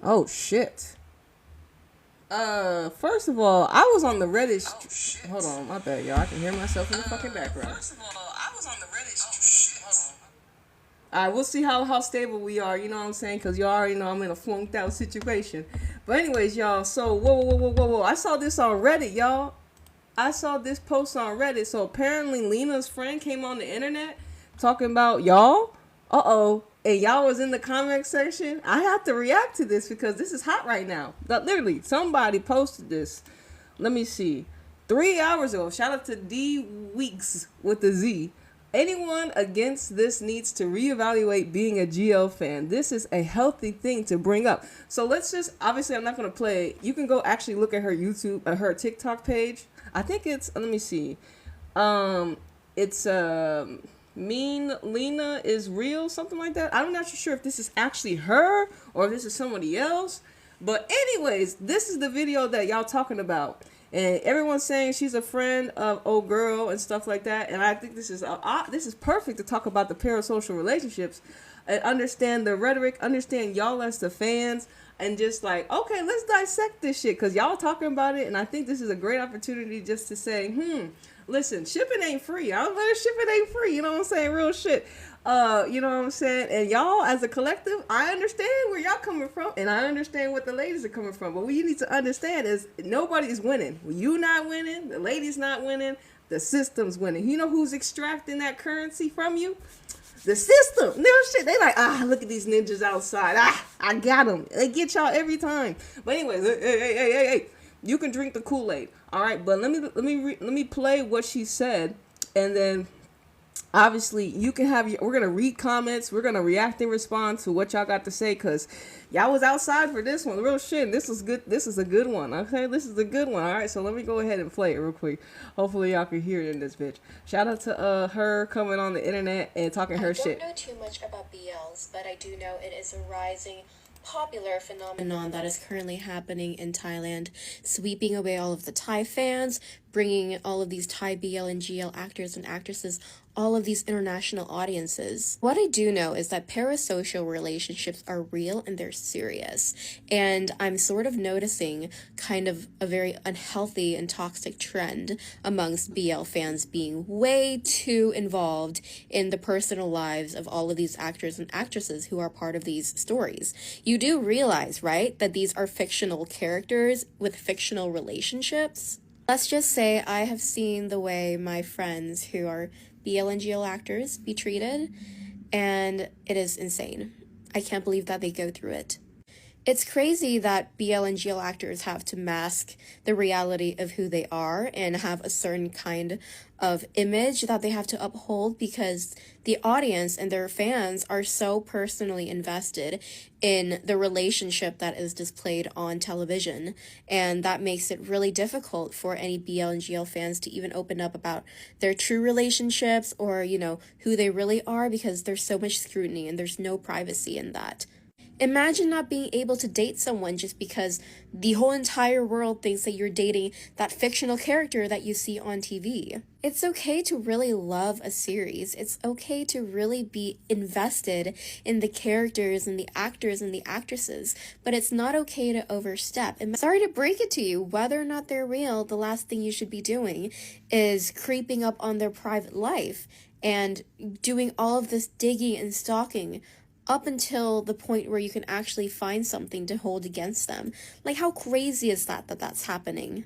Oh shit. First of all, I was on the Reddit. Hold on, my bad, y'all. I can hear myself in the fucking background. First of all, I was on the Reddit. Oh shit. Hold on. All right, we'll see how stable we are. You know what I'm saying? Because you already know I'm in a flunked out situation. But anyways, y'all. So whoa. I saw this on Reddit, y'all. I saw this post on Reddit. So apparently Lena's friend came on the internet talking about y'all. Uh-oh. And y'all was in the comment section. I have to react to this because this is hot right now. But literally, somebody posted this. Let me see. 3 hours ago. Shout out to D Weeks with the Z. Anyone against this needs to reevaluate being a GL fan. This is a healthy thing to bring up. So let's just, obviously I'm not going to play. You can go actually look at her YouTube, her TikTok page. I think it's, let me see. It's Mean Lena is real, something like that. I'm not sure if this is actually her or if this is somebody else. But anyways, this is the video that y'all talking about. And everyone's saying she's a friend of old girl and stuff like that. And I think this is perfect to talk about the parasocial relationships and understand the rhetoric, understand y'all as the fans, and just like, okay, let's dissect this shit because y'all talking about it. And I think this is a great opportunity just to say, listen, shipping ain't free. I don't know, shipping ain't free. You know what I'm saying? Real shit. You know what I'm saying? And y'all, as a collective, I understand where y'all coming from, and I understand what the ladies are coming from. But what you need to understand is nobody's winning. You not winning. The ladies not winning. The system's winning. You know who's extracting that currency from you? The system. No shit. They like, look at these ninjas outside. I got them. They get y'all every time. But anyways, hey. You can drink the Kool-Aid. All right, but let me play what she said, and then obviously you can have we're gonna read comments, we're gonna react and respond to what y'all got to say, because y'all was outside for this one. Real shit, this is good. This is a good one. Okay, this is a good one. All right, so let me go ahead and play it real quick. Hopefully y'all can hear it in this bitch. Shout out to her coming on the internet and talking her shit. I don't know too much about BLs, but I do know it is a rising popular phenomenon that is currently happening in Thailand, sweeping away all of the Thai fans, bringing all of these Thai BL and GL actors and actresses, all of these international audiences. What I do know is that parasocial relationships are real and they're serious. And I'm sort of noticing kind of a very unhealthy and toxic trend amongst BL fans being way too involved in the personal lives of all of these actors and actresses who are part of these stories. You do realize, right, that these are fictional characters with fictional relationships? Let's just say I have seen the way my friends who are BL and GL actors be treated, and it is insane. I can't believe that they go through it. It's crazy that BL and GL actors have to mask the reality of who they are and have a certain kind of image that they have to uphold because the audience and their fans are so personally invested in the relationship that is displayed on television. And that makes it really difficult for any BL and GL fans to even open up about their true relationships or, who they really are because there's so much scrutiny and there's no privacy in that. Imagine not being able to date someone just because the whole entire world thinks that you're dating that fictional character that you see on TV. It's okay to really love a series. It's okay to really be invested in the characters and the actors and the actresses, but it's not okay to overstep. And sorry to break it to you, whether or not they're real, the last thing you should be doing is creeping up on their private life and doing all of this digging and stalking up until the point where you can actually find something to hold against them. Like, how crazy is that that's happening?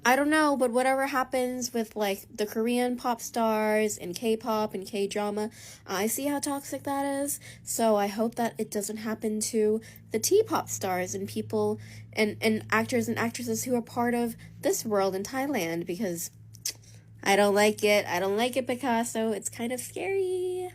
I don't know, but whatever happens with, like, the Korean pop stars and K-pop and K-drama, I see how toxic that is, so I hope that it doesn't happen to the T-pop stars and people and actors and actresses who are part of this world in Thailand, because I don't like it. I don't like it, Picasso. It's kind of scary.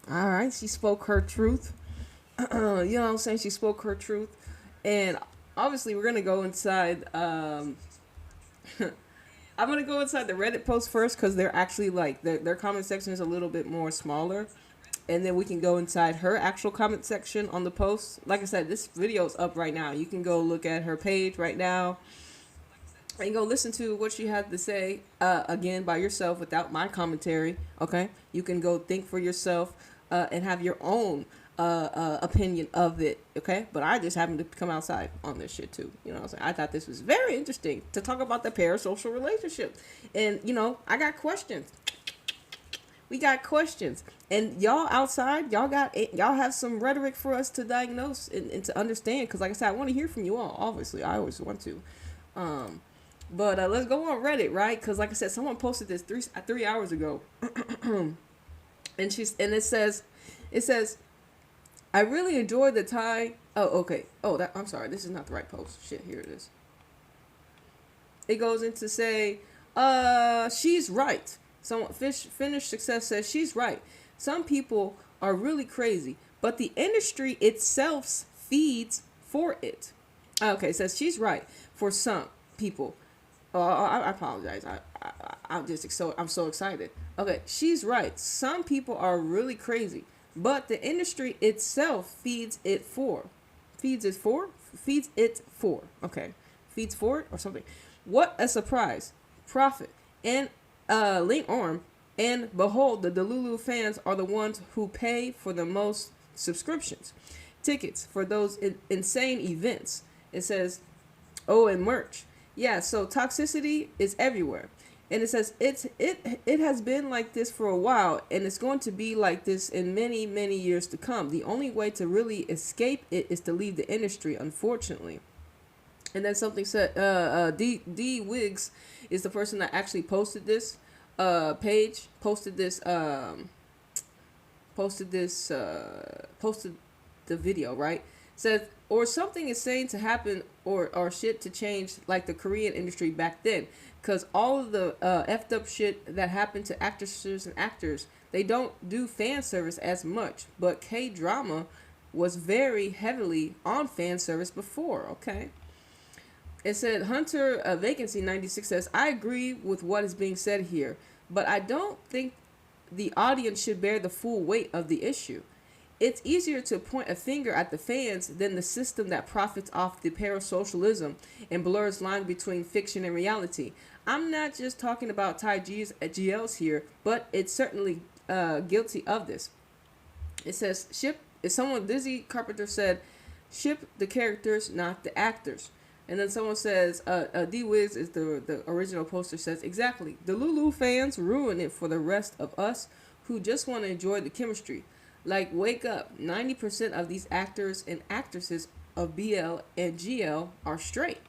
All right, she spoke her truth. You know what I'm saying? She spoke her truth. And obviously, we're going to go inside. I'm going to go inside the Reddit post first because they're actually like, their comment section is a little bit more smaller. And then we can go inside her actual comment section on the post. Like I said, this video is up right now. You can go look at her page right now. and go listen to what she had to say again by yourself without my commentary. Okay, you can go think for yourself and have your own opinion of it. Okay, but I just happened to come outside on this shit too. You know what I'm saying? I thought this was very interesting to talk about the parasocial relationship, and you know, I got questions. We got questions, and y'all outside, y'all have some rhetoric for us to diagnose and to understand. Because like I said, I want to hear from you all. Obviously, I always want to. But let's go on Reddit, right? Because like I said, someone posted this 3 hours ago, and it says, I really enjoyed the Thai. Oh, okay. Oh, I'm sorry. This is not the right post. Shit, here it is. It goes into say, she's right. Someone Finnish Success says she's right. Some people are really crazy, but the industry itself feeds for it. Okay, it says she's right for some people. I apologize. I'm so excited. Okay, she's right. Some people are really crazy, but the industry itself feeds it for. Feeds it for? Feeds it for. Okay. Feeds for it or something. What a surprise. Profit. And link arm. And behold, the Delulu fans are the ones who pay for the most subscriptions. Tickets for those insane events. It says, oh, and merch. Yeah, so toxicity is everywhere. And it says it has been like this for a while, and it's going to be like this in many, many years to come. The only way to really escape it is to leave the industry, unfortunately. And then something said, D Wiggs is the person that actually posted this page, posted the video, right? Said, or something is saying to happen or shit to change like the Korean industry back then. Because all of the effed up shit that happened to actresses and actors, they don't do fan service as much. But K-drama was very heavily on fan service before, okay? It said, Hunter Vacancy 96 says, I agree with what is being said here, but I don't think the audience should bear the full weight of the issue. It's easier to point a finger at the fans than the system that profits off the parasocialism and blurs line between fiction and reality. I'm not just talking about Thai GLs here, but it's certainly guilty of this. It says, Dizzy Carpenter said, ship the characters, not the actors. And then someone says, D Wiz is the original poster, says, exactly. The Lulu fans ruin it for the rest of us who just want to enjoy the chemistry. Like, wake up. 90% of these actors and actresses of BL and GL are straight.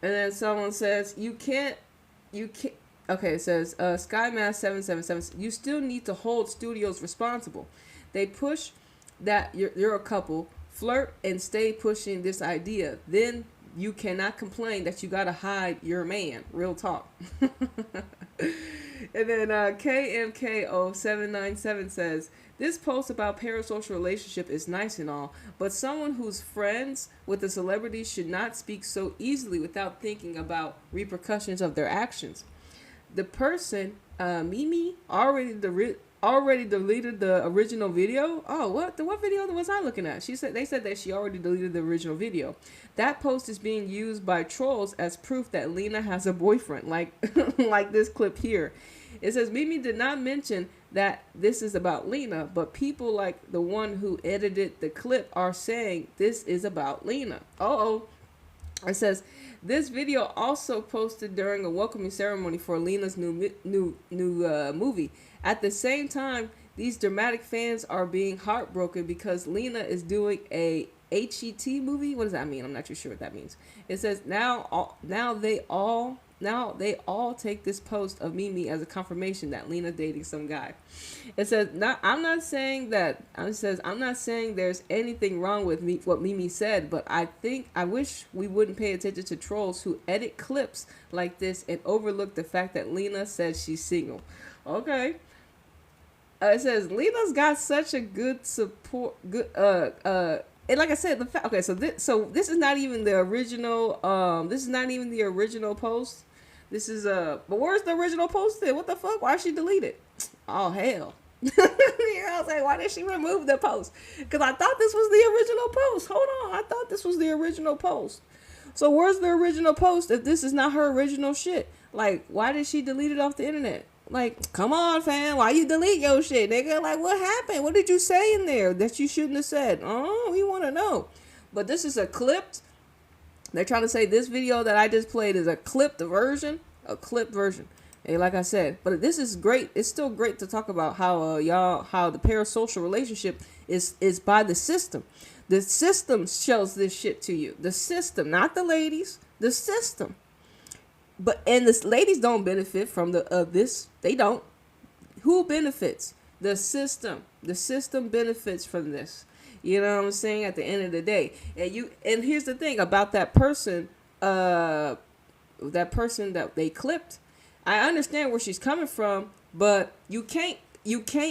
And then someone says, you can't, okay, it says, SkyMass777, you still need to hold studios responsible. They push that you're a couple, flirt and stay pushing this idea. Then you cannot complain that you gotta hide your man. Real talk. And then KMKO797 says, this post about parasocial relationship is nice and all, but someone who's friends with a celebrity should not speak so easily without thinking about repercussions of their actions. The person, Mimi, already deleted the original video. Oh, what video was I looking at? They said that she already deleted the original video. That post is being used by trolls as proof that Lena has a boyfriend, like like this clip here. It says Mimi did not mention that this is about Lena, but people like the one who edited the clip are saying this is about Lena. It says this video also posted during a welcoming ceremony for Lena's new movie. At the same time, these dramatic fans are being heartbroken because Lena is doing a HET movie. What does that mean? I'm not too sure what that means. It says now they all take this post of Mimi as a confirmation that Lena dating some guy. It says I'm not saying there's anything wrong with what Mimi said, but I wish we wouldn't pay attention to trolls who edit clips like this and overlook the fact that Lena said she's single. Okay. It says Lena's got such a good support. And like I said, this is not even the original. This is not even the original post. This is but where's the original post then? What the fuck? Why she delete it? Oh hell! You know what I'm saying? Why did she remove the post? Because I thought this was the original post. Hold on, I thought this was the original post. So where's the original post if this is not her original shit? Like, why did she delete it off the internet? Like, come on, fam. Why you delete your shit, nigga? Like, what happened? What did you say in there that you shouldn't have said? Oh, we want to know. But this is a clipped. They're trying to say this video that I just played is a clipped version. A clipped version. Hey, like I said, but this is great. It's still great to talk about how how the parasocial relationship is by the system. The system shows this shit to you. The system, not the ladies. The system. But and the ladies don't benefit from the this. They don't. Who benefits? The system. The system benefits from this. You know what I'm saying? At the end of the day, and here's the thing about that person. That person that they clipped. I understand where she's coming from, but you can't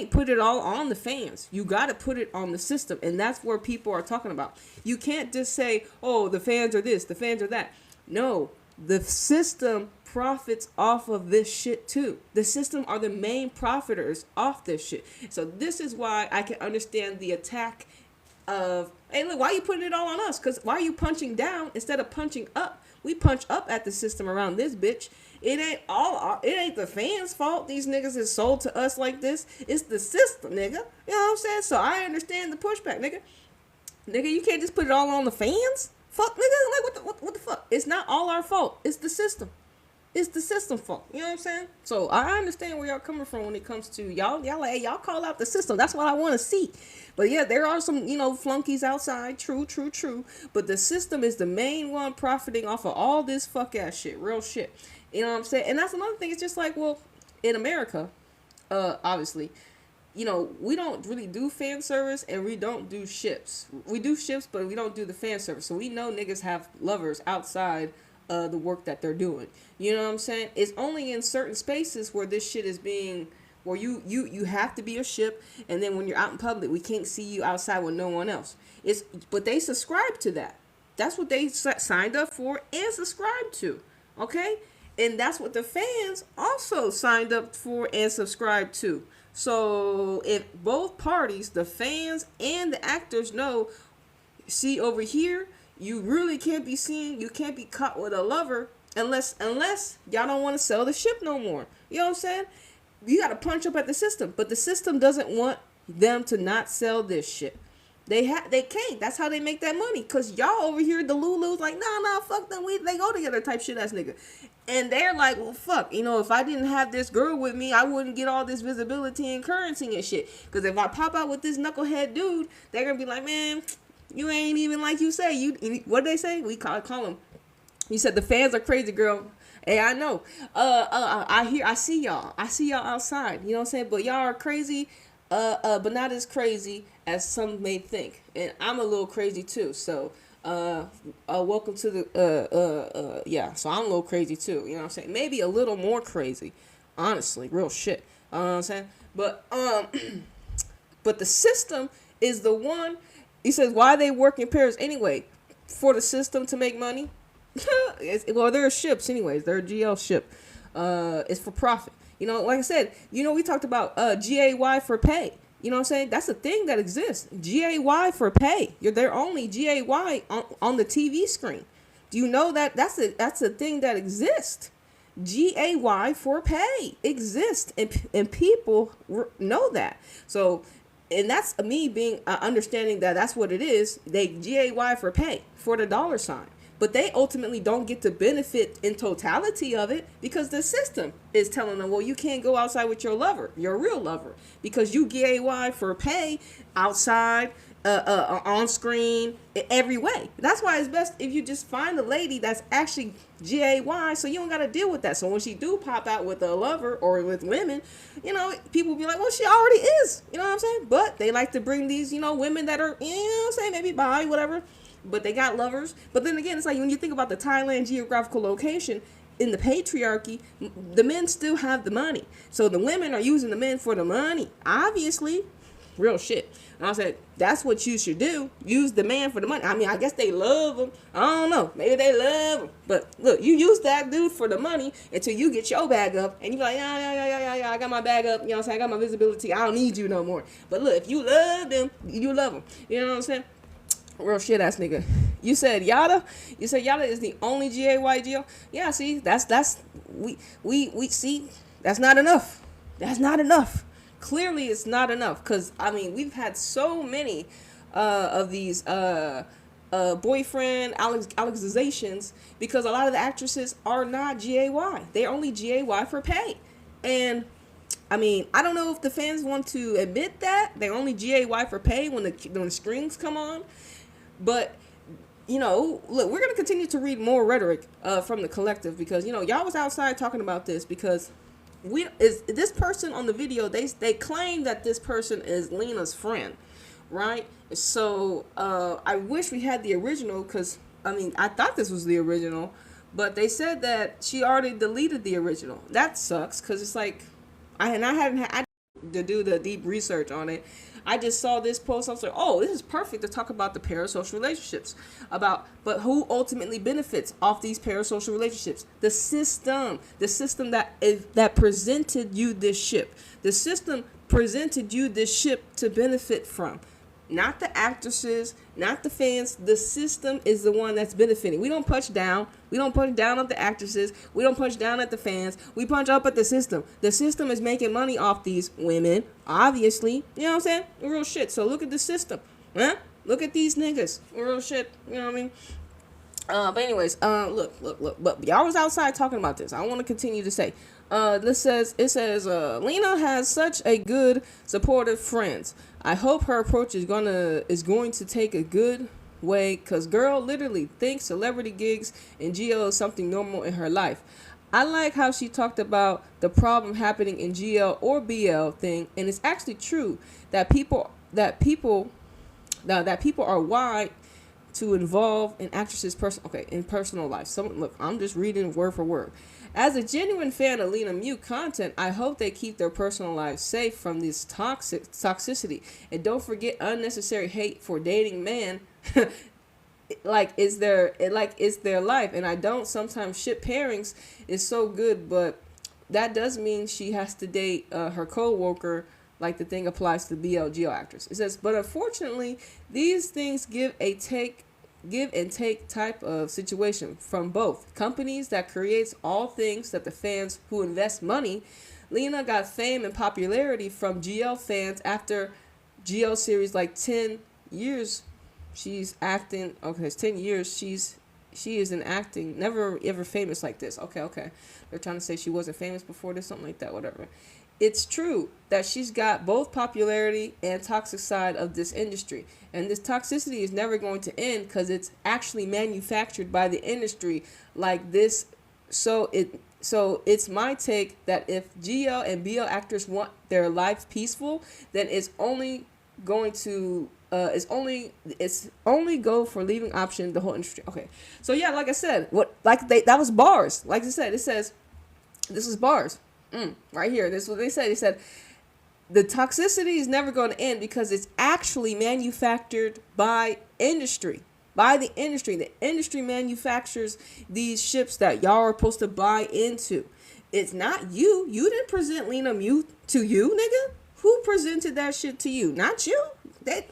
put it all on the fans. You got to put it on the system, and that's where people are talking about. You can't just say, "Oh, the fans are this, the fans are that." No, the system profits off of this shit too. The system are the main profiters off this shit. So this is why I can understand the attack of, "Hey, look, why are you putting it all on us? Because why are you punching down instead of punching up? We punch up at the system around this bitch. It ain't the fans' fault. These niggas is sold to us like this. It's the system, nigga. You know what I'm saying? So I understand the pushback, nigga. Nigga, you can't just put it all on the fans. Fuck, nigga. Like what the fuck? It's not all our fault. It's the system. It's the system fault. You know what I'm saying? So I understand where y'all coming from when it comes to y'all like, hey, y'all call out the system. That's what I want to see. But yeah, there are some, flunkies outside. True. But the system is the main one profiting off of all this fuck ass shit. Real shit. You know what I'm saying? And that's another thing. It's just like, well, in America, obviously, we don't really do fan service and we don't do ships. We do ships, but we don't do the fan service. So we know niggas have lovers outside the work that they're doing. You know what I'm saying? It's only in certain spaces where this shit is being, where you have to be a ship, and then when you're out in public, we can't see you outside with no one else. But they subscribe to that. That's what they signed up for and subscribed to. Okay? And that's what the fans also signed up for and subscribed to. So if both parties, the fans and the actors, know, see over here, you really can't be seen, you can't be caught with a lover unless y'all don't want to sell the ship no more. You know what I'm saying? You got to punch up at the system, but the system doesn't want them to not sell this shit. They can't. That's how they make that money. Cause y'all over here, the Lulus, like, nah, fuck them. They go together type shit ass nigga. And they're like, well, fuck. If I didn't have this girl with me, I wouldn't get all this visibility and currency and shit. Cause if I pop out with this knucklehead dude, they're gonna be like, man, you ain't even like you say. What they say? We call him. You said the fans are crazy, girl. Hey, I know. I see y'all. I see y'all outside. You know what I'm saying? But y'all are crazy. But not as crazy as some may think. And I'm a little crazy too. So, welcome to the, yeah. So I'm a little crazy too. You know what I'm saying? Maybe a little more crazy. Honestly, real shit. You know what I'm saying? But, but the system is the one. He says, why they work in pairs anyway? For the system to make money? Well, they're ships anyways. They're a GL ship. It's for profit. Like I said, we talked about GAY for pay. You know what I'm saying? That's a thing that exists. GAY for pay. They're only GAY on the TV screen. Do you know that that's a thing that exists? GAY for pay exists, and people know that. So, and that's me being understanding that that's what it is. They GAY for pay, for the dollar sign. But they ultimately don't get to benefit in totality of it because the system is telling them, well, you can't go outside with your lover, your real lover, because you GAY for pay outside, on screen, every way. That's why it's best if you just find a lady that's actually GAY, so you don't got to deal with that. So when she do pop out with a lover or with women, people be like, well, she already is. You know what I'm saying? But they like to bring these, women that are, maybe bi, whatever. But they got lovers. But then again, it's like when you think about the Thailand geographical location, in the patriarchy, the men still have the money. So the women are using the men for the money. Obviously. Real shit. And I said, that's what you should do. Use the man for the money. I mean, I guess they love him. I don't know. Maybe they love him. But look, you use that dude for the money until you get your bag up. And you're like, yeah, I got my bag up. You know what I'm saying? I got my visibility. I don't need you no more. But look, if you love them, you love them. You know what I'm saying? Real shit ass nigga. You said Yada. You said Yada is the only GAYGO. Yeah, see, we see that's not enough. That's not enough. Clearly, it's not enough because I mean we've had so many of these boyfriend Alexizations because a lot of the actresses are not GAY. They're only GAY for pay, and I mean, I don't know if the fans want to admit that they're only GAY for pay when the strings come on, but you know, look, we're gonna continue to read more rhetoric from the collective because you know y'all was outside talking about this because we is this person on the video they claim that this person is Lena's friend, right? So I wish we had the original because I mean I thought this was the original, but they said that she already deleted the original. That sucks because it's like I hadn't had to do the deep research on it. I just saw this post. I was like, oh, this is perfect to talk about the parasocial relationships. But who ultimately benefits off these parasocial relationships? The system that presented you this ship. The system presented you this ship to benefit from. Not the actresses, not the fans. The system is the one that's benefiting. We don't punch down. We don't punch down at the actresses. We don't punch down at the fans. We punch up at the system. The system is making money off these women, obviously. You know what I'm saying? Real shit. So look at the system. Huh? Look at these niggas. Real shit. You know what I mean? But anyways, look. But y'all was outside talking about this. I want to continue to say, it says, Lena has such a good, supportive friends. I hope her approach is going to take a good way, cause girl literally thinks celebrity gigs and GL is something normal in her life. I like how she talked about the problem happening in GL or BL thing, and it's actually true that people are wide to involve in actresses' personal life. Look, I'm just reading word for word. As a genuine fan of Lena Mute content, I hope they keep their personal lives safe from this toxicity. And don't forget unnecessary hate for dating men. It's their life. And I don't sometimes ship pairings is so good, but that does mean she has to date her co-worker like the thing applies to BLGO actors. It says, but unfortunately, these things give and take type of situation from both companies that creates all things that the fans who invest money. Lena got fame and popularity from GL fans after GL series like 10 years. She's acting. Okay, it's 10 years. She is in acting. Never ever famous like this. Okay. They're trying to say she wasn't famous before this, something like that, whatever. It's true that she's got both popularity and toxic side of this industry. And this toxicity is never going to end because it's actually manufactured by the industry like this. So it's my take that if GL and BL actors want their life peaceful, then it's only going to it's only go for leaving option the whole industry. Okay. So yeah, like I said, that was bars. Like I said, it says this is bars. Right here. This is what they said. They said the toxicity is never going to end because it's actually manufactured by industry. By the industry. The industry manufactures these ships that y'all are supposed to buy into. It's not you. You didn't present Lena Mute to you, nigga. Who presented that shit to you? Not you.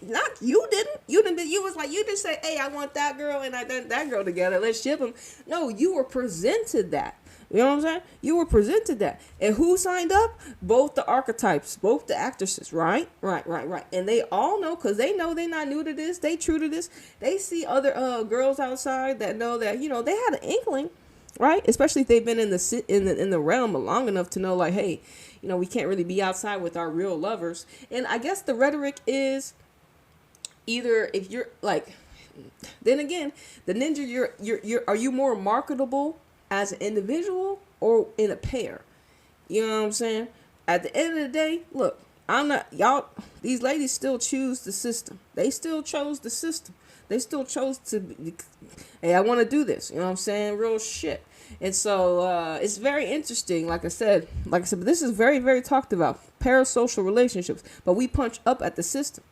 Not you didn't. You didn't. You was like, you just say, hey, I want that girl and I want that girl together. Let's ship them. No, you were presented that. You know what I'm saying? You were presented that. And who signed up? Both the archetypes, both the actresses, right? Right. And they all know, because they know they're not new to this. They true to this. They see other girls outside that know that, you know, they had an inkling, right? Especially if they've been in the realm long enough to know, like, hey, you know, we can't really be outside with our real lovers. And I guess the rhetoric is either if you're like, then again, the ninja, you're are you more marketable as an individual or in a pair? You know what I'm saying? At the end of the day, look, these ladies still choose the system. They still chose the system. They still chose to, hey, I want to do this. You know what I'm saying? Real shit. And so it's very interesting. Like I said, but this is very, very talked about. Parasocial relationships. But we punch up at the system.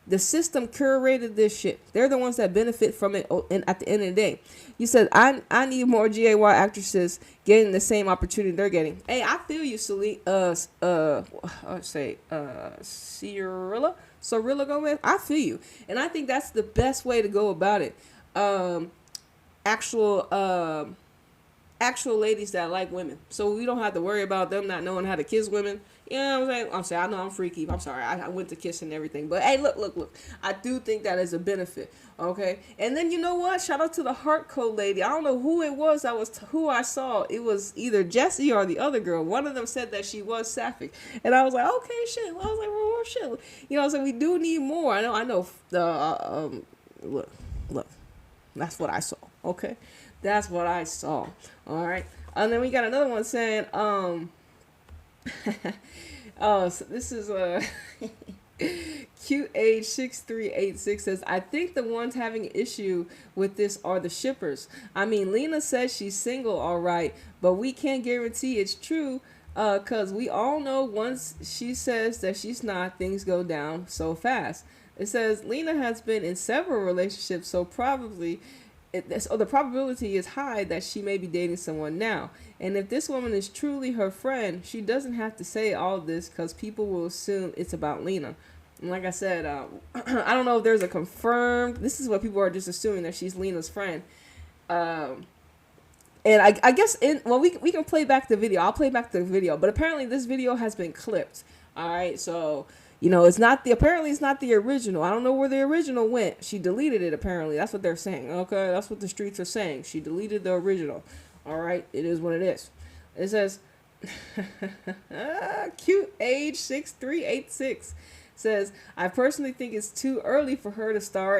The system curated this shit. They're the ones that benefit from it. And at the end of the day, you said, I need more GAY actresses getting the same opportunity they're getting. Hey, I feel you, Cirilla Gomez. I feel you. And I think that's the best way to go about it. um actual actual ladies that like women. So we don't have to worry about them not knowing how to kiss women. You know what I'm saying? I'm saying I know I'm freaky. I'm sorry. I went to kiss and everything. But hey, look. I do think that is a benefit. Okay. And then you know what? Shout out to the heart code lady. I don't know who it was. Who I saw. It was either Jessie or the other girl. One of them said that she was sapphic. And I was like, okay, shit. I was like, well, shit. You know what I'm saying? We do need more. I know. Look. That's what I saw. Okay. That's what I saw. All right. And then we got another one saying, oh, so this is cute age 6386 says, I think the ones having an issue with this are the shippers. I mean, Lena says she's single, all right, but we can't guarantee it's true. Cause we all know once she says that she's not, things go down so fast. It says Lena has been in several relationships, so the probability is high that she may be dating someone now. And if this woman is truly her friend, she doesn't have to say all this because people will assume it's about Lena. And like I said, I don't know if there's a confirmed. This is what people are just assuming, that she's Lena's friend. And I guess we can play back the video. I'll play back the video, but apparently this video has been clipped. All right, so. You know, apparently it's not the original. I don't know where the original went. She deleted it, apparently. That's what they're saying. Okay, that's what the streets are saying. She deleted the original. All right, it is what it is. It says, cute age 6386 says, I personally think it's too early for her to star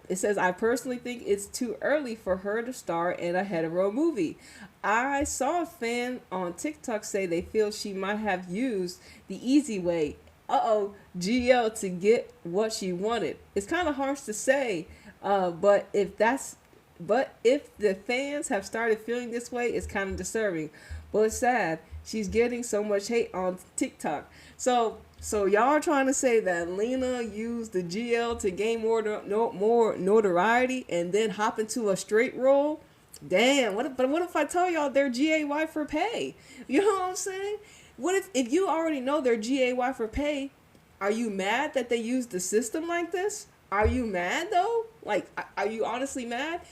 it says, I personally think it's too early for her to star in a hetero movie. I saw a fan on TikTok say they feel she might have used the easy way, GL, to get what she wanted. It's kind of harsh to say, but if the fans have started feeling this way, it's kind of disturbing. But it's sad. She's getting so much hate on TikTok. So y'all are trying to say that Lena used the GL to gain more notoriety and then hop into a straight role? Damn, what if I tell y'all they're GAY for pay? You know what I'm saying? What if you already know they're GAY for pay, are you mad that they use the system like this? Are you mad though? Like, are you honestly mad?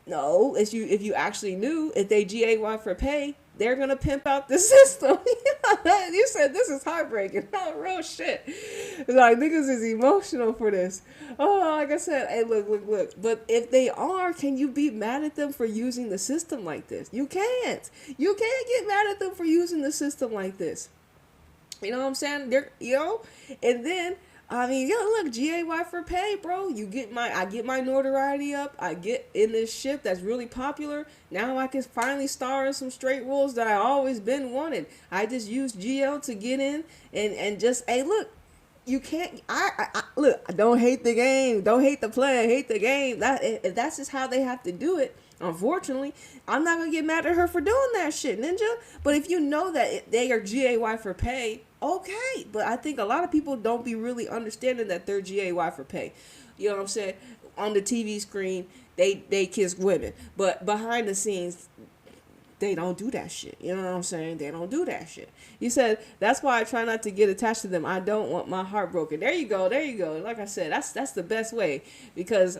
No, if you actually knew if they GAY for pay, they're gonna pimp out the system. You said this is heartbreaking. Oh, real shit. It's like, niggas is emotional for this. Oh, like I said, hey, look. But if they are, can you be mad at them for using the system like this? You can't. You can't get mad at them for using the system like this. You know what I'm saying? And then, I mean, look, GAY for pay, bro. I get my notoriety up. I get in this shit that's really popular. Now I can finally star in some straight roles that I always been wanted. I just used GL to get in and just, hey, look, you can't, look, I don't hate the game. Don't hate the play. Hate the game. If that's just how they have to do it. Unfortunately, I'm not going to get mad at her for doing that shit, Ninja. But if you know that they are GAY for pay, okay. But I think a lot of people don't be really understanding that they're GAY for pay. You know what I'm saying? On the TV screen, they kiss women. But behind the scenes, they don't do that shit. You know what I'm saying? They don't do that shit. You said, that's why I try not to get attached to them. I don't want my heart broken. There you go. Like I said, that's the best way. Because,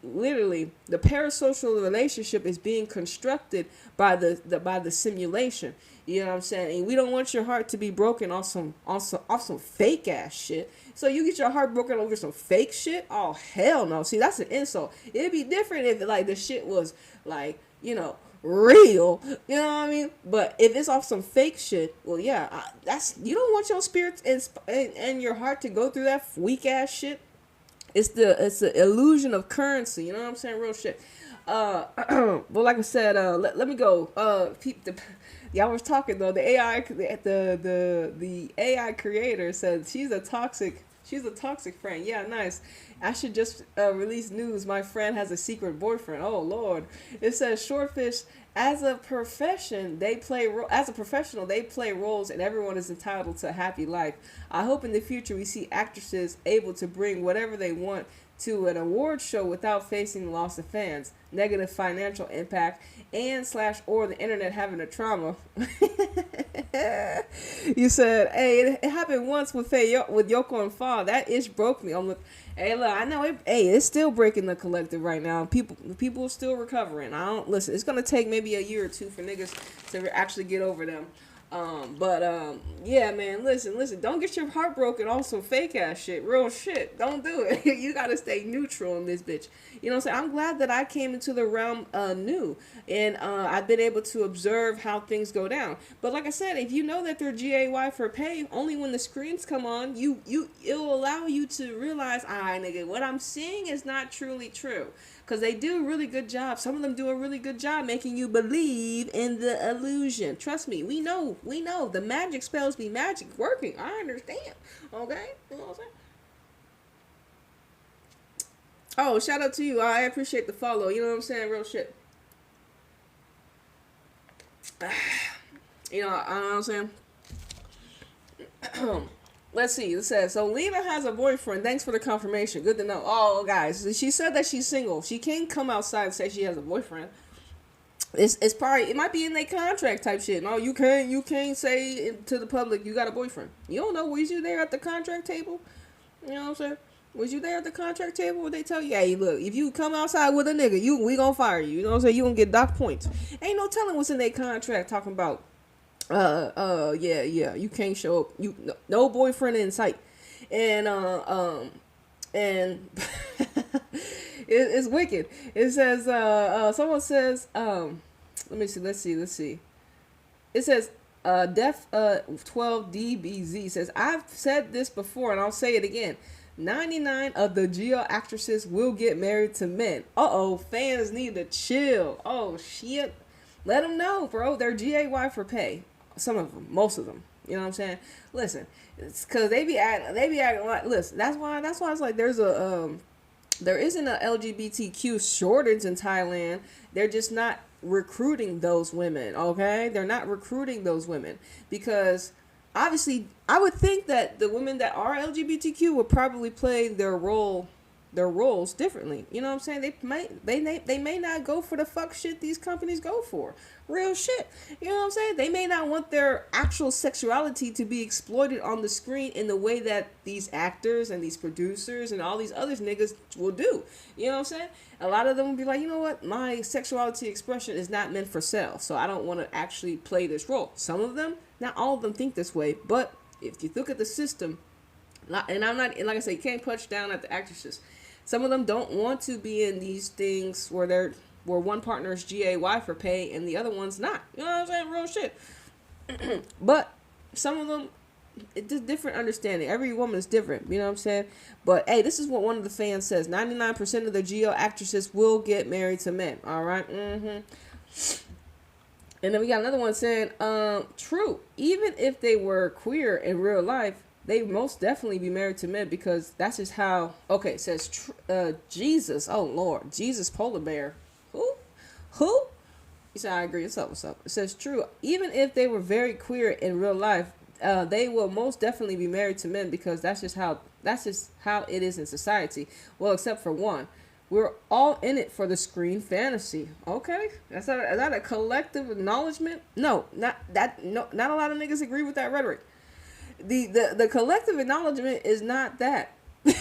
literally, the parasocial relationship is being constructed by the simulation. You know what I'm saying? And we don't want your heart to be broken off some fake ass shit. So you get your heart broken over some fake shit? Oh, hell no. See, that's an insult. It'd be different if, like, the shit was, like, real, you know what I mean? But if it's off some fake shit, well, yeah, you don't want your spirit and your heart to go through that weak ass shit. It's the illusion of currency, you know what I'm saying? Real shit. But like I said, let me go. Y'all was talking though. The AI creator said she's a toxic friend. Yeah, nice. I should just release news. My friend has a secret boyfriend. Oh Lord. It says Shortfish, as a professional, they play roles, and everyone is entitled to a happy life. I hope in the future we see actresses able to bring whatever they want to an award show without facing the loss of fans, negative financial impact, and slash or the internet having a trauma. You said, hey, it happened once with with Yoko and Fa. That ish broke me. I'm like, hey, look, I know it. Hey, it's still breaking the collective right now. People are still recovering. I don't listen. It's gonna take maybe a year or two for niggas to actually get over them. Yeah, man, listen, don't get your heart broken on some fake ass shit, real shit. Don't do it. You gotta stay neutral in this bitch. You know what I'm saying? I'm glad that I came into the realm new, and I've been able to observe how things go down. But like I said, if you know that they're GAY for pay, only when the screens come on, it'll allow you to realize, nigga, what I'm seeing is not truly true. Because they do a really good job. Some of them do a really good job making you believe in the illusion. Trust me, we know. The magic spells be magic working. I understand. Okay? You know what I'm saying? Oh, shout out to you. I appreciate the follow. You know what I'm saying? Real shit. You know what I'm saying? Let's see. It says, so Lena has a boyfriend. Thanks for the confirmation. Good to know. Oh, guys, she said that she's single. She can't come outside and say she has a boyfriend. It's probably, it might be in their contract type shit. No, you can't say to the public you got a boyfriend. You don't know. Was you there at the contract table? You know what I'm saying? Was you there at the contract table where they tell you, hey, look, if you come outside with a nigga, we gonna fire you. You know what I'm saying? You gonna get dock points. Ain't no telling what's in their contract talking about. Yeah, you can't show up. No boyfriend in sight, and it's wicked. It says, someone says, let's see. It says, Def 12DBZ says, I've said this before and I'll say it again. 99 of the Geo actresses will get married to men. Fans need to chill. Oh shit, let them know, bro. They're GAY for pay. Some of them, most of them. You know what I'm saying? Listen, it's because they be acting like. Listen, that's why it's like there isn't a LGBTQ shortage in Thailand. They're just not recruiting those women. Okay, they're not recruiting those women because obviously I would think that the women that are LGBTQ would probably play their roles differently. You know what I'm saying? They may not go for the fuck shit these companies go for. Real shit. You know what I'm saying? They may not want their actual sexuality to be exploited on the screen in the way that these actors and these producers and all these other niggas will do. You know what I'm saying? A lot of them will be like, you know what? My sexuality expression is not meant for sale, so I don't want to actually play this role. Some of them, not all of them think this way, but if you look at the system, and I'm not, and like I say, you can't punch down at the actresses. Some of them don't want to be in these things where one partner is GAY for pay and the other one's not. You know what I'm saying? Real shit. But some of them, it's a different understanding. Every woman is different. You know what I'm saying? But hey, this is what one of the fans says. 99% of the GO actresses will get married to men. All right. And then we got another one saying, true. Even if they were queer in real life, they most definitely be married to men because that's just how. Okay, it says Jesus. Oh Lord, Jesus polar bear. Who? He said, I agree. What's up? It says true. Even if they were very queer in real life, they will most definitely be married to men because that's just how it is in society. Well, except for one. We're all in it for the screen fantasy. Okay, is that a collective acknowledgement? No, not that. No, not a lot of niggas agree with that rhetoric. The collective acknowledgement is not that.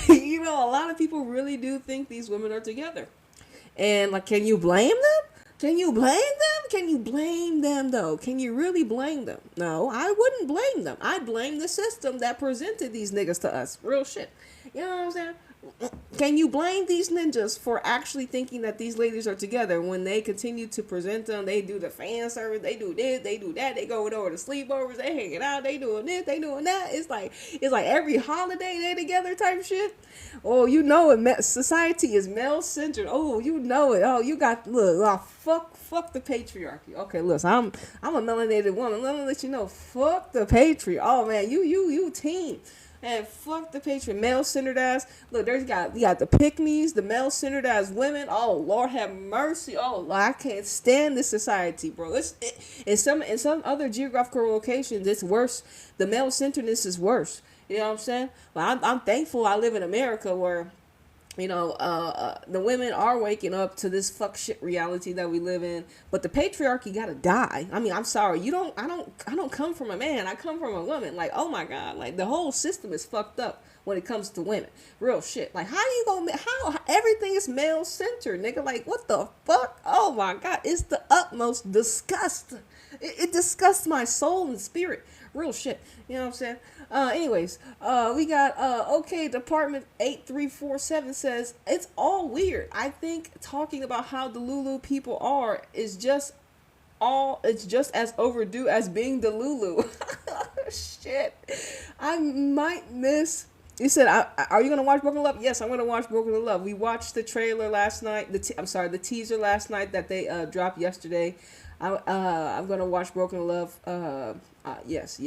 You know, a lot of people really do think these women are together. And like, can you blame them? Can you blame them though? Can you really blame them? No, I wouldn't blame them. I'd blame the system that presented these niggas to us. Real shit. You know what I'm saying? Can you blame these ninjas for actually thinking that these ladies are together when they continue to present them? They do the fan service, they do this, they do that, they go over to sleepovers, they hanging out, they doing this, they doing that. It's like every holiday they together type shit. Oh, you know it. Society is male centered. Oh, you know it. Oh, you got fuck the patriarchy. Okay, listen, I'm a melanated woman. Let me let you know. Fuck the patriarchy. Oh man, you team. And fuck the patriot, male-centered ass. Look, you got the pick-me's, the male-centered ass women. Oh, Lord have mercy. Oh, I can't stand this society, bro. In some other geographical locations, it's worse. The male-centeredness is worse. You know what I'm saying? But I'm thankful I live in America where, the women are waking up to this fuck shit reality that we live in, but the patriarchy gotta die. I mean, I'm sorry, I don't come from a man, I come from a woman. Like, oh my god, like the whole system is fucked up when it comes to women. Real shit. Like, how everything is male centered, nigga? Like, what the fuck? Oh my god, it's the utmost disgust. It disgusts my soul and spirit. Real shit. You know what I'm saying? Anyways, we got OK Department 8347 says it's all weird. I think talking about how the Lulu people are is just it's just as overdue as being the Lulu. Shit. I might miss. You said, "Are you gonna watch Broken Love?" Yes, I'm gonna watch Broken Love. We watched the trailer last night. The teaser last night that they dropped yesterday. I'm gonna watch Broken Love. Yes.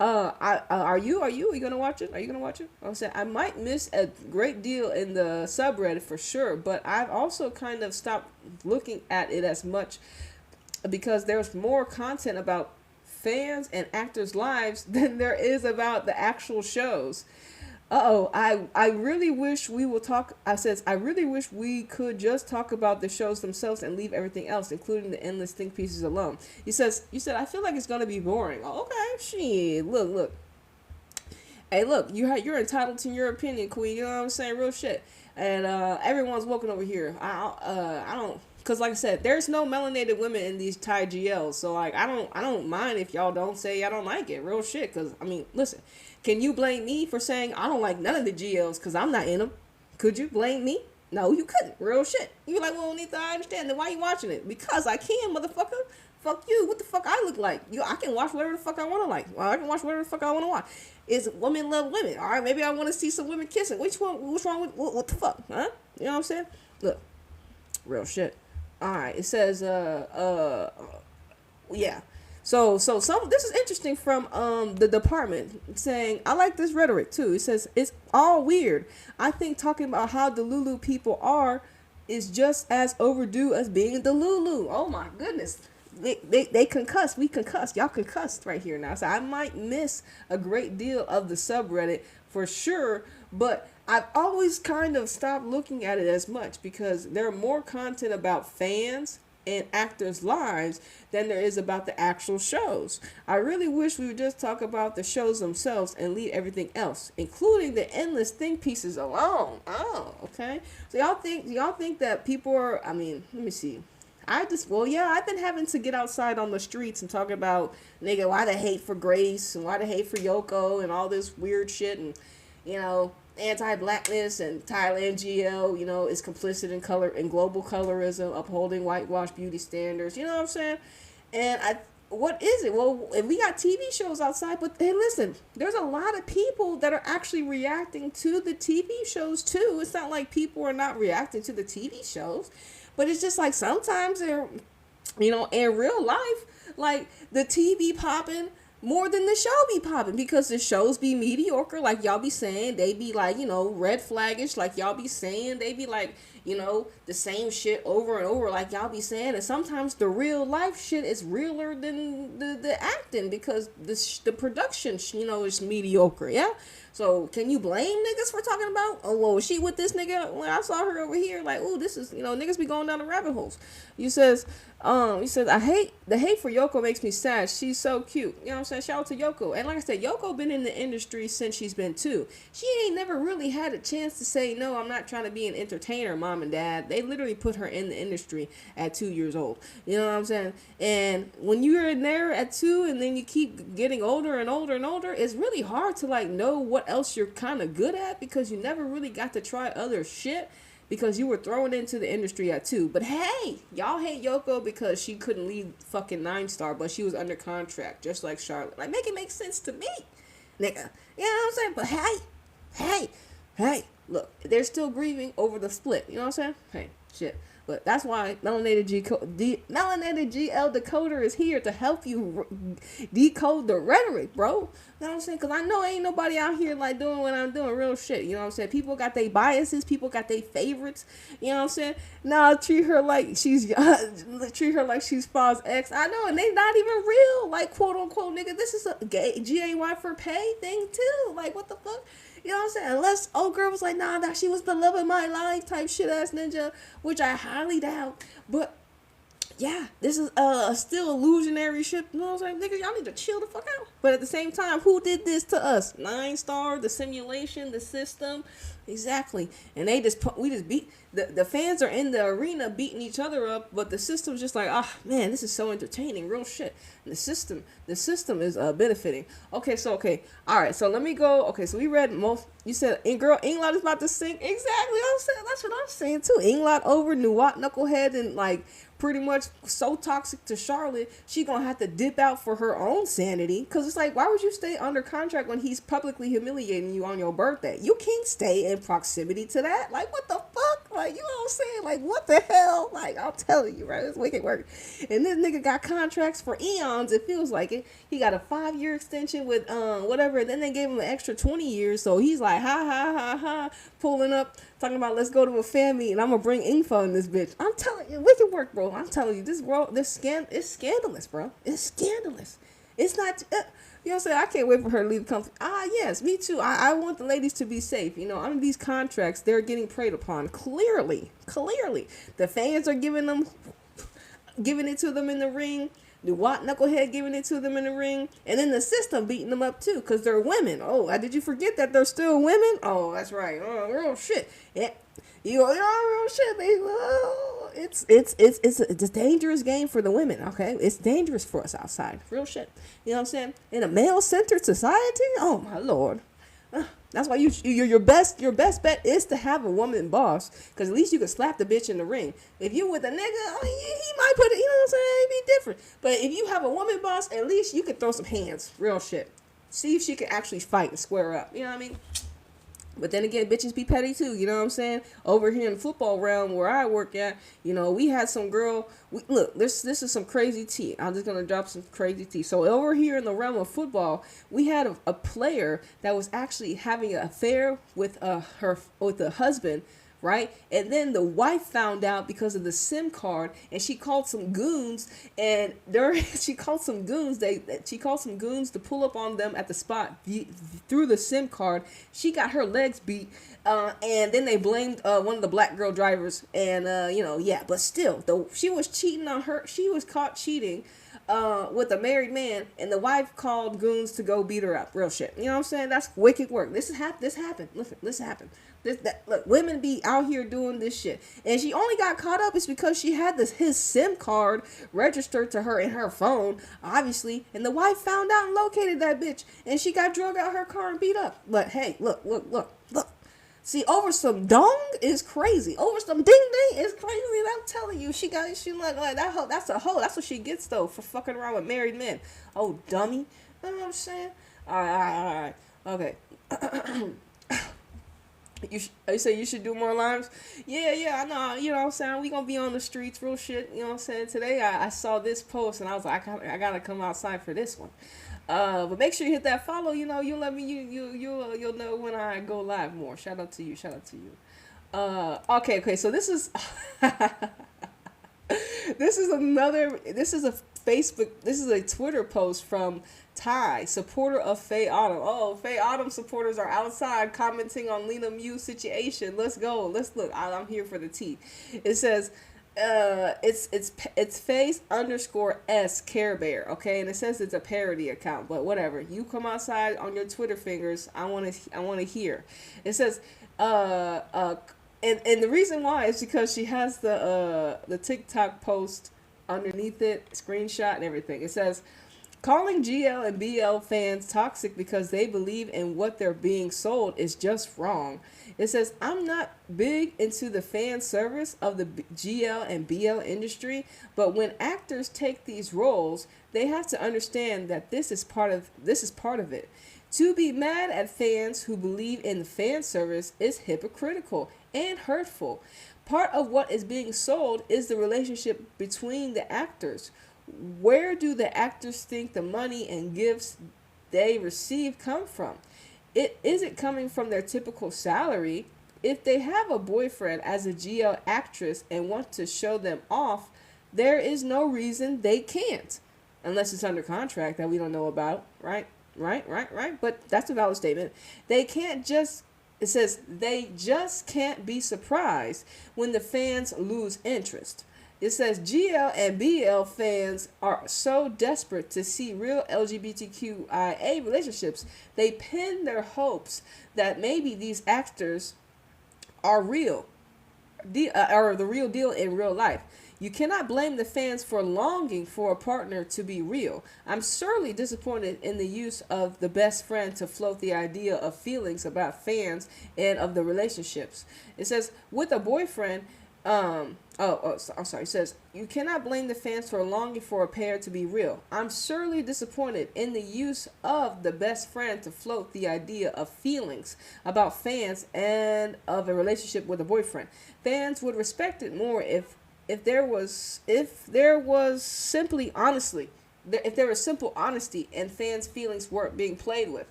Are you gonna watch it? Are you gonna watch it? I said I might miss a great deal in the subreddit for sure, but I've also kind of stopped looking at it as much because there's more content about fans and actors' lives than there is about the actual shows. I really wish we will talk. I really wish we could just talk about the shows themselves and leave everything else, including the endless think pieces alone. You said, I feel like it's gonna be boring. Oh, okay, shit. Look. Hey, look, you're entitled to your opinion, Queen. You know what I'm saying? Real shit. And everyone's welcome over here. I don't. Cause like I said, there's no melanated women in these Thai GLs, so like I don't mind if y'all don't say I don't like it, real shit. Cause I mean, listen, can you blame me for saying I don't like none of the GLs? Cause I'm not in them. Could you blame me? No, you couldn't. Real shit. You be like, well, Nita, I understand. Then why you watching it? Because I can, motherfucker. Fuck you. What the fuck I look like? I can watch whatever the fuck I want to like. Well, I can watch whatever the fuck I want to watch. It's women love women. All right, maybe I want to see some women kissing. What's wrong with what the fuck? Huh? You know what I'm saying? Look, real shit. All right, it says yeah. So some this is interesting from the department saying I like this rhetoric too. It says it's all weird. I think talking about how the Lulu people are is just as overdue as being the Lulu. Oh my goodness. They concuss. We concuss. Y'all concussed right here now. So I might miss a great deal of the subreddit for sure, but I've always kind of stopped looking at it as much because there are more content about fans and actors' lives than there is about the actual shows. I really wish we would just talk about the shows themselves and leave everything else, including the endless think pieces alone. Oh, okay. So y'all think that people are, I mean, let me see. I've been having to get outside on the streets and talk about, nigga, why the hate for Grace and why the hate for Yoko and all this weird shit and, anti-blackness and Thailand GL, is complicit in color and global colorism, upholding whitewash beauty standards. You know what I'm saying? And what is it? Well, and we got TV shows outside, but hey, listen, there's a lot of people that are actually reacting to the TV shows too. It's not like people are not reacting to the TV shows, but it's just like sometimes they're, in real life, like the TV popping more than the show be popping because the shows be mediocre, like y'all be saying. They be like, red flaggish, like y'all be saying. They be like, the same shit over and over, like y'all be saying. And sometimes the real life shit is realer than the acting because the production, is mediocre, yeah? So can you blame niggas for talking about, oh, well, was she with this nigga? When I saw her over here, like, oh, this is, niggas be going down the rabbit holes. He says, the hate for Yoko makes me sad. She's so cute. You know what I'm saying? Shout out to Yoko. And like I said, Yoko been in the industry since she's been 2. She ain't never really had a chance to say, no, I'm not trying to be an entertainer, mom and dad. They literally put her in the industry at 2 years old. You know what I'm saying? And when you're in there at 2 and then you keep getting older and older and older, it's really hard to like know what else you're kind of good at because you never really got to try other shit because you were thrown into the industry at 2. But hey, y'all hate Yoko because she couldn't leave fucking 9 Star, but she was under contract, just like Charlotte. Like, make it make sense to me, nigga. You know what I'm saying? But hey, look, they're still grieving over the split. You know what I'm saying? Hey, shit. But that's why Melanated GL Decoder is here to help you decode the rhetoric, bro. You know what I'm saying? Because I know ain't nobody out here like doing what I'm doing, real shit. You know what I'm saying? People got their biases. People got their favorites. You know what I'm saying? Now treat her like she's Pa's ex. I know, and they not even real. Like, quote unquote, nigga, this is a gay GAY for pay thing too. Like, what the fuck? You know what I'm saying? Unless old girl was like, nah, that she was the love of my life type shit ass ninja, which I highly doubt. But yeah, this is still illusionary shit. You know what I'm saying? Nigga, y'all need to chill the fuck out. But at the same time, who did this to us? 9 Star, the simulation, the system. Exactly. And we just beat the fans are in the arena beating each other up, but the system's just like, ah man, this is so entertaining, real shit. And the system is benefiting. Okay, all right. So let me go. Okay, so we read most. You said, girl, Inglot is about to sink. Exactly. I'm saying that's what I'm saying too. Inglot over Nuwat Knucklehead and like pretty much so toxic to Charlotte, she gonna have to dip out for her own sanity. Cause it's like, why would you stay under contract when he's publicly humiliating you on your birthday? You can't stay in proximity to that. Like, what the fuck? Like, you know what I'm saying? Like, what the hell? Like, I'm telling you, right? It's wicked work. And this nigga got contracts for eons. It feels like it. He got a 5-year extension with whatever. And then they gave him an extra 20 years. So he's like, ha, pulling up, talking about let's go to a fan meet and I'm gonna bring info in this bitch. I'm telling you, wicked work, bro. I'm telling you, this world, it's scandalous, bro. It's scandalous. It's not. You know what I'm saying? I can't wait for her to leave the company. Yes, me too. I want the ladies to be safe. You know, under these contracts, they're getting preyed upon. Clearly. The fans are giving it to them in the ring. The Watt Knucklehead giving it to them in the ring. And then the system beating them up too, because they're women. Oh, did you forget that they're still women? Oh, that's right. Oh, real shit. Yeah. You know, real shit, baby. Oh, it's a dangerous game for the women, okay? It's dangerous for us outside. Real shit. You know what I'm saying? In a male-centered society? Oh, my Lord. That's why your best bet is to have a woman boss, because at least you can slap the bitch in the ring. If you with a nigga, I mean, he might put it, you know what I'm saying? It'd be different. But if you have a woman boss, at least you can throw some hands. Real shit. See if she can actually fight and square up. You know what I mean? But then again, bitches be petty too, you know what I'm saying? Over here in the football realm where I work at, you know, we had some girl, look, this is some crazy tea. I'm just going to drop some crazy tea. So over here in the realm of football, we had a player that was actually having an affair with the husband, right? And then the wife found out because of the SIM card, and she called some goons, and she called some goons to pull up on them at the spot through the SIM card. She got her legs beat, and then they blamed one of the black girl drivers, and but still, though she was cheating on her, she was caught cheating with a married man, and the wife called goons to go beat her up. Real shit. You know what I'm saying? That's wicked work. This happened. Listen, happened. Look, women be out here doing this shit, and she only got caught up is because she had his SIM card registered to her in her phone, obviously, and the wife found out and located that bitch, and she got drug out her car and beat up. But hey, look. See, over some dong is crazy. Over some ding ding is crazy. And I'm telling you, she like that hoe. That's a hoe. That's what she gets though for fucking around with married men. Oh, dummy. You know what I'm saying? All right. Okay. You say you should do more lives? Yeah, I know. You know what I'm saying? We gonna be on the streets, real shit. You know what I'm saying? Today I saw this post and I was like, I gotta come outside for this one. But make sure you hit that follow. You know, you'll let me. You'll know when I go live more. Shout out to you. Okay. So this is this is a Facebook. This is a Twitter post from Ty, supporter of Faye Autumn. Oh, Faye Autumn supporters are outside commenting on Lena Mew's situation. Let's go. Let's look. I'm here for the tea. It says, it's face_S Care Bear, okay, and it says it's a parody account, but whatever. You come outside on your Twitter fingers. I want to hear. It says, and the reason why is because she has the TikTok post underneath it, screenshot and everything. It says, calling GL and BL fans toxic because they believe in what they're being sold is just wrong. It says, I'm not big into the fan service of the GL and BL industry, but when actors take these roles, they have to understand that this is part of it. To be mad at fans who believe in the fan service is hypocritical and hurtful. Part of what is being sold is the relationship between the actors. Where do the actors think the money and gifts they receive come from? Is it coming from their typical salary? If they have a boyfriend as a GL actress and want to show them off, there is no reason they can't. Unless it's under contract that we don't know about, right? Right. But that's a valid statement. They can't just, it says, they just can't be surprised when the fans lose interest. It says GL and BL fans are so desperate to see real LGBTQIA relationships, they pin their hopes that maybe these actors are real, or the real deal in real life. You cannot blame the fans for longing for a partner to be real. I'm sorely disappointed in the use of the best friend to float the idea of feelings about fans and of the relationships. It says, with a boyfriend, I'm sorry. It says, you cannot blame the fans for longing for a pair to be real. I'm sorely disappointed in the use of the best friend to float the idea of feelings about fans and of a relationship with a boyfriend. Fans would respect it more if there was simply honestly, if there was simple honesty and fans' feelings weren't being played with.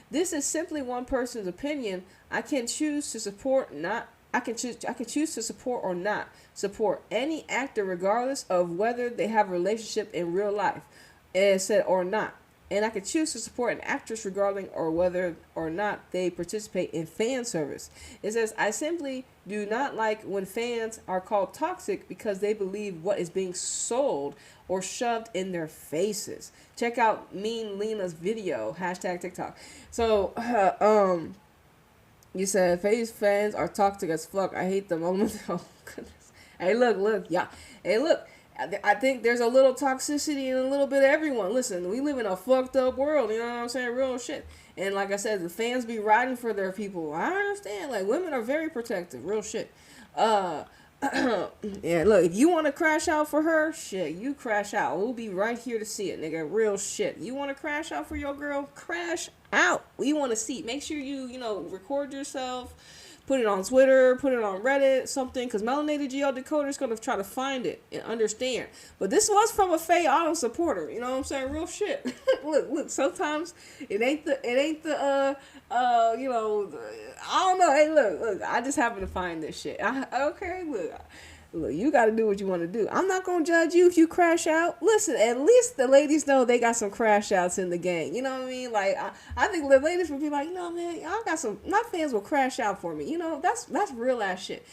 This is simply one person's opinion. I can choose to support not. I can choose to support or not support any actor regardless of whether they have a relationship in real life, and said or not. And I can choose to support an actress regarding or whether or not they participate in fan service. It says, I simply do not like when fans are called toxic because they believe what is being sold or shoved in their faces. Check out Mean Lena's video, #TikTok. So, you said face fans are toxic as fuck. I hate them. Oh goodness. Hey, look, yeah. Hey, look. I think there's a little toxicity in a little bit of everyone. Listen, we live in a fucked up world, you know what I'm saying? Real shit. And like I said, the fans be riding for their people. I understand. Like, women are very protective. Real shit. Yeah, look, if you want to crash out for her, shit, you crash out. We'll be right here to see it, nigga. Real shit. You want to crash out for your girl? Crash out. We want to see. Make sure you record yourself. Put it on Twitter, put it on Reddit, something, because Melanated GL Decoder is going to try to find it and understand. But this was from a Faye Auto supporter, you know what I'm saying? Real shit. look, sometimes it ain't the, I don't know. Hey, look, I just happen to find this shit. Okay, look, you got to do what you want to do. I'm not going to judge you if you crash out. Listen, at least the ladies know they got some crash outs in the game. You know what I mean? Like, I think the ladies will be like, man, I got some, my fans will crash out for me. That's real ass shit.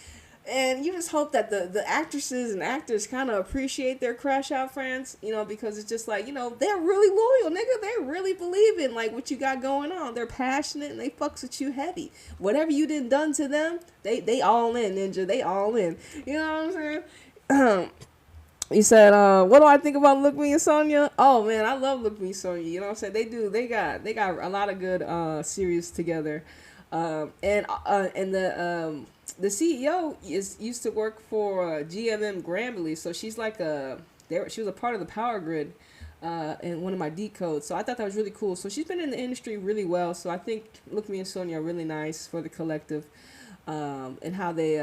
And you just hope that the actresses and actors kind of appreciate their crash out friends, because it's just like, they're really loyal, nigga. They really believe in, like, what you got going on. They're passionate and they fucks with you heavy. Whatever you done to them, they all in, ninja. They all in. You know what I'm saying? You said, what do I think about Look Me and Sonya? Oh, man, I love Look Me and Sonya. You know what I'm saying? They got a lot of good series together. The CEO used to work for GMM Grammarly, so she's like she was a part of the power grid in one of my decodes. So I thought that was really cool. So she's been in the industry really well. So I think Look Me and Sonya are really nice for the collective, and how they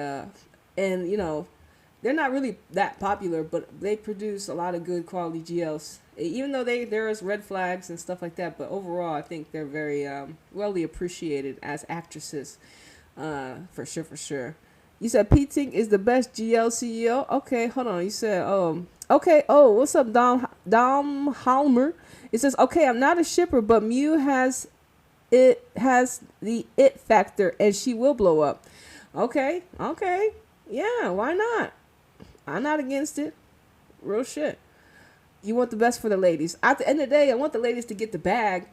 they're not really that popular, but they produce a lot of good quality GLs. Even though there's red flags and stuff like that, but overall I think they're very well appreciated as actresses. For sure. You said P-Tink is the best GL CEO? Okay, hold on. You said, okay. Oh, what's up, Dom Halmer? It says, okay, I'm not a shipper, but Mew has the it factor, and she will blow up. Okay. Yeah, why not? I'm not against it. Real shit. You want the best for the ladies. At the end of the day, I want the ladies to get the bag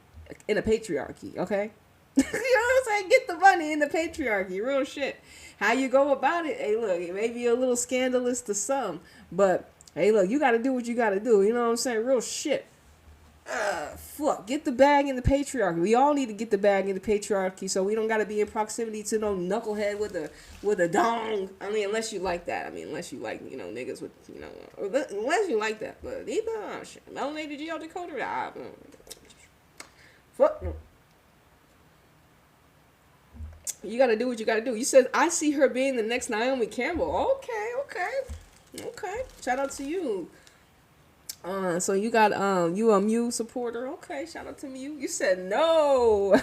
in a patriarchy, okay? You know what I'm saying? Get the money in the patriarchy. Real shit. How you go about it, hey, look, it may be a little scandalous to some, but, hey, look, you got to do what you got to do. You know what I'm saying? Real shit. Fuck. Get the bag in the patriarchy. We all need to get the bag in the patriarchy, so we don't got to be in proximity to no knucklehead with a dong. I mean, unless you like that. I mean, unless you like, niggas with, unless you like that. But either, shit. Melanated GL Decoder, fuck no. You gotta do what you gotta do. You said, I see her being the next Naomi Campbell. Okay. Shout out to you. So you got, you a Mew supporter. Okay, shout out to Mew. You said no.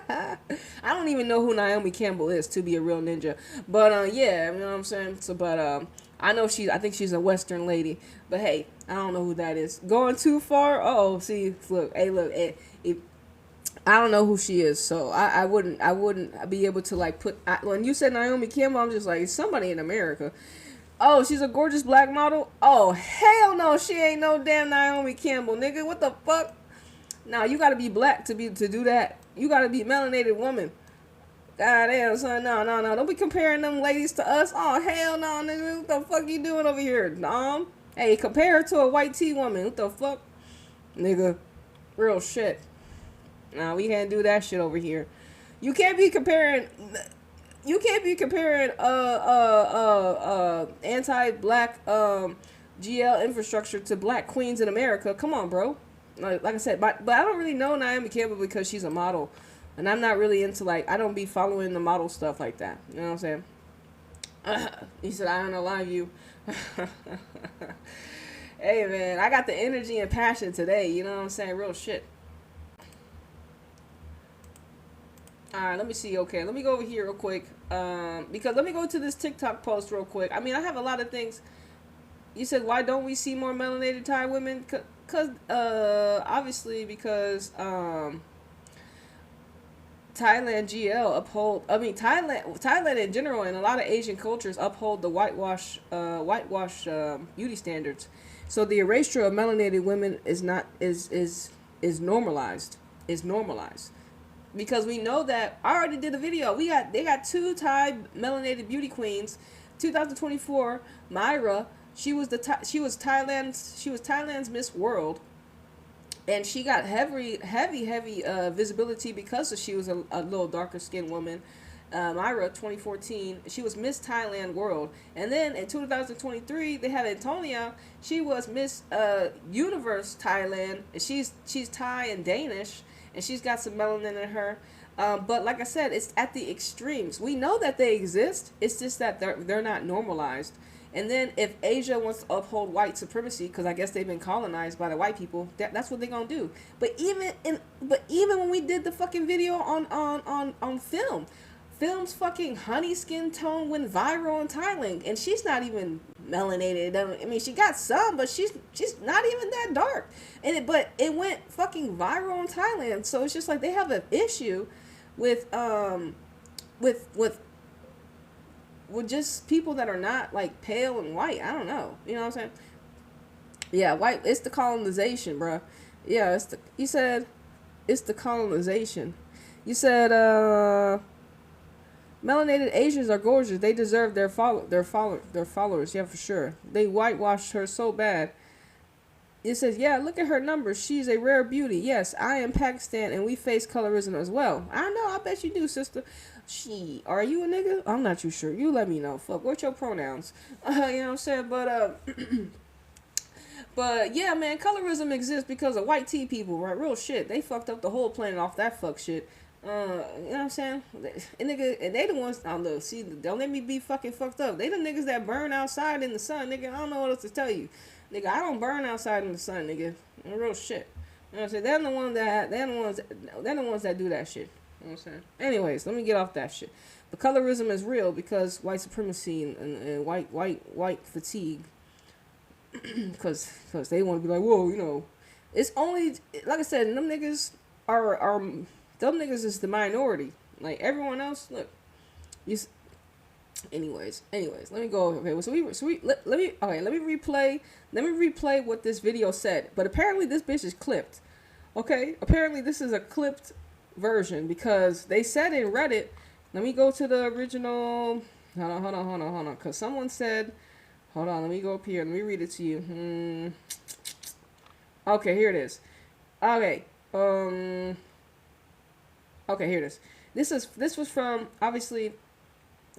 I don't even know who Naomi Campbell is, to be a real ninja. But yeah, you know what I'm saying. So, but I know I think she's a Western lady. But hey, I don't know who that is. Going too far? Oh, see, look, hey, look, if I don't know who she is, so I wouldn't be able to like when you said Naomi Campbell, I'm just like, somebody in America. Oh, she's a gorgeous black model. Oh, hell no, she ain't no damn Naomi Campbell, nigga. What the fuck? Now you gotta be black to do that. You gotta be melanated woman. God damn, son, no. Don't be comparing them ladies to us. Oh, hell no, nigga. What the fuck you doing over here, Nom? Hey, compare her to a white tea woman. What the fuck? Nigga. Real shit. Nah, we can't do that shit over here. You can't be comparing anti-black GL infrastructure to black queens in America. Come on, bro. Like I said, but I don't really know Naomi Campbell because she's a model. And I'm not really into, like, I don't be following the model stuff like that. You know what I'm saying? He said, I don't align you. Hey, man, I got the energy and passion today. You know what I'm saying? Real shit. Alright, let me see. Okay, let me go over here real quick. Because let me go to this TikTok post real quick. I mean, I have a lot of things. You said, why don't we see more melanated Thai women? Obviously, because, Thailand Thailand in general and a lot of Asian cultures uphold the whitewash beauty standards. So the erasure of melanated women is normalized. Is normalized. Because we know that I already did a video. They got 2 Thai melanated beauty queens. 2024, Myra, she was Thailand's Miss World. And she got heavy visibility because she was a little darker skinned woman. Myra, 2014, she was Miss Thailand World. And then in 2023, they had Antonia. She was Miss Universe Thailand. She's Thai and Danish, and she's got some melanin in her. But like I said, it's at the extremes. We know that they exist. It's just that they're not normalized. And then if Asia wants to uphold white supremacy, because I guess they've been colonized by the white people, that's what they're gonna do. But even when we did the fucking video on film's fucking honey skin tone went viral in Thailand, and she's not even melanated. I mean, she got some, but she's not even that dark. But it went fucking viral in Thailand. So it's just like they have an issue with just people that are not like pale and white. I don't know. You know what I'm saying? Yeah, white. It's the colonization, bro. Yeah, you said it's the colonization. You said melanated Asians are gorgeous. They deserve their followers. Yeah, for sure. They whitewashed her so bad. It says, yeah, look at her numbers. She's a rare beauty. Yes, I am Pakistan, and we face colorism as well. I know. I bet you do, sister. Are you a nigga? I'm not too sure. You let me know. Fuck, what's your pronouns? You know what I'm saying? But yeah, man, colorism exists because of white tea people, right? Real shit. They fucked up the whole planet off that fuck shit. You know what I'm saying? And they the ones. I don't know. See, don't let me be fucking fucked up. They the niggas that burn outside in the sun, nigga. I don't know what else to tell you, nigga. I don't burn outside in the sun, nigga. Real shit. You know what I'm saying? They're the ones that do that shit. You know what I'm saying? Anyways, let me get off that shit. But colorism is real because white supremacy and white fatigue. Because they want to be like, whoa, you know, it's only, like I said, them niggas them niggas is the minority. Like everyone else, look, anyways, let me go. Okay, let me replay what this video said. But apparently this bitch is clipped. Okay, apparently this is a clipped version because they said in Reddit. Let me go to the original. Hold on. Because someone said, hold on. Let me go up here. Let me read it to you. Okay, here it is. Okay. Okay, here it is. This was from, obviously,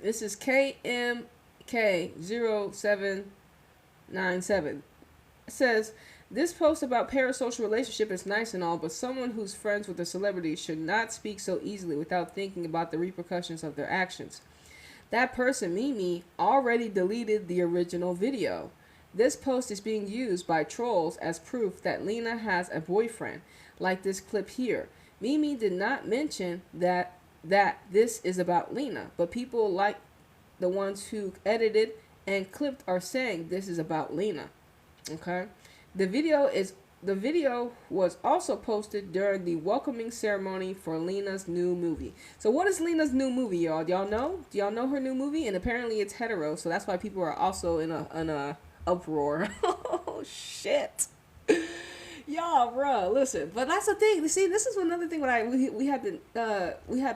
this is KMK0797. It says, this post about parasocial relationship is nice and all, but someone who's friends with a celebrity should not speak so easily without thinking about the repercussions of their actions. That person, Mimi, already deleted the original video. This post is being used by trolls as proof that Lena has a boyfriend, like this clip here. Mimi did not mention that that this is about Lena, but people like the ones who edited and clipped are saying this is about Lena. Okay, the video is the video was also posted during the welcoming ceremony for Lena's new movie. So what is Lena's new movie, y'all? Do y'all know? Do y'all know her new movie? And apparently it's hetero, so that's why people are also in a uproar. Oh shit. Y'all, bro, listen. But that's the thing. See, this is another thing. We have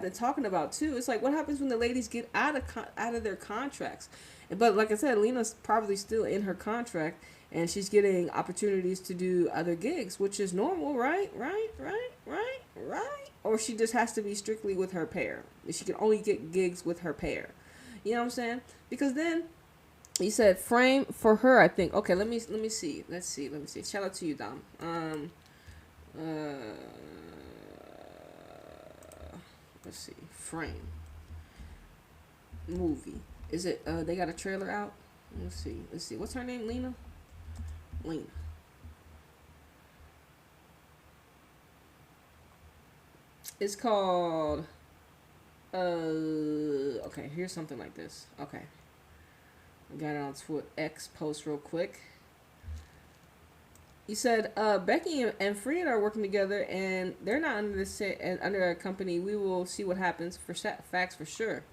been talking about too. It's like what happens when the ladies get out of their contracts. But like I said, Lena's probably still in her contract, and she's getting opportunities to do other gigs, which is normal, right? Right. Or she just has to be strictly with her pair. She can only get gigs with her pair. You know what I'm saying? Because then you said frame for her, I think. Okay, let me see. Let's see. Shout out to you, Dom. Let's see. Frame movie. Is it? They got a trailer out. Let's see. What's her name? Lena. It's called. Okay. Here's something like this. Okay. I got it on Twitter X post real quick. You said Becky and Fred are working together, and they're not under a company. We will see what happens. For facts for sure.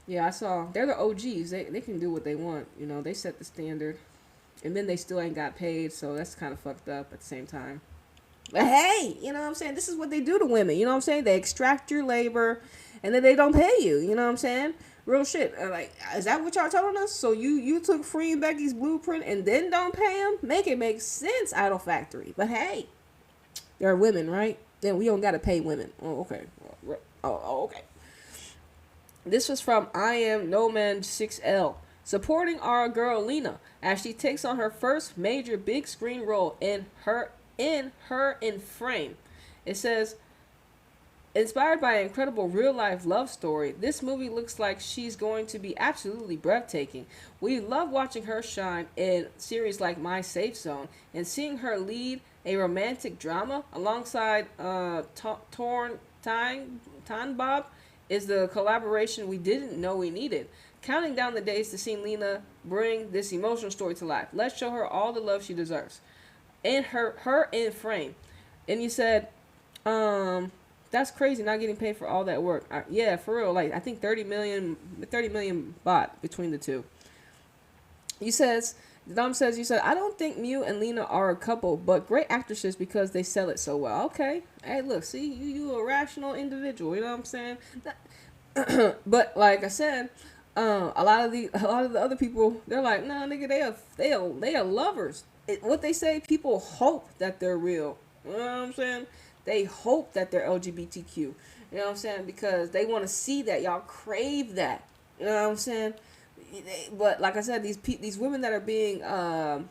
Yeah, I saw. They're the OGs. They can do what they want. You know, they set the standard, and then they still ain't got paid. So that's kind of fucked up at the same time. But hey, you know what I'm saying? This is what they do to women. You know what I'm saying? They extract your labor, and then they don't pay you. You know what I'm saying? Real shit. Like, is that what y'all telling us? So you took Free and Becky's blueprint and then don't pay them? Make it make sense, Idol Factory. But hey, they're women, right? Then we don't gotta pay women. Oh, okay. Okay. This was from I Am No Man 6L, supporting our girl Lena as she takes on her first major big screen role in Frame. It says, inspired by an incredible real-life love story, this movie looks like she's going to be absolutely breathtaking. We love watching her shine in series like My Safe Zone, and seeing her lead a romantic drama alongside Torn Tan Bob is the collaboration we didn't know we needed. Counting down the days to see Lena bring this emotional story to life. Let's show her all the love she deserves. In her in Frame. And you said, that's crazy not getting paid for all that work. Yeah, for real. Like, I think 30 million bought between the two. Dom says, you said, I don't think Mew and Lena are a couple, but great actresses because they sell it so well. Okay. Hey, look, see, you a rational individual. You know what I'm saying? But like I said, a lot of the other people, they're like, nah, nigga, they are lovers. What they say, people hope that they're real. You know what I'm saying? They hope that they're LGBTQ. You know what I'm saying? Because they want to see that. Y'all crave that. You know what I'm saying? But like I said, these women that are being that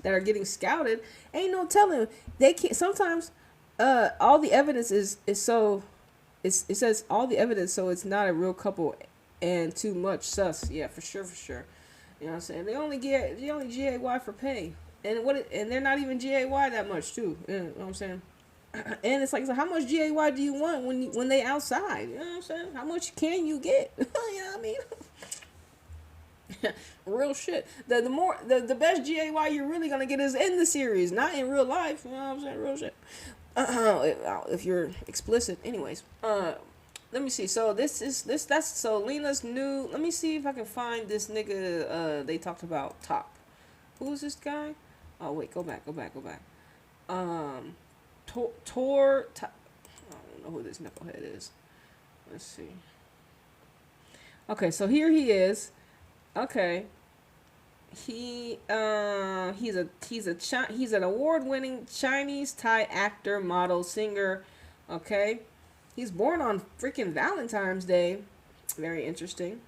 are getting scouted, ain't no telling. They can't. Sometimes all the evidence is so. It says all the evidence, so it's not a real couple, and too much sus. Yeah, for sure. You know what I'm saying? They only GAY for pay, and and they're not even GAY that much too. You know what I'm saying? And it's like, so how much GAY do you want when they outside? You know what I'm saying? How much can you get? You know what I mean? Real shit. The best GAY you're really gonna get is in the series, not in real life. You know what I'm saying? Real shit. If you're explicit, anyways. Let me see. So that's so Lena's new. Let me see if I can find this nigga. They talked about top. Who is this guy? Oh wait, go back. Tor. I don't know who this knucklehead is. Let's see. Okay, so here he is. Okay. He's an award-winning Chinese Thai actor, model, singer. Okay. He's born on freaking Valentine's Day. Very interesting.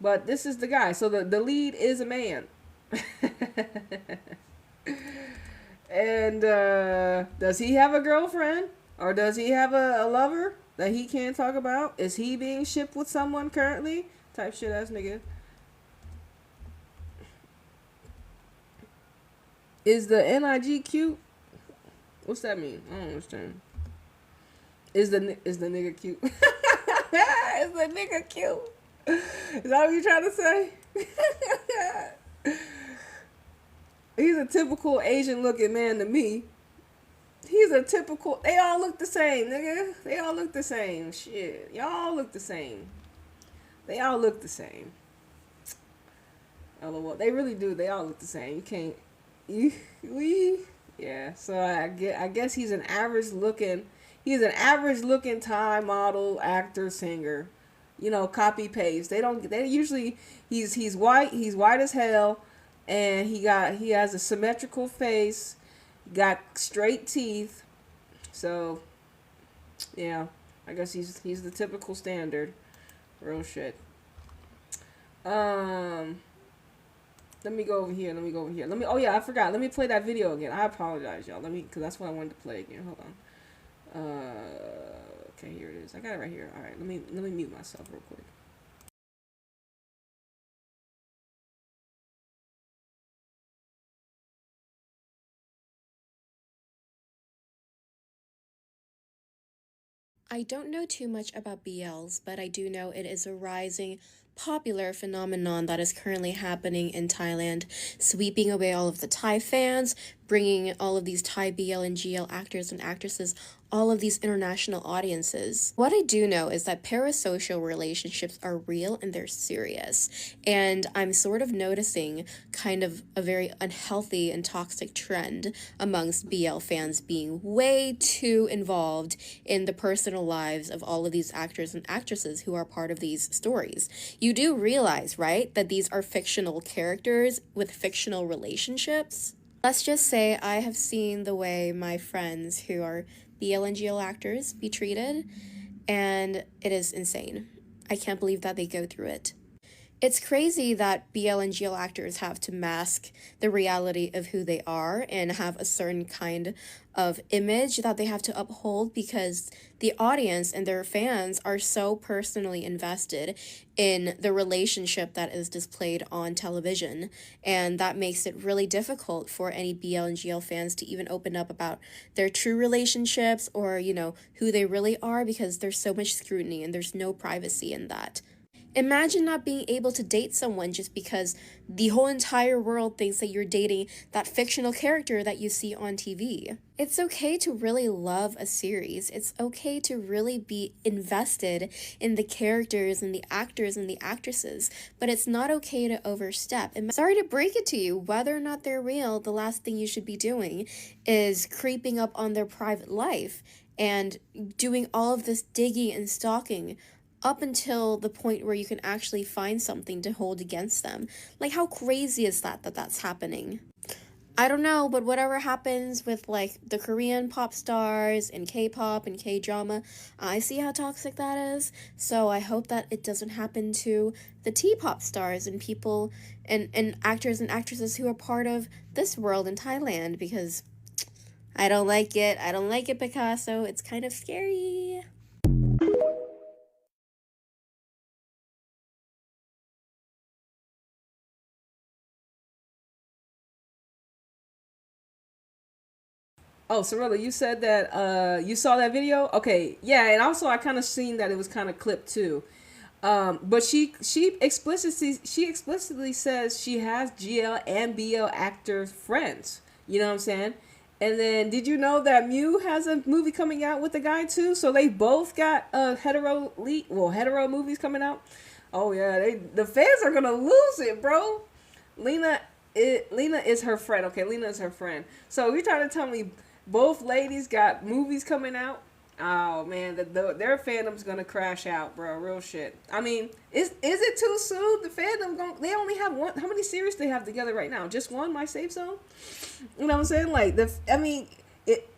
But this is the guy. So the lead is a man. And does he have a girlfriend? Or does he have a lover that he can't talk about? Is he being shipped with someone currently? Type shit ass nigga. Is the NIG cute? What's that mean? I don't understand. Is the nigga cute? Is the nigga cute? Is that what you trying to say? He's a typical Asian looking man to me. He's a typical. They all look the same, nigga. They all look the same. Shit, y'all look the same. They all look the same. LOL. They really do. They all look the same. You can't. We. Yeah. So I guess he's an average looking. He's an average looking Thai model, actor, singer. You know, copy paste. They don't. They usually. He's white. He's white as hell, and he has a symmetrical face. Got straight teeth. So, yeah. I guess he's the typical standard. Real shit. Let me go over here. Oh yeah, I forgot. Let me play that video again. I apologize, y'all. Cause that's what I wanted to play again. Hold on. Okay, here it is. I got it right here. All right, let me mute myself real quick. I don't know too much about BLs, but I do know it is a rising popular phenomenon that is currently happening in Thailand, sweeping away all of the Thai fans, bringing all of these Thai BL and GL actors and actresses all of these international audiences. What I do know is that parasocial relationships are real and they're serious. And I'm sort of noticing kind of a very unhealthy and toxic trend amongst BL fans being way too involved in the personal lives of all of these actors and actresses who are part of these stories. You do realize, right, that these are fictional characters with fictional relationships? Let's just say I have seen the way my friends who are BL and GL actors be treated, and it is insane. I can't believe that they go through it. It's crazy that BL and GL actors have to mask the reality of who they are and have a certain kind of image that they have to uphold because the audience and their fans are so personally invested in the relationship that is displayed on television. And that makes it really difficult for any BL and GL fans to even open up about their true relationships or, who they really are because there's so much scrutiny and there's no privacy in that. Imagine not being able to date someone just because the whole entire world thinks that you're dating that fictional character that you see on TV. It's okay to really love a series. It's okay to really be invested in the characters and the actors and the actresses, but it's not okay to overstep. And sorry to break it to you, whether or not they're real, the last thing you should be doing is creeping up on their private life and doing all of this digging and stalking up until the point where you can actually find something to hold against them. Like, how crazy is that that's happening? I don't know, but whatever happens with, the Korean pop stars and K-pop and K-drama, I see how toxic that is. So I hope that it doesn't happen to the T-pop stars and people and actors and actresses who are part of this world in Thailand, because I don't like it. I don't like it, Picasso. It's kind of scary. Oh, Sorella, you said that you saw that video. Okay, yeah, and also I kind of seen that it was kind of clipped too. But she explicitly says she has GL and BL actor friends. You know what I'm saying? And then did you know that Mew has a movie coming out with a guy too? So they both got hetero movies coming out. Oh yeah, the fans are gonna lose it, bro. Lena Lena is her friend. Okay, Lena is her friend. So you're trying to tell me both ladies got movies coming out? Oh man, their fandom's gonna crash out, bro. Real shit. I mean, is it too soon? The fandom they only have one. How many series they have together right now? Just one, My Safe Zone. You know what I'm saying? Like it.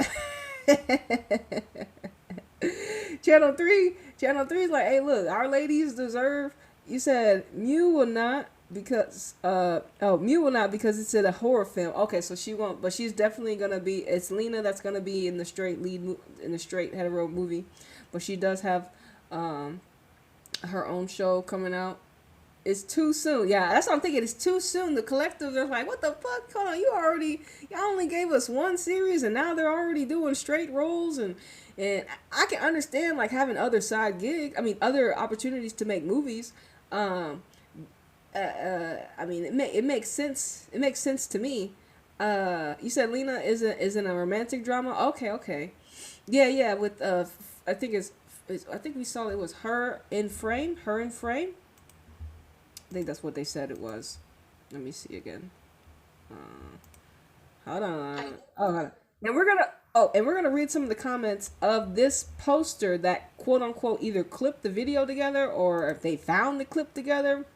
Channel 3 is like, hey, look, our ladies deserve. You said Mew will not because Mew will not because it's in a horror film. Okay, so she won't, but she's definitely gonna be. It's Lena that's gonna be in the straight in the straight hetero movie, but she does have her own show coming out. It's too soon. Yeah, that's what I'm thinking. It's too soon. The collectives are like, what the fuck? Hold on, y'all only gave us one series and now they're already doing straight roles and And I can understand like having other side gig. I mean, other opportunities to make movies. Um, I mean, it makes sense. It makes sense to me. You said Lena is in a romantic drama. Okay, okay, yeah, yeah. With I think I think we saw it was her in frame. Her in frame. I think that's what they said it was. Let me see again. Hold on. Oh, hold on. And we're gonna read some of the comments of this poster that quote unquote either clipped the video together or if they found the clip together,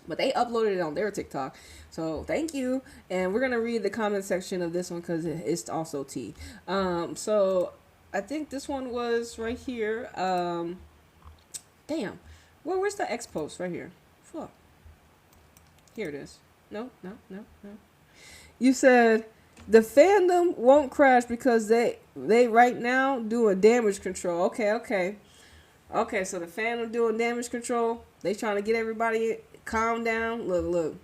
but they uploaded it on their TikTok. So thank you. And we're gonna read the comment section of this one because it's also tea. So I think this one was right here. Damn. Where's the X post right here? Fuck. Here it is. No, no, no, no. You said the fandom won't crash because they right now doing damage control. Okay, okay. Okay, so the fandom doing damage control. They trying to get everybody calm down. Look, look.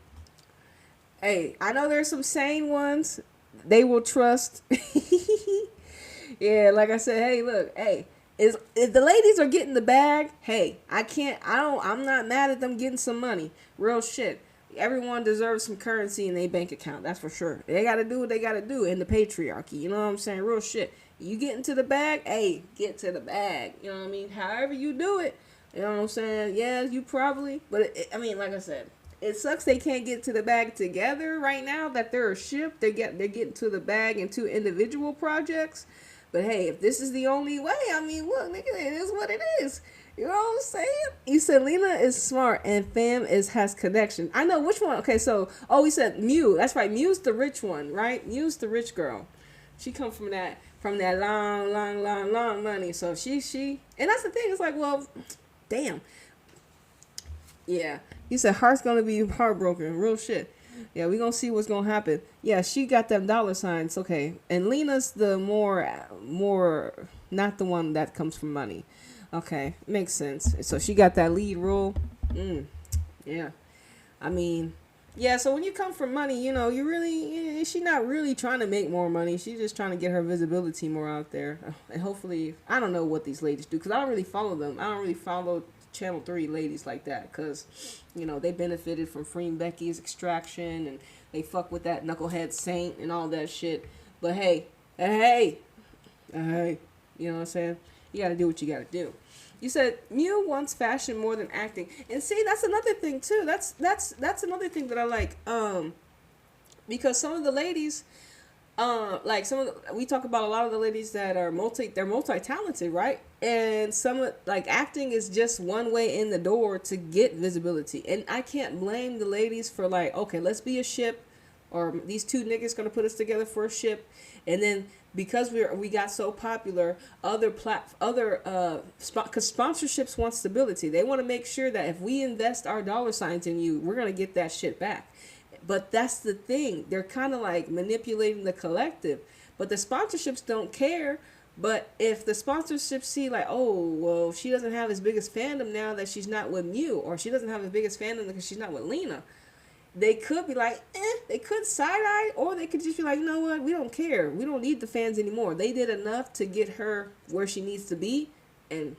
Hey, I know there's some sane ones. They will trust. Yeah, like I said, hey, look, hey, is if the ladies are getting the bag, hey, I'm not mad at them getting some money. Real shit. Everyone deserves some currency in their bank account. That's for sure. They got to do what they got to do in the patriarchy. You know what I'm saying? Real shit. You get into the bag, hey, get to the bag. You know what I mean? However you do it. You know what I'm saying? Yeah, you probably. But, I mean, like I said, it sucks they can't get to the bag together right now that they're a ship. They're getting to the bag in two individual projects. But, hey, if this is the only way, I mean, look, nigga, it is what it is. You know what I'm saying? You said Lena is smart and fam has connection. I know which one. Okay, so we said Mew. That's right. Mew's the rich one, right? Mew's the rich girl. She come from that long money. So she and that's the thing. It's like, well, damn. Yeah. You said Heart's gonna be heartbroken. Real shit. Yeah, we gonna see what's gonna happen. Yeah, she got them dollar signs. Okay, and Lena's the more not the one that comes from money. Okay, makes sense. So she got that lead role. Yeah. I mean, yeah, so when you come from money, you know, she's not really trying to make more money. She's just trying to get her visibility more out there. And hopefully, I don't know what these ladies do because I don't really follow them. I don't really follow Channel 3 ladies like that because, you know, they benefited from Freeing Becky's extraction and they fuck with that knucklehead Saint and all that shit. But hey, you know what I'm saying? You gotta do what you gotta do. You said Mew wants fashion more than acting, and see that's another thing too. That's another thing that I like. Because some of the ladies, like we talk about a lot of the ladies that are multi talented, right? And like acting is just one way in the door to get visibility, and I can't blame the ladies for like, okay, let's be a ship, or these two niggas gonna put us together for a ship, and then because we got so popular, because sponsorships want stability. They want to make sure that if we invest our dollar signs in you, we're gonna get that shit back. But that's the thing. They're kind of like manipulating the collective. But the sponsorships don't care. But if the sponsorships see like, oh, well, she doesn't have as big as fandom now that she's not with Mew, or she doesn't have the biggest fandom because she's not with Lena, they could be like, they could side-eye, or they could just be like, you know what, we don't care. We don't need the fans anymore. They did enough to get her where she needs to be. And,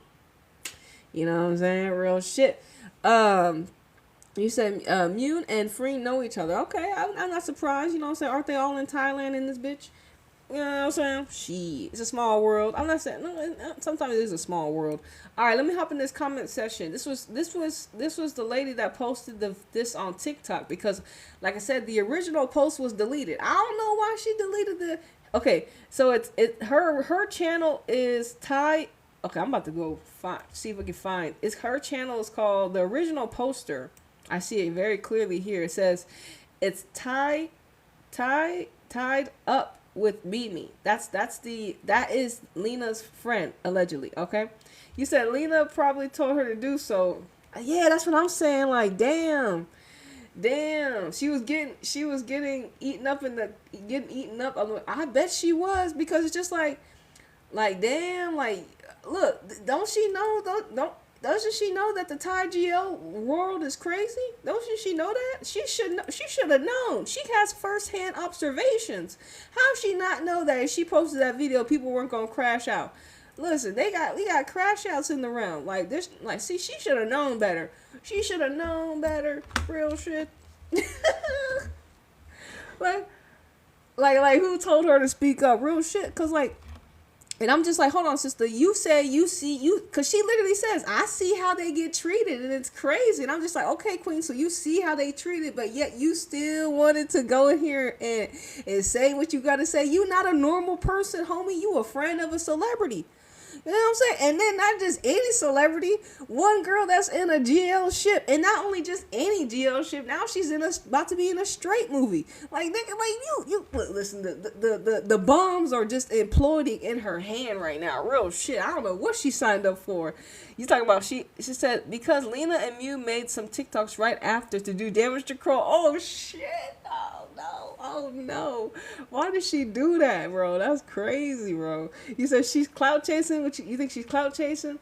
you know what I'm saying? Real shit. You said Mew and Free know each other. Okay, I'm not surprised. You know what I'm saying? Aren't they all in Thailand in this bitch? You know what I'm saying? Shit. It's a small world. I'm not saying no. Sometimes it is a small world. All right, let me hop in this comment section. This was the lady that posted this on TikTok because, like I said, the original post was deleted. I don't know why she deleted the. Okay, so her channel is Thai. Okay, I'm about to go see if I can find. Her channel is called the original poster. I see it very clearly here. It says it's tied up with Mimi. That is Lena's friend, allegedly. Okay, you said Lena probably told her to do so. Yeah, that's what I'm saying. Like, damn, she was getting eaten up I bet she was, because it's just like damn, like, look, don't she know? Doesn't she know that the Thai GL world is crazy? Doesn't she know that? She should have known. She has first-hand observations. How she not know that if she posted that video, people weren't gonna crash out? listen, we got crash outs in the round. Like this, like see, she should have known better. She should have known better. Real shit. like, like who told her to speak up? Real shit. Cause like, and I'm just like, hold on, sister. You say you see you, cause she literally says, I see how they get treated, and it's crazy. And I'm just like, okay, queen. So you see how they treated, but yet you still wanted to go in here and say what you gotta say. You not a normal person, homie. You a friend of a celebrity. You know what I'm saying? And then not just any celebrity, one girl that's in a GL ship, and not only just any GL ship. Now she's about to be in a straight movie. Like nigga, like you listen. The bombs are just imploding in her hand right now. Real shit. I don't know what she signed up for. You talking about she said because Lena and Mew made some TikToks right after to do damage to Crow. Oh shit. Oh no. Oh no. Why did she do that, bro? That's crazy, bro. You said she's clout chasing. What you think she's clout chasing?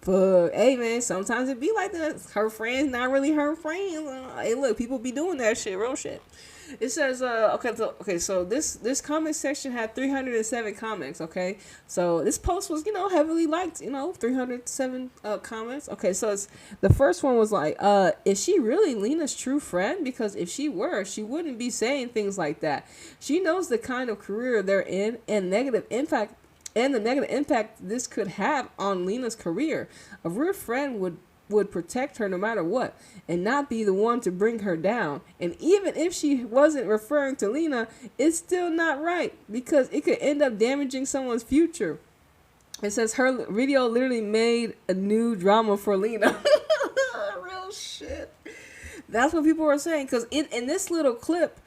But hey man, sometimes it be like that. Her friends not really her friends. Hey look, people be doing that shit, real shit. It says so this comment section had 307 comments, okay? So this post was, heavily liked, 307 comments. Okay, so it's the first one was like, is she really Lena's true friend? Because if she were, she wouldn't be saying things like that. She knows the kind of career they're in and the negative impact this could have on Lena's career. A real friend would protect her no matter what and not be the one to bring her down. And even if she wasn't referring to Lena, it's still not right because it could end up damaging someone's future. It says her video literally made a new drama for Lena. Real shit. That's what people are saying, because in this little clip,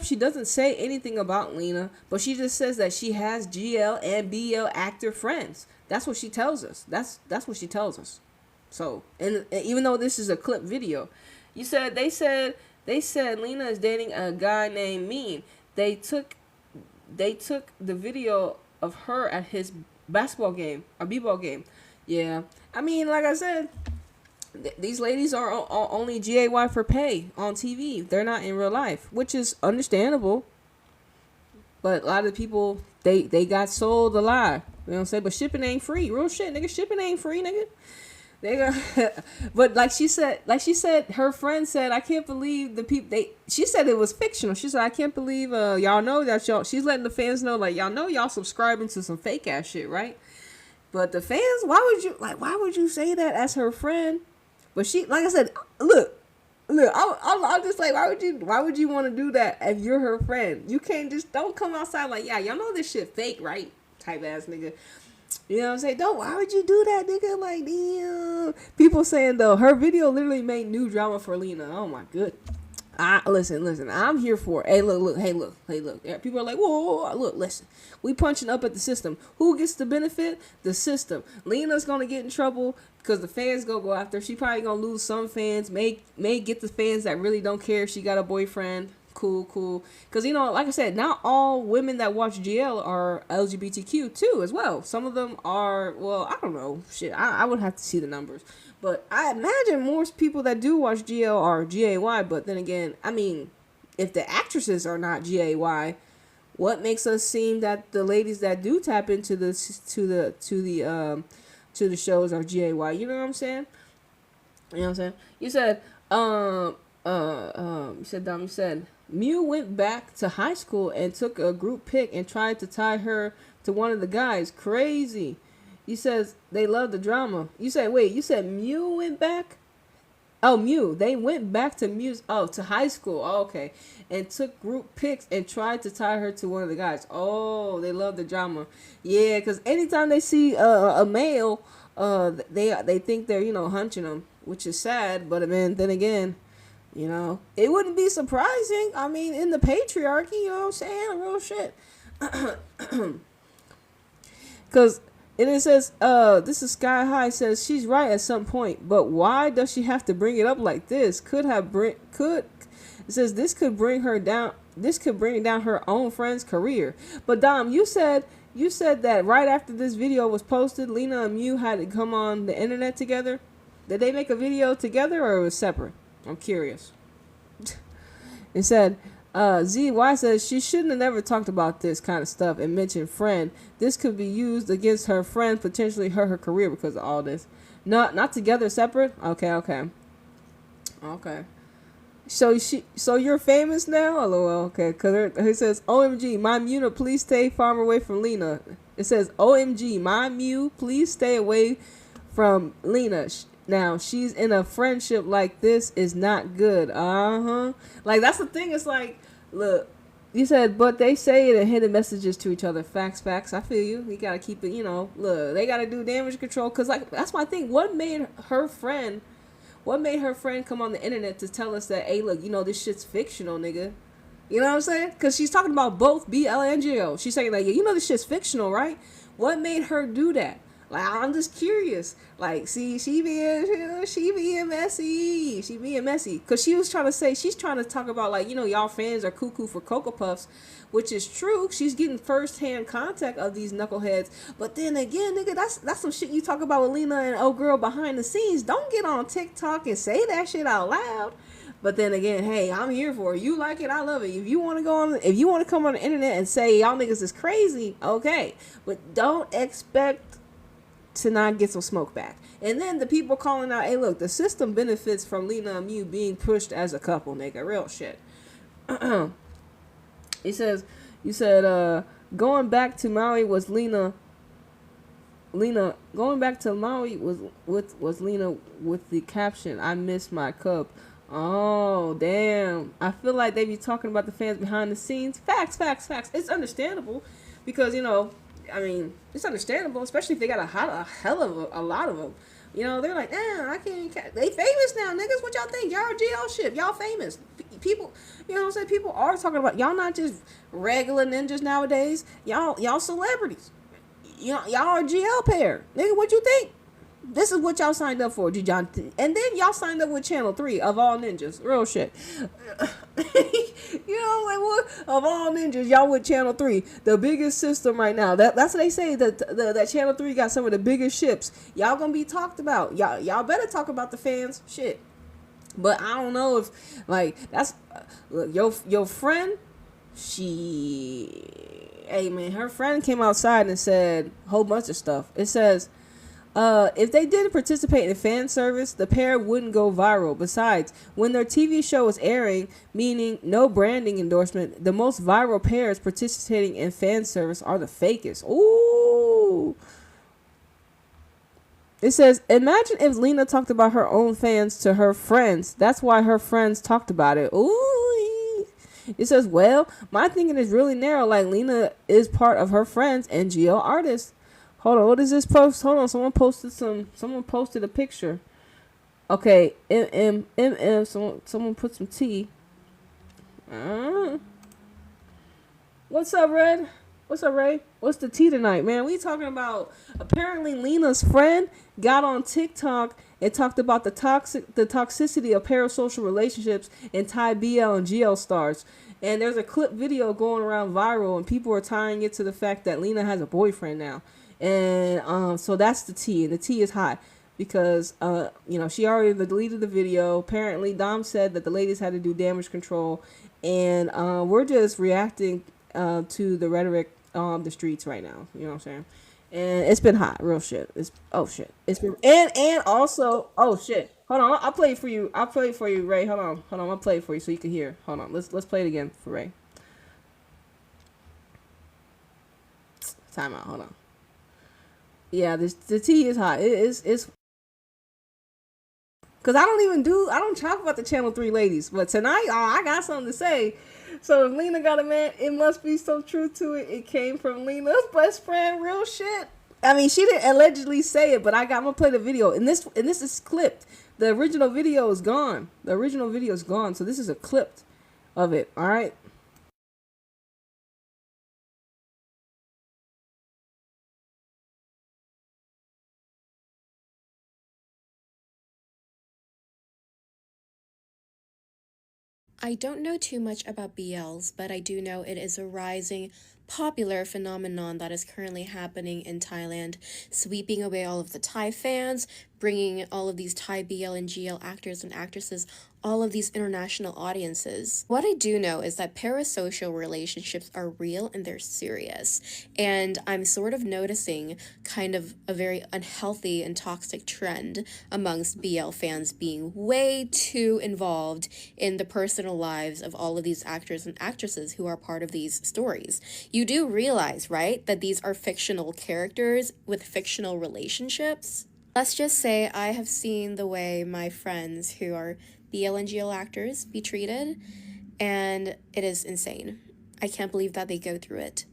she doesn't say anything about Lena, but she just says that she has GL and BL actor friends. That's what she tells us. That's what she tells us. So, and even though this is a clip video, they said Lena is dating a guy named Mean. They took the video of her at his basketball game or b-ball game. Yeah, I mean, like I said, these ladies are only GAY for pay on TV. They're not in real life, which is understandable. But a lot of people, they got sold a lie. You know what I'm saying? But shipping ain't free. Real shit, nigga. Shipping ain't free, nigga. But like she said, her friend said, I can't believe the people. She said it was fictional. She said, I can't believe y'all know that y'all. She's letting the fans know, like, y'all know y'all subscribing to some fake ass shit, right? But the fans, why would you say that as her friend? But she, like I said, look. I'm just like, why would you want to do that if you're her friend? You can't don't come outside like, yeah, y'all know this shit fake, right? Type ass nigga. You know what I'm saying? Why would you do that, nigga? Like, damn. People saying, though, her video literally made new drama for Lena. Oh, my good. Listen, I'm here for it. Hey, look. Yeah, people are like, whoa, look, listen. We punching up at the system. Who gets the benefit? The system. Lena's going to get in trouble because the fans go after. She probably going to lose some fans. May get the fans that really don't care if she got a boyfriend. Cool. Because, like I said, not all women that watch GL are LGBTQ too as well. Some of them are, well, I don't know. Shit, I would have to see the numbers. But I imagine most people that do watch GL are GAY. But then again, I mean, if the actresses are not GAY, what makes us seem that the ladies that do tap into the shows are GAY? You know what I'm saying? You said, you said, Mew went back to high school and took a group pic and tried to tie her to one of the guys. Crazy. He says they love the drama. You said Mew went back? Oh, Mew. They went back to to high school. Oh, okay. And took group pics and tried to tie her to one of the guys. Oh, they love the drama. Yeah, because anytime they see a male, they think they're, hunching them, which is sad. But then again, it wouldn't be surprising. I mean, in the patriarchy, you know what I'm saying? Real shit. Because, and it says, this is Sky High, says she's right at some point, but why does she have to bring it up like this? It says this could bring her down. This could bring down her own friend's career. But Dom, you said that right after this video was posted, Lena and Mew had to come on the internet together. Did they make a video together or it was separate? I'm curious. It said, ZY says she shouldn't have never talked about this kind of stuff and mentioned friend. This could be used against her friend, potentially hurt her career because of all this. Not together, separate. Okay. So you're famous now? LOL. Okay, cause he says, "OMG, my Mew, please stay far away from Lena." It says, "OMG, my Mew, please stay away from Lena. Now she's in a friendship like this is not good." Like that's the thing. It's like, look, you said, but they say it in hidden messages to each other. Facts. I feel you. You gotta keep it. Look, they gotta do damage control. Cause like that's my thing. What made her friend? What made her friend come on the internet to tell us that, hey, look, this shit's fictional, nigga? You know what I'm saying? Because she's talking about both BL and GL. She's saying, like, this shit's fictional, right? What made her do that? Like, I'm just curious. Like, see, she being messy. She being messy. Because she's trying to talk about, like, y'all fans are cuckoo for Cocoa Puffs, which is true. She's getting first-hand contact of these knuckleheads. But then again, nigga, that's some shit you talk about with Lena and old girl behind the scenes. Don't get on TikTok and say that shit out loud. But then again, hey, I'm here for it. You like it, I love it. If you want to come on the internet and say y'all niggas is crazy, okay. But don't expect to not get some smoke back. And then the people calling out, hey, look, the system benefits from Lena and Mew being pushed as a couple, nigga. Real shit. It says, you said, going back to Maui was Lena, going back to Maui was Lena with the caption, I miss my cup. Oh, damn. I feel like they be talking about the fans behind the scenes. Facts. It's understandable because, it's understandable, especially if they got a hell of a lot of them. They're like, I can't. They famous now, niggas. What y'all think? Y'all GL shit. Y'all famous. People, you know what I'm saying? People are talking about y'all not just regular ninjas nowadays. Y'all celebrities. Y'all are GL pair. Nigga, what you think? This is what y'all signed up for, John. And then y'all signed up with Channel 3 of all ninjas. Real shit. Like what? Of all ninjas, y'all with Channel 3. The biggest system right now. That's what they say. That Channel 3 got some of the biggest ships. Y'all gonna be talked about. Y'all better talk about the fans. Shit. But I don't know if, like, that's, look, your friend, hey man, her friend came outside and said a whole bunch of stuff. It says, if they didn't participate in fan service, the pair wouldn't go viral. Besides, when their TV show was airing, meaning no branding endorsement, the most viral pairs participating in fan service are the fakest. Ooh. It says, imagine if Lena talked about her own fans to her friends. That's why her friends talked about it. Ooh. It says, well, my thinking is really narrow. Like, Lena is part of her friends and GL artists. Hold on, what is this post? Hold on, someone posted a picture. Okay, someone put some tea. What's up, Red? What's up, Ray? What's the tea tonight, man? We talking about, apparently Lena's friend got on TikTok and talked about the toxicity of parasocial relationships in Thai BL and GL stars. And there's a clip video going around viral, and people are tying it to the fact that Lena has a boyfriend now. And so that's the tea, and the tea is hot because she already deleted the video. Apparently, Dom said that the ladies had to do damage control, and we're just reacting to the rhetoric on the streets right now. You know what I'm saying? And it's been hot, real shit. It's been and also shit. Hold on, I'll play it for you. I'll play it for you, Ray. Hold on. I'll play it for you so you can hear. Hold on, let's play it again for Ray. Time out. Hold on. Yeah, the tea is hot. It's because I don't talk about the Channel 3 ladies, but tonight, I got something to say. So if Lena got a man, it must be so true to it. It came from Lena's best friend, real shit. I mean, she didn't allegedly say it, but I'm gonna play the video, and this is clipped. The original video is gone. So this is a clip of it. All right. I don't know too much about BLs, but I do know it is a rising popular phenomenon that is currently happening in Thailand, sweeping away all of the Thai fans, bringing all of these Thai BL and GL actors and actresses all of these international audiences. What I do know is that parasocial relationships are real and they're serious. And I'm sort of noticing kind of a very unhealthy and toxic trend amongst BL fans being way too involved in the personal lives of all of these actors and actresses who are part of these stories. You do realize, right, that these are fictional characters with fictional relationships? Let's just say I have seen the way my friends who are BL and GL actors be treated, and it is insane. I can't believe that they go through it.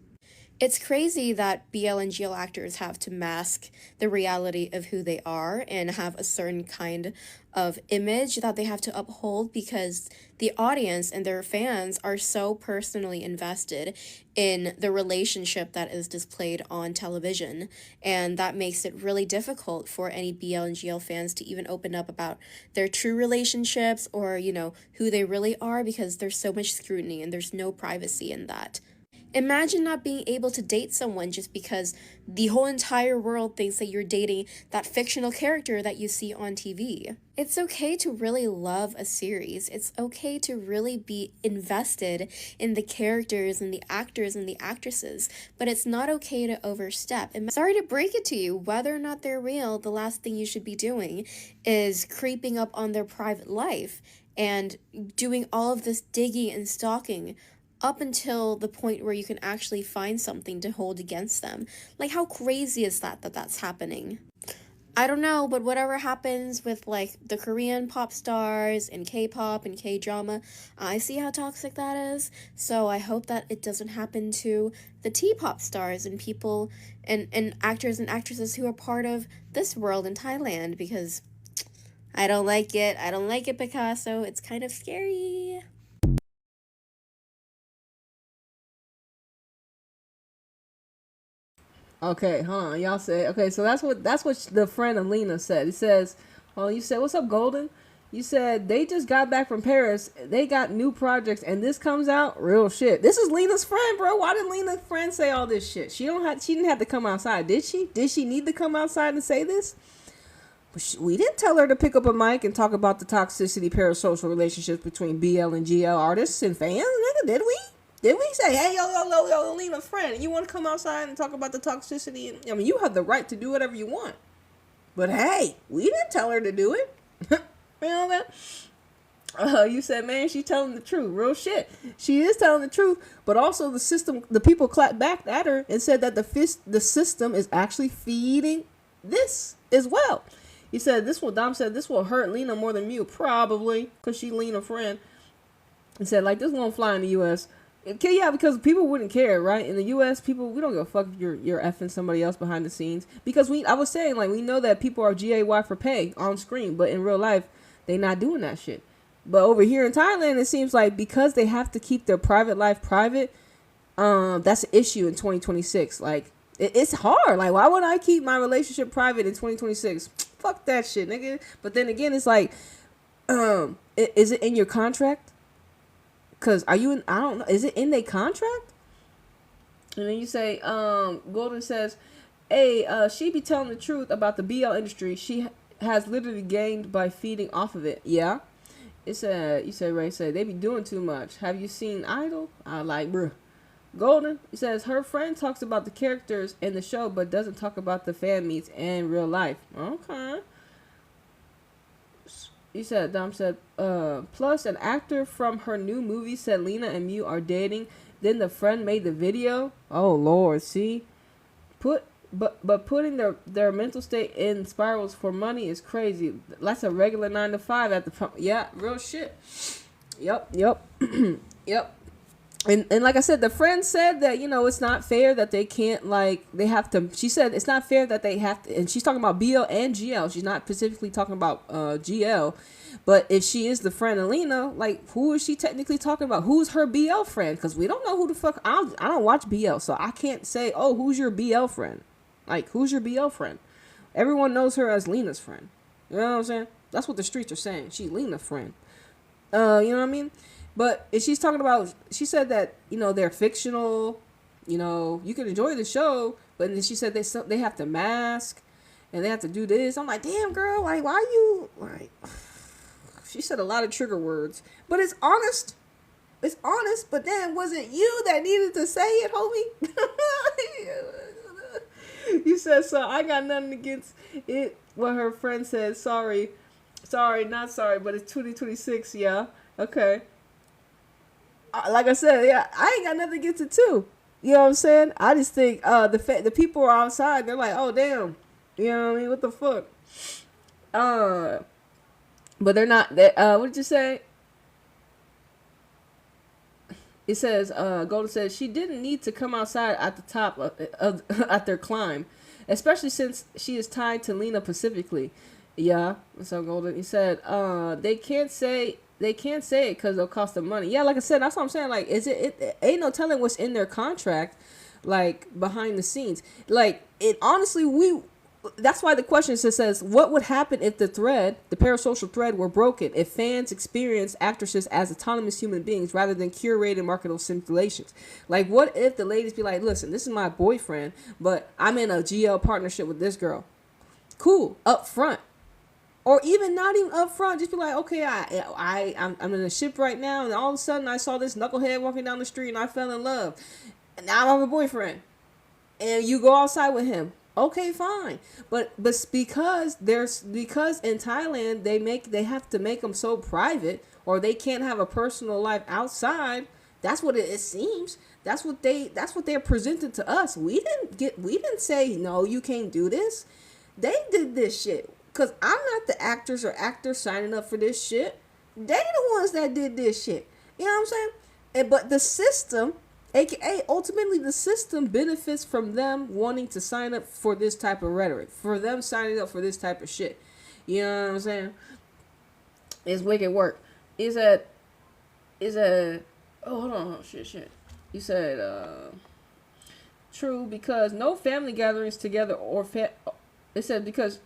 It's crazy that BL and GL actors have to mask the reality of who they are and have a certain kind of image that they have to uphold because the audience and their fans are so personally invested in the relationship that is displayed on television. And that makes it really difficult for any BL and GL fans to even open up about their true relationships or, who they really are because there's so much scrutiny and there's no privacy in that. Imagine not being able to date someone just because the whole entire world thinks that you're dating that fictional character that you see on TV. It's okay to really love a series. It's okay to really be invested in the characters and the actors and the actresses, but it's not okay to overstep. And sorry to break it to you, whether or not they're real, the last thing you should be doing is creeping up on their private life and doing all of this digging and stalking up until the point where you can actually find something to hold against them. Like, how crazy is that that's happening? I don't know, but whatever happens with, like, the Korean pop stars and K-pop and K-drama, I see how toxic that is. So I hope that it doesn't happen to the T-pop stars and people and actors and actresses who are part of this world in Thailand, because I don't like it. I don't like it, Picasso. It's kind of scary. Okay, hold on. Y'all say okay. So that's what the friend of Lena said. He says, "Oh, you said what's up, Golden? You said they just got back from Paris. They got new projects, and this comes out real shit. This is Lena's friend, bro. Why did Lena's friend say all this shit? She didn't have to come outside, did she? Did she need to come outside and say this? But we didn't tell her to pick up a mic and talk about the toxicity parasocial relationships between BL and GL artists and fans, nigga. Did we? Did we say, hey, yo, Lena, friend, you want to come outside and talk about the toxicity? And, I mean, you have the right to do whatever you want. But, hey, we didn't tell her to do it. You know that? You said, man, she's telling the truth. Real shit. She is telling the truth. But also the people clapped back at her and said that the system is actually feeding this as well. Dom said, this will hurt Lena more than Mew. Probably, because she Lena friend. He said, like, this won't fly in the U.S., okay, yeah, because people wouldn't care, right? In the U.S., we don't give a fuck if you're effing somebody else behind the scenes. Because I was saying, like, we know that people are GAY for pay on screen, but in real life, they not doing that shit. But over here in Thailand, it seems like because they have to keep their private life private, that's an issue in 2026. Like, it's hard. Like, why would I keep my relationship private in 2026? Fuck that shit, nigga. But then again, it's like, is it in your contract? Cause I don't know, is it in their contract? And then you say, Golden says, hey, she be telling the truth about the BL industry. She has literally gained by feeding off of it. Yeah. You said Ray said, they be doing too much. Have you seen Idol? I like, bruh. Golden, he says, her friend talks about the characters in the show, but doesn't talk about the fan meets in real life. Okay. Dom said, plus an actor from her new movie said Lena and Mew are dating. Then the friend made the video. Oh Lord, see? But putting their mental state in spirals for money is crazy. That's a regular 9 to 5 at the pump. Yeah, real shit. Yep. Yep. And like I said, the friend said that, it's not fair that they can't, like, they have to, she said it's not fair that they have to, and she's talking about BL and GL. She's not specifically talking about GL. But if she is the friend of Lena, like, who is she technically talking about? Who's her BL friend? Because we don't know who the fuck, I don't watch BL, so I can't say, oh, who's your BL friend? Like, who's your BL friend? Everyone knows her as Lena's friend. You know what I'm saying? That's what the streets are saying. She Lena's friend. You know what I mean? But if she's talking about, she said that, they're fictional, you can enjoy the show, but then she said they have to mask and they have to do this. I'm like, damn, girl, like, why you, like, She said a lot of trigger words, but it's honest. It's honest, but then was it you that needed to say it, homie? You said so. I got nothing against it. What her friend said. Sorry, not sorry, but it's 2026. Yeah, okay. Like I said, yeah, I ain't got nothing against it too. You know what I'm saying? I just think the people are outside. They're like, oh damn, you know what I mean? What the fuck? But they're not. What did you say? It says, Golden says she didn't need to come outside at the top of at their climb, especially since she is tied to Lena specifically. Yeah, so Golden, he said, they can't say it because it'll cost them money. Yeah, like I said, that's what I'm saying. Like, it ain't no telling what's in their contract, like behind the scenes. Like, it honestly, that's why the question says, what would happen if the parasocial thread were broken, if fans experienced actresses as autonomous human beings rather than curated marketable simulations? Like, what if the ladies be like, listen, this is my boyfriend, but I'm in a GL partnership with this girl. Cool, up front. Or even not even up front, just be like, okay, I'm in a ship right now, and all of a sudden I saw this knucklehead walking down the street and I fell in love. And now I have a boyfriend. And you go outside with him. Okay, fine, but because in Thailand they have to make them so private, or they can't have a personal life outside. That's what it seems. That's what they're presented to us. We didn't say no, you can't do this. They did this shit because I'm not the actors signing up for this shit. They the ones that did this shit. You know what I'm saying? But the system, aka ultimately the system, benefits from them wanting to sign up for this type of rhetoric, for them signing up for this type of shit. You know what I'm saying? It's wicked work. Is a oh, hold on, shit. You said true, because no family gatherings together it said because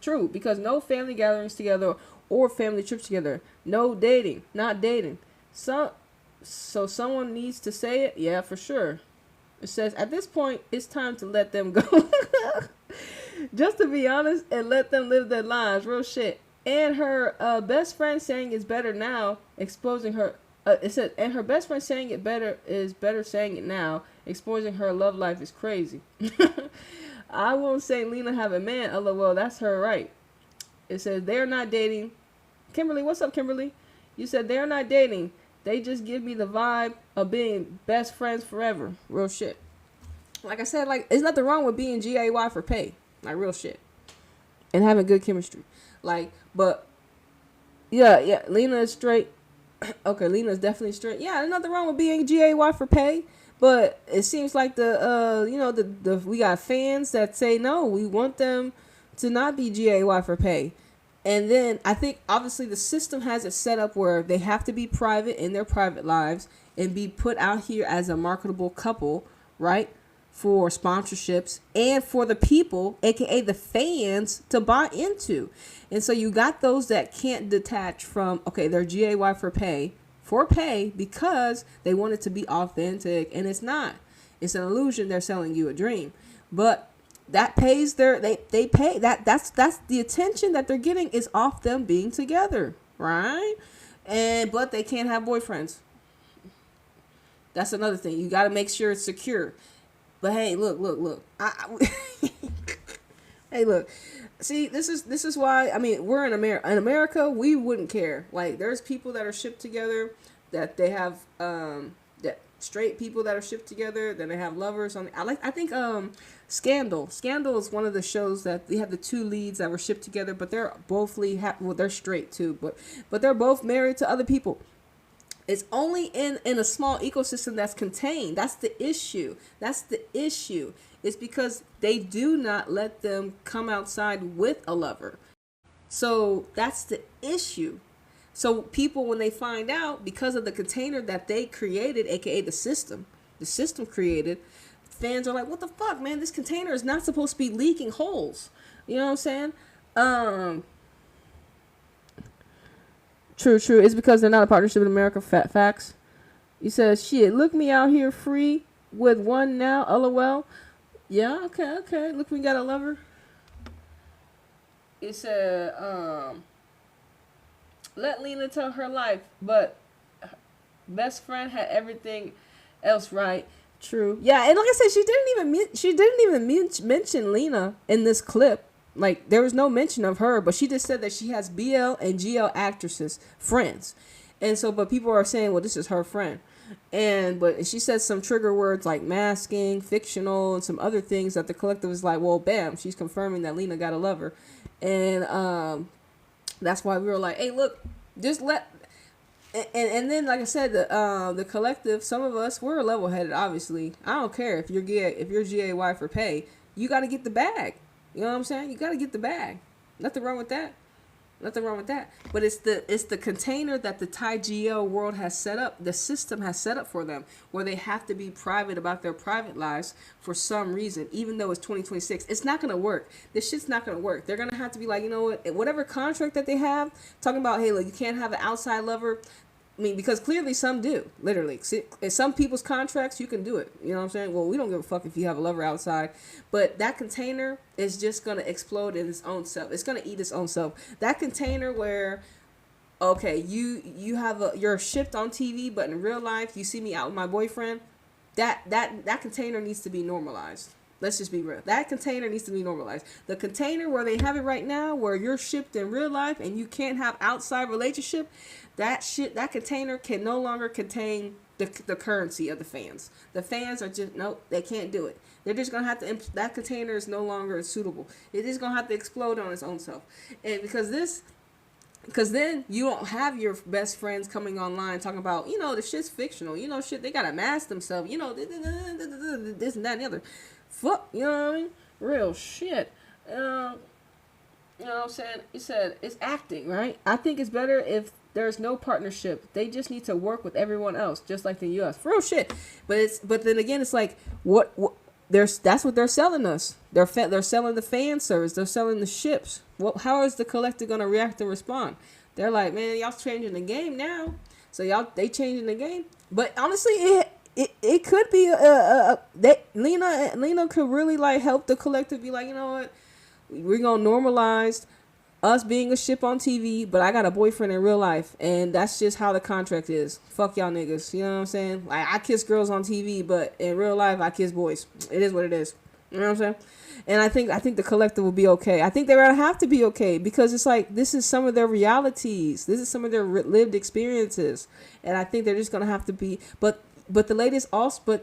no family gatherings together or family trips together. No dating, not dating. So someone needs to say it? Yeah, for sure. It says, at this point, it's time to let them go. Just to be honest, and let them live their lives. Real shit. And her best friend saying it's better now, exposing her. It says, and her best friend saying it better saying it now, exposing her love life is crazy. I won't say Lena have a man. LOL, that's her right. It says, they're not dating. Kimberly, what's up, Kimberly? You said they're not dating. They just give me the vibe of being best friends forever. Real shit. Like I said, like, there's nothing wrong with being GAY for pay. Like, real shit. And having good chemistry. Like, but, yeah, Lena is straight. Okay, Lena's definitely straight. Yeah, there's nothing wrong with being GAY for pay. But it seems like we got fans that say, no, we want them to not be GAY for pay. And then I think obviously the system has it set up where they have to be private in their private lives and be put out here as a marketable couple, right? For sponsorships and for the people, aka the fans, to buy into. And so you got those that can't detach from, okay, they're GAY for pay because they want it to be authentic, and it's not. It's an illusion. They're selling you a dream. But that pays they pay that's the attention that they're getting is off them being together, right? But they can't have boyfriends. That's another thing. You got to make sure it's secure. But hey, look. Hey, look. See, this is why, I mean, we're in America. In America, we wouldn't care. Like, there's people that are shipped together, that they have that straight people that are shipped together, then they have lovers on. I think Scandal is one of the shows that they have the two leads that were shipped together, but they're both they're straight too, but they're both married to other people. It's only in a small ecosystem that's contained. That's the issue. It's because they do not let them come outside with a lover. So that's the issue. So people, when they find out, because of the container that they created, aka the system created, fans are like, what the fuck, man? This container is not supposed to be leaking holes. You know what I'm saying? True. It's because they're not a partnership in America. Facts. You said, shit, look me out here free with one now. LOL. Yeah, okay. Look, we got a lover. It said, let Lena tell her life, but best friend had everything else right. True. Yeah, and like I said, she didn't even mention Lena in this clip. Like there was no mention of her, but she just said that she has BL and GL actresses friends, and so but people are saying, well, this is her friend, and but she said some trigger words like masking, fictional, and some other things that the collective is like, well, bam, she's confirming that Lena got a lover, and that's why we were like, hey, look, just let. And then like I said, the collective, some of us, we're level headed. Obviously, I don't care if you're gay, if you're GAY for pay, you got to get the bag. You know what I'm saying? You got to get the bag. Nothing wrong with that. Nothing wrong with that. But it's the container that the Thai GL world has set up. The system has set up for them, where they have to be private about their private lives for some reason. Even though it's 2026, it's not gonna work. This shit's not gonna work. They're gonna have to be like, you know what? Whatever contract that they have, talking about, hey, look, you can't have an outside lover. I mean, because clearly some do, literally. In some people's contracts, you can do it. You know what I'm saying? Well, we don't give a fuck if you have a lover outside. But that container is just going to explode in its own self. It's going to eat its own self. That container where, okay, you're shipped on TV, but in real life, you see me out with my boyfriend, that container needs to be normalized. Let's just be real. That container needs to be normalized. The container where they have it right now, where you're shipped in real life and you can't have outside relationship, that container can no longer contain the currency of the fans. The fans are just, nope, they can't do it. They're just going to have to, that container is no longer suitable. It is going to have to explode on its own self. And because then you don't have your best friends coming online talking about, you know, the shit's fictional. You know, shit, they got to mask themselves. You know, this and that and the other. Fuck, you know what I mean? Real shit. You know what I'm saying? He said it's acting, right? I think it's better if there's no partnership. They just need to work with everyone else, just like the U.S. For real shit. But then again, it's like that's what they're selling us. They're selling the fan service. They're selling the ships. How is the collective gonna react and respond? They're like, man, y'all changing the game now. So they changing the game. But honestly, it could be Lena could really like help the collective be like, you know what, we're gonna normalize us being a ship on TV, but I got a boyfriend in real life, and that's just how the contract is. Fuck y'all niggas, you know what I'm saying? Like, I kiss girls on TV, but in real life I kiss boys. It is what it is. You know what I'm saying? And I think the collective will be okay. I think they're gonna have to be okay, because it's like, this is some of their realities. This is some of their lived experiences, and I think they're just gonna have to be. But the ladies also,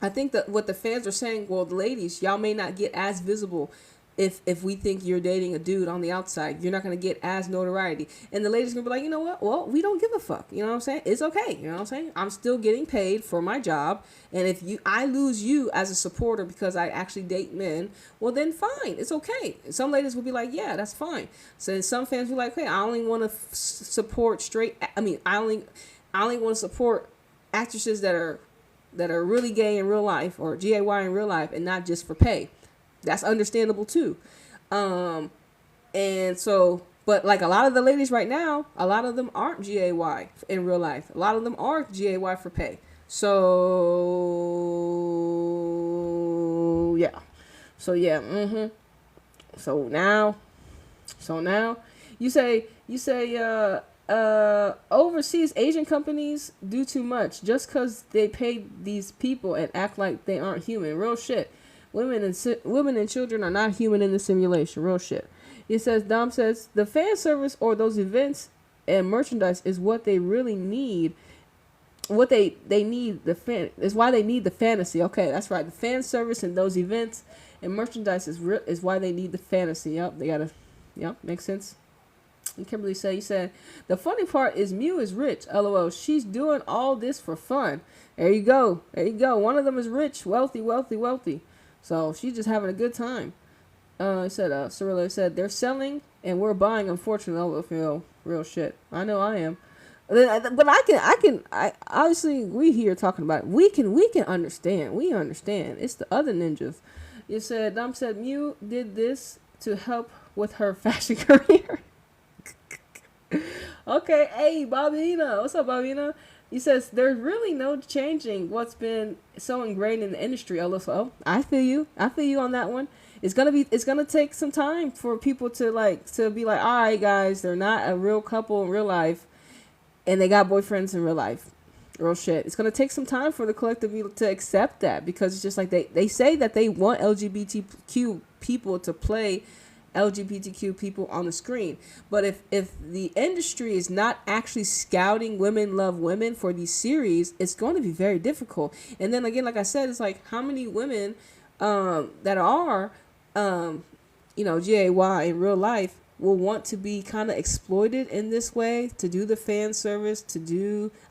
I think that what the fans are saying, well, the ladies, y'all may not get as visible if we think you're dating a dude on the outside. You're not going to get as notoriety. And the ladies going to be like, you know what? Well, we don't give a fuck. You know what I'm saying? It's okay. You know what I'm saying? I'm still getting paid for my job. And if I lose you as a supporter because I actually date men, well, then fine. It's okay. Some ladies will be like, yeah, that's fine. So some fans will be like, hey, I only want to support I only want to support actresses that are really gay in real life, or GAY in real life, and not just for pay. That's understandable too. And so, but like a lot of the ladies right now, a lot of them aren't GAY in real life. A lot of them are GAY for pay. So yeah. So now you say overseas Asian companies do too much just because they pay these people and act like they aren't human. Real shit. Women and children are not human in the simulation. Real shit. It says, Dom says, the fan service or those events and merchandise is what they really need. What they need is why they need the fantasy. Okay, that's right. The fan service and those events and merchandise is why they need the fantasy. Yep, makes sense. And Kimberly said, the funny part is Mew is rich. LOL. She's doing all this for fun. There you go. One of them is rich, wealthy. So she's just having a good time. Cirilla said, they're selling and we're buying, unfortunately. I feel real shit. I know I am. But I obviously, we here talking about it. We can understand. We understand. It's the other ninjas. You said, Dom said, Mew did this to help with her fashion career. Okay, hey, Bobina. What's up, Bobina? He says, there's really no changing what's been so ingrained in the industry. Oh, I feel you on that one. it's gonna take some time for people to be like, all right, guys, they're not a real couple in real life, and they got boyfriends in real life. Real shit. It's gonna take some time for the collective to accept that, because it's just like they say that they want LGBTQ people to play LGBTQ people on the screen. But if the industry is not actually scouting women love women for these series, it's going to be very difficult. And then again, like I said, it's like how many women that are GAY in real life will want to be kind of exploited in this way, to do the fan service,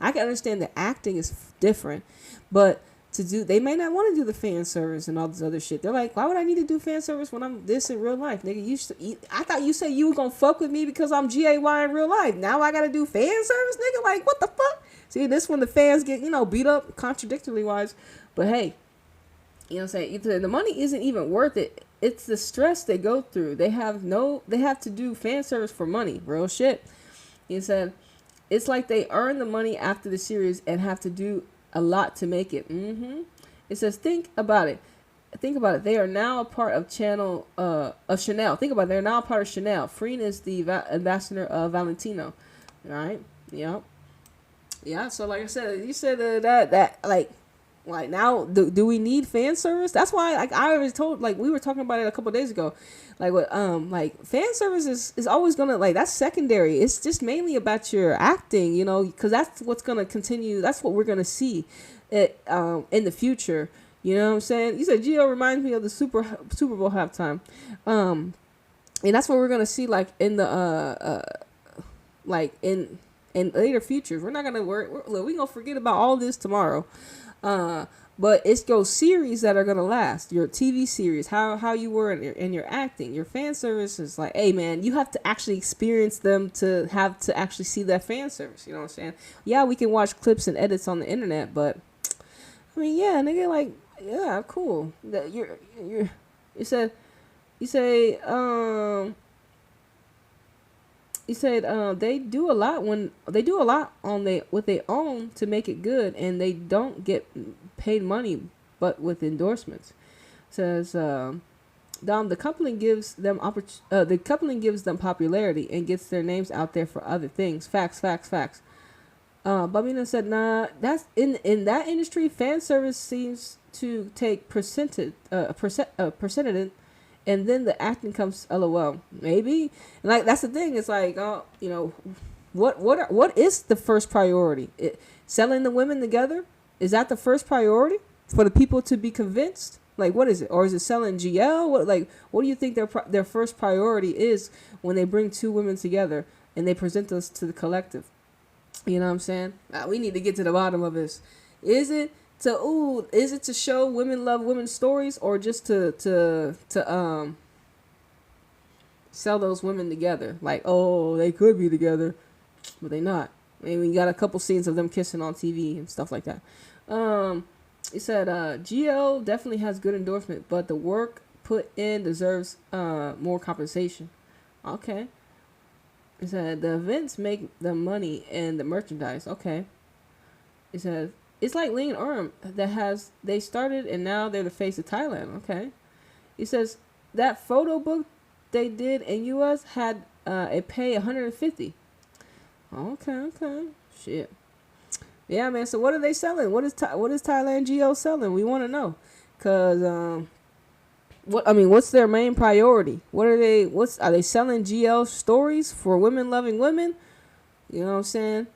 I can understand the acting is different, but they may not want to do the fan service and all this other shit. They're like, why would I need to do fan service when I'm this in real life? Nigga, I thought you said you were gonna fuck with me because I'm GAY in real life. Now I gotta do fan service, nigga? Like, what the fuck? See, this when the fans get, beat up contradictorily wise. But hey, you know what I'm saying? The money isn't even worth it. It's the stress they go through. They have to do fan service for money. Real shit. He said, it's like they earn the money after the series and have to do a lot to make it. It says, think about it. They are now a part of Chanel, of Chanel. Think about it. They're now a part of Chanel. Freen is the ambassador of Valentino. All right. Yep. Yeah. So like I said, you said that like now, do we need fan service? That's why, like, I always told, like, we were talking about it a couple of days ago, like, what like fan service is always gonna, like, that's secondary. It's just mainly about your acting, because that's what's gonna continue. That's what we're gonna see it in the future. You know what I'm saying? You said Gio reminds me of the Super Bowl halftime, and that's what we're gonna see, like, in the like in later futures. We're not gonna we're gonna forget about all this tomorrow. But it's those series that are gonna last. Your TV series, how you were in your acting, your fan service is like, hey man, you have to actually experience them to have to actually see that fan service. You know what I'm saying? Yeah, we can watch clips and edits on the internet, but I mean, yeah, nigga, like, yeah, cool. That you said they do a lot on what they own to make it good, and they don't get paid money, but with endorsements. Says the coupling gives them popularity and gets their names out there for other things. Facts. Babina said, nah, that's in that industry, fan service seems to take percentage, and then the acting comes LOL. Maybe. And like, that's the thing. It's like, what is the first priority? Selling the women together? Is that the first priority for the people to be convinced? Like, what is it? Or is it selling GL? What do you think their first priority is when they bring two women together and they present us to the collective? You know what I'm saying? We need to get to the bottom of this. Is it to show women love women's stories, or just to sell those women together? Like, oh, they could be together, but they not. I mean, we got a couple scenes of them kissing on TV and stuff like that. He said, GL definitely has good endorsement, but the work put in deserves more compensation. Okay. He said, the events make the money and the merchandise. Okay. He said, it's like Lean Arm they started and now they're the face of Thailand. Okay. He says, that photo book they did in U.S. had it pay $150. Okay. Shit. Yeah, man. So what are they selling? What is Thailand GL selling? We want to know, cause what's their main priority? Are they selling GL stories for women loving women? You know what I'm saying?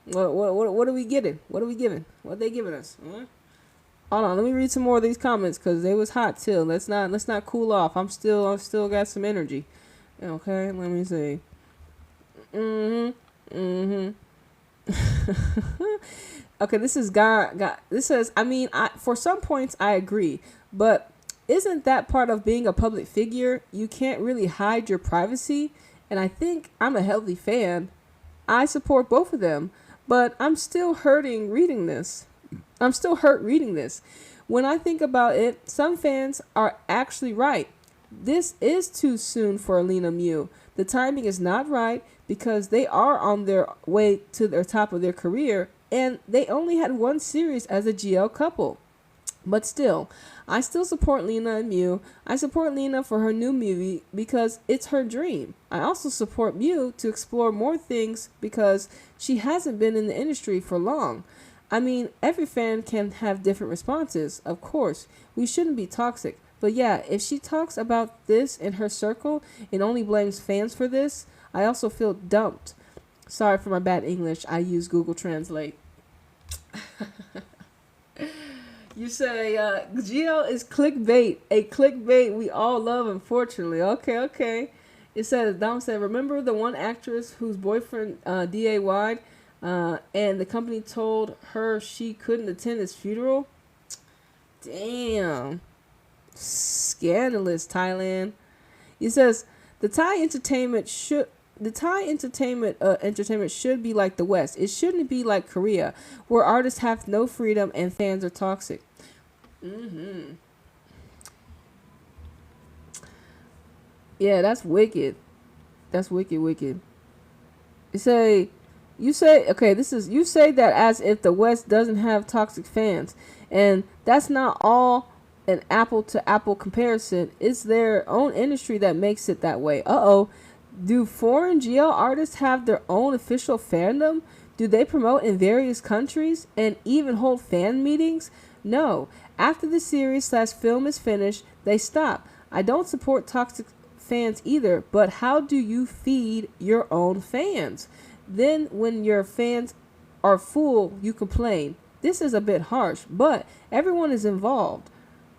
What are we getting? What are we giving? What are they giving us? Hold on, let me read some more of these comments because they was hot too. Let's not cool off. I'm still got some energy. Okay, let me see. Okay, this is God. This says, for some points I agree, but isn't that part of being a public figure? You can't really hide your privacy, and I think I'm a healthy fan. I support both of them, but I'm still hurt reading this. When I think about it, some fans are actually right. This is too soon for Lena Mew. The timing is not right because they are on their way to the top of their career, and they only had one series as a GL couple. But still, I still support Lena and Mew. I support Lena for her new movie because it's her dream. I also support Mew to explore more things because she hasn't been in the industry for long. I mean, every fan can have different responses, of course. We shouldn't be toxic. But yeah, if she talks about this in her circle and only blames fans for this, I also feel dumped. Sorry for my bad English. I use Google Translate. You say, Geo is clickbait. A clickbait we all love, unfortunately. Okay, okay. It says, Dom said, remember the one actress whose boyfriend DAY'd and the company told her she couldn't attend his funeral? Damn. Scandalous, Thailand. He says, the Thai entertainment should... The Thai entertainment should be like the West. It shouldn't be like Korea, where artists have no freedom and fans are toxic. Yeah, that's wicked. That's wicked, wicked. You say okay, you say that as if the West doesn't have toxic fans, and that's not all an apple to apple comparison. It's their own industry that makes it that way. Uh-oh. Do foreign GL artists have their own official fandom? Do they promote in various countries and even hold fan meetings? No. After the series/film is finished, they stop. I don't support toxic fans either, but how do you feed your own fans? Then when your fans are full, you complain. This is a bit harsh, but everyone is involved.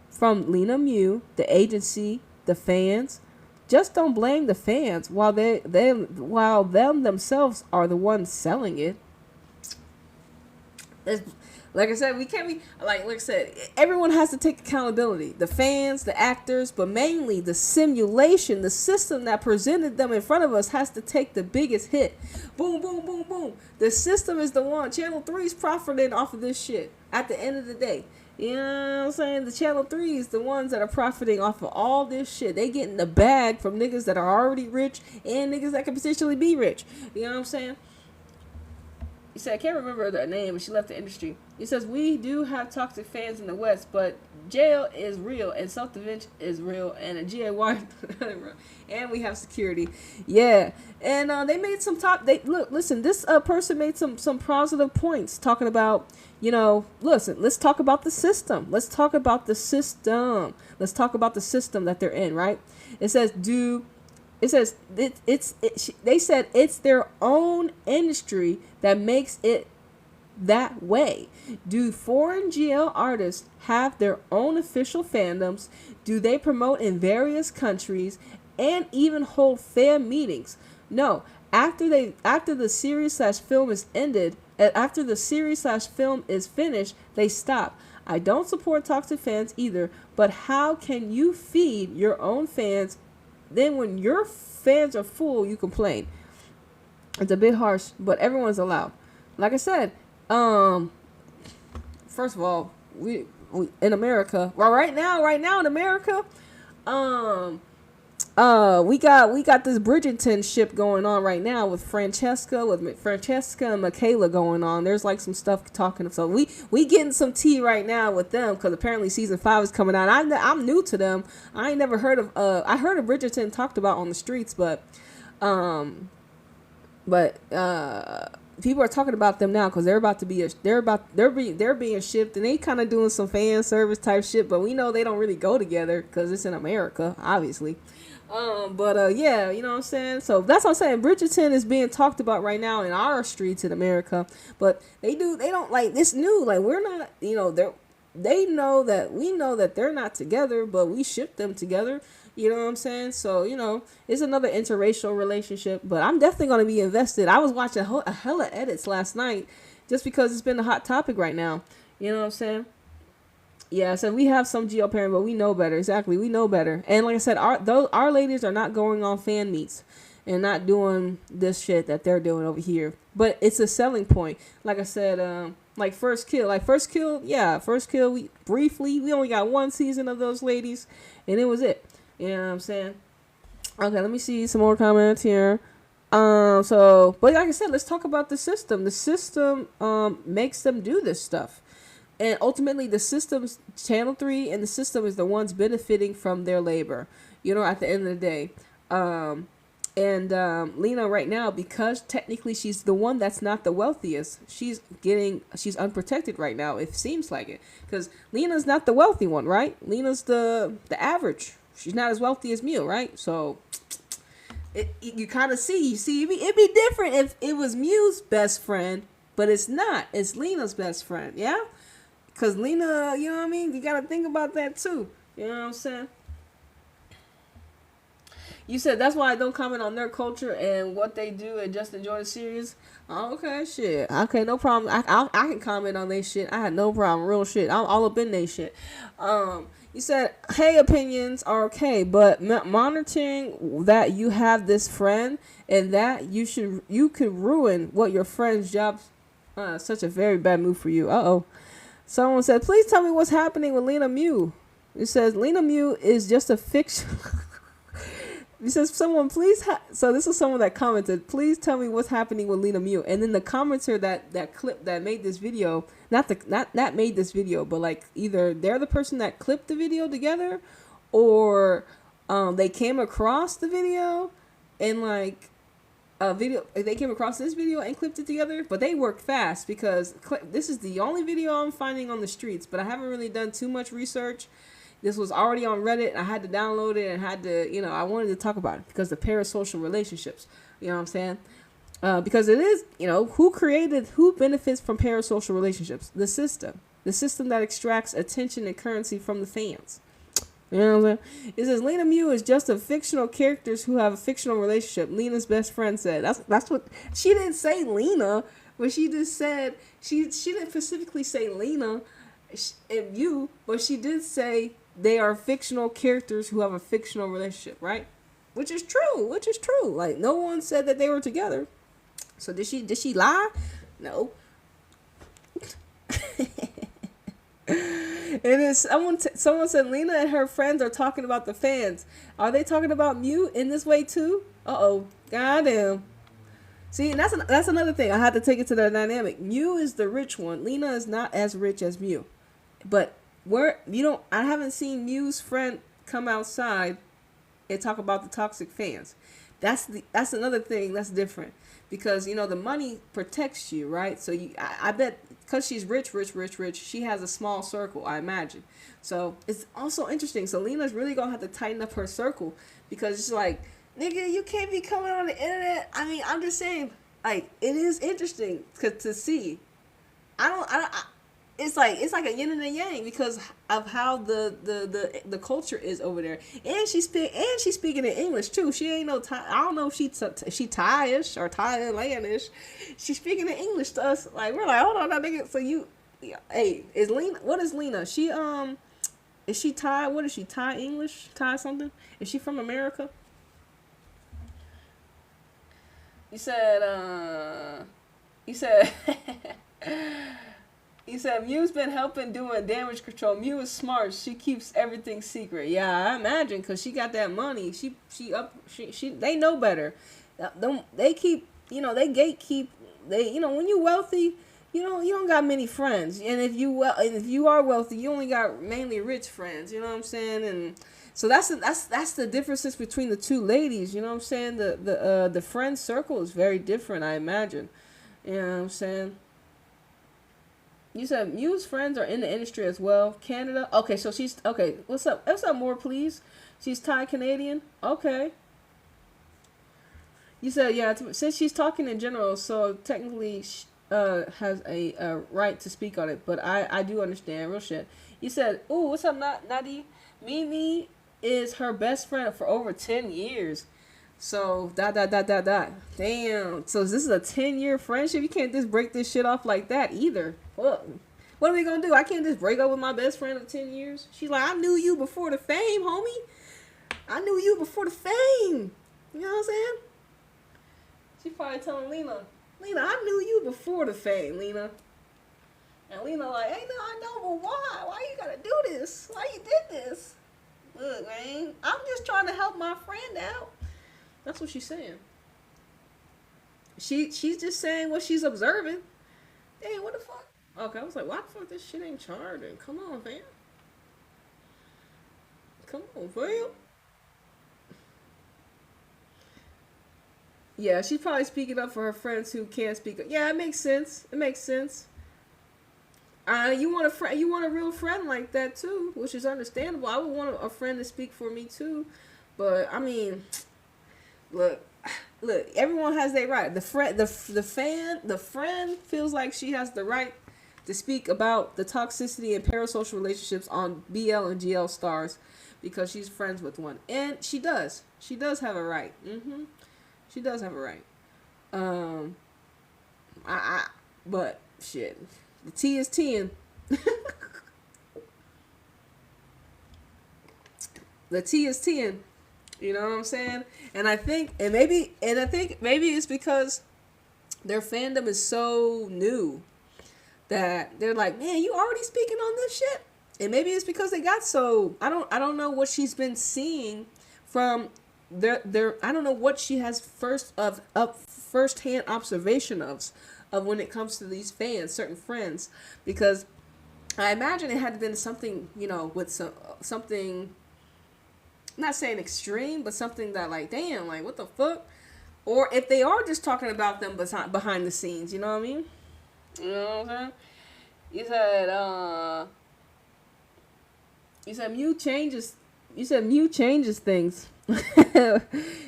From Lena Mew, the agency, the fans. Just don't blame the fans while while them themselves are the ones selling it. Like I said, we can't be like I said, everyone has to take accountability. The fans, the actors, but mainly the simulation, the system that presented them in front of us has to take the biggest hit. Boom, boom, boom, boom. The system is the one. Channel 3's profiting off of this shit at the end of the day. You know what I'm saying? The Channel 3 is the ones that are profiting off of all this shit. They getting the bag from niggas that are already rich and niggas that could potentially be rich. You know what I'm saying? He said, I can't remember her name, but she left the industry. He says, we do have toxic fans in the West, but jail is real, and self-defense is real, and a GAY, and we have security. Yeah. And they made some listen, this person made some positive points talking about, listen, let's talk about the system. Let's talk about the system. Let's talk about the system that they're in, right? It says, they said it's their own industry that makes it that way. Do foreign GL artists have their own official fandoms? Do they promote in various countries and even hold fan meetings? No. After the series/film is ended, after the series/film is finished, they stop. I don't support toxic fans either, but how can you feed your own fans? Then when your fans are full, you complain. It's a bit harsh, but everyone's allowed. Like I said, first of all, we in America, well, right now in America, we got this Bridgerton ship going on right now with Francesca and Michaela going on. There's like some stuff talking, so we getting some tea right now with them because apparently season 5 is coming out. I'm new to them. I ain't never heard of. I heard of Bridgerton talked about on the streets, but people are talking about them now because they're being shipped, and they kind of doing some fan service type shit. But we know they don't really go together because it's in America, obviously. Yeah, you know what I'm saying? So that's what I'm saying. Bridgerton is being talked about right now in our streets in America, but they don't like this new, like we're not, they know that we know that they're not together, but we ship them together. You know what I'm saying? So, it's another interracial relationship, but I'm definitely going to be invested. I was watching a hella edits last night just because it's been a hot topic right now. You know what I'm saying? Yeah, so we have some GL parent, but we know better. Exactly, we know better. And like I said, our ladies are not going on fan meets and not doing this shit that they're doing over here. But it's a selling point. Like I said, like First Kill. Yeah, First Kill, we only got one season of those ladies, and it was it. You know what I'm saying? Okay, let me see some more comments here. But like I said, let's talk about the system. The system makes them do this stuff. And ultimately, the system's Channel 3 and the system is the ones benefiting from their labor, you know, at the end of the day. Um, and Lena right now, because technically she's the one that's not the wealthiest, she's unprotected right now. It seems like it, because Lena's not the wealthy one, right? Lena's the average. She's not as wealthy as Mew, right? So you kind of see it'd be different if it was Mew's best friend, but it's not. It's Lena's best friend, yeah. Because Lena, you know what I mean? You got to think about that too. You know what I'm saying? You said that's why I don't comment on their culture and what they do and just enjoy the series. Oh, okay, shit. Okay, no problem. I can comment on their shit. I had no problem. Real shit. I'm all up in their shit. You said, hey, opinions are okay, but monitoring that you have this friend and that you could ruin what your friend's job. Such a very bad move for you. Uh-oh. Someone said, please tell me what's happening with Lena Mew. It says, Lena Mew is just a fiction. It says, someone please. So this is someone that commented, please tell me what's happening with Lena Mew. And then the commenter that clip that made this video, not made this video, but like either they're the person that clipped the video together, or they came across the video and like they came across this video and clipped it together, but they worked fast because this is the only video I'm finding on the streets, but I haven't really done too much research. This was already on Reddit. I had to download it and had to, you know, I wanted to talk about it because the parasocial relationships, you know what I'm saying? Because it is, you know, who benefits from parasocial relationships? The system that extracts attention and currency from the fans. You know what I'm saying? It says Lena Mew is just a fictional characters who have a fictional relationship. Lena's best friend said. That's what she didn't say. Lena, but she just said she didn't specifically say Lena and you, but she did say they are fictional characters who have a fictional relationship, right? Which is true. Like no one said that they were together. So did she lie? No. And then someone said Lena and her friends are talking about the fans. Are they talking about Mew in this way too? Uh-oh. Goddamn. See, and that's another thing. I had to take it to the dynamic. Mew is the rich one. Lena is not as rich as Mew. But I haven't seen Mew's friend come outside and talk about the toxic fans. That's another thing that's different. Because, you know, the money protects you, right? So I bet because she's rich, she has a small circle, I imagine. So it's also interesting. So Lena's really going to have to tighten up her circle because it's like, nigga, you can't be coming on the internet. I mean, I'm just saying, like, it is interesting to see. It's like a yin and a yang because of how the culture is over there, and she's speaking in English too. She ain't no Thai. I don't know if she Thai-ish or Thailandish. She's speaking in English to us. Like we're like, hold on, that nigga. So hey, is Lena? What is Lena? Is she Thai? What is she? Thai English? Thai something? Is she from America? You said. He said, Mew's been helping doing damage control. Mew is smart. She keeps everything secret. Yeah, I imagine, because she got that money. They know better. They keep, you know, they gatekeep. You know, when you're wealthy, you don't got many friends. And if you are wealthy, you only got mainly rich friends. You know what I'm saying? And so that's the differences between the two ladies. You know what I'm saying? The friend circle is very different, I imagine. You know what I'm saying? You said Mew's friends are in the industry as well. Canada. Okay, so she's okay. What's up? What's up, more please? She's Thai Canadian. Okay. You said yeah. Since she's talking in general, so technically has a right to speak on it. But I do understand real shit. You said, ooh, what's up, Nadi? Mimi is her best friend for over 10 years. So damn. So this is a 10-year friendship. You can't just break this shit off like that either. What are we gonna do? I can't just break up with my best friend of 10 years. She's like, I knew you before the fame, homie. I knew you before the fame. You know what I'm saying? She probably telling Lena, I knew you before the fame, Lena. And Lena like, hey, no, I know, but why? Why you gotta do this? Why you did this? Look, man, I'm just trying to help my friend out. That's what she's saying. She's just saying what she's observing. Hey, what the fuck? Okay, I was like, why the fuck this shit ain't charging? Come on, fam. Come on, fam. Yeah, she's probably speaking up for her friends who can't speak up. Yeah, it makes sense. It makes sense. You want a friend, you want a real friend like that too, which is understandable. I would want a friend to speak for me too, but I mean, look, look, everyone has their right. The friend feels like she has the right to speak about the toxicity and parasocial relationships on BL and GL stars because she's friends with one, and she does. She does have a right. She does have a right. Um, but shit, the T is T and the T is T and you know what I'm saying? And I think maybe it's because their fandom is so new that they're like, man, you already speaking on this shit? And maybe it's because they got so I don't know what she's been seeing from their I don't know what she has first hand observation of when it comes to these fans, certain friends, because I imagine it had been something, with something, I'm not saying extreme, but something that like, damn, like what the fuck? Or if they are just talking about them behind the scenes, you know what I mean? You know what I'm saying? You said Mew changes. You said Mew changes things. You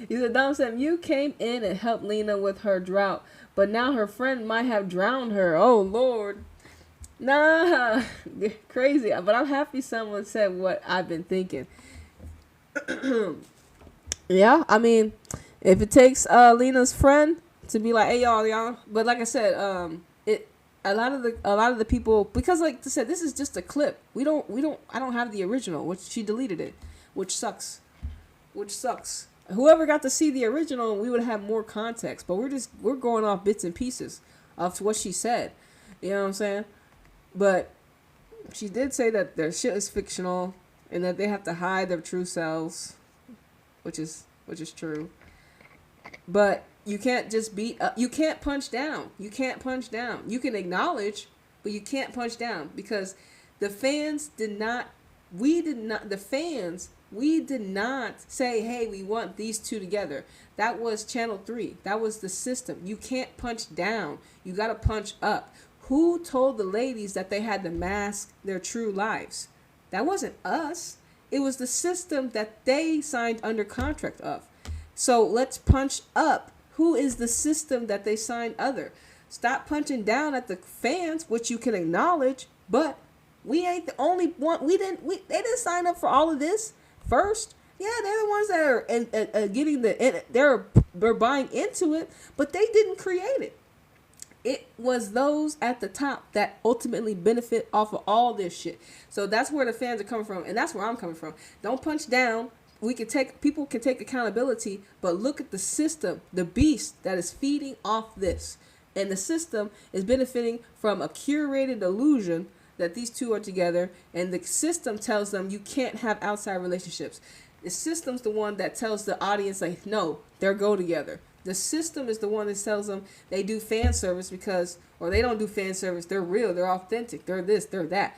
said Dom said Mew came in and helped Lena with her drought, but now her friend might have drowned her. Oh Lord, nah, crazy. But I'm happy someone said what I've been thinking. Yeah, I mean, if it takes Lena's friend to be like, hey y'all, but like I said, a lot of the people, because like I said, this is just a clip. I don't have the original, which she deleted it, which sucks. Whoever got to see the original, we would have more context, but we're going off bits and pieces of what she said. You know what I'm saying? But she did say that their shit is fictional and that they have to hide their true selves, which is true. But you can't just beat up. You can't punch down. You can't punch down. You can acknowledge, but you can't punch down because the fans did not. We did not. The fans. We did not say, hey, we want these two together. That was Channel 3. That was the system. You can't punch down. You got to punch up. Who told the ladies that they had to mask their true lives? That wasn't us. It was the system that they signed under contract of. So let's punch up. Who is the system that they signed under? Stop punching down at the fans, which you can acknowledge, but we ain't the only one. They didn't sign up for all of this first. Yeah, they're the ones that are getting they're buying into it, but they didn't create it. It was those at the top that ultimately benefit off of all this shit. So that's where the fans are coming from, and that's where I'm coming from. Don't punch down. People can take accountability, but look at the system, the beast that is feeding off this. And the system is benefiting from a curated illusion that these two are together, and the system tells them you can't have outside relationships. The system's the one that tells the audience, like, no, they're go together. The system is the one that tells them they do fan service or they don't do fan service. They're real. They're authentic. They're this. They're that.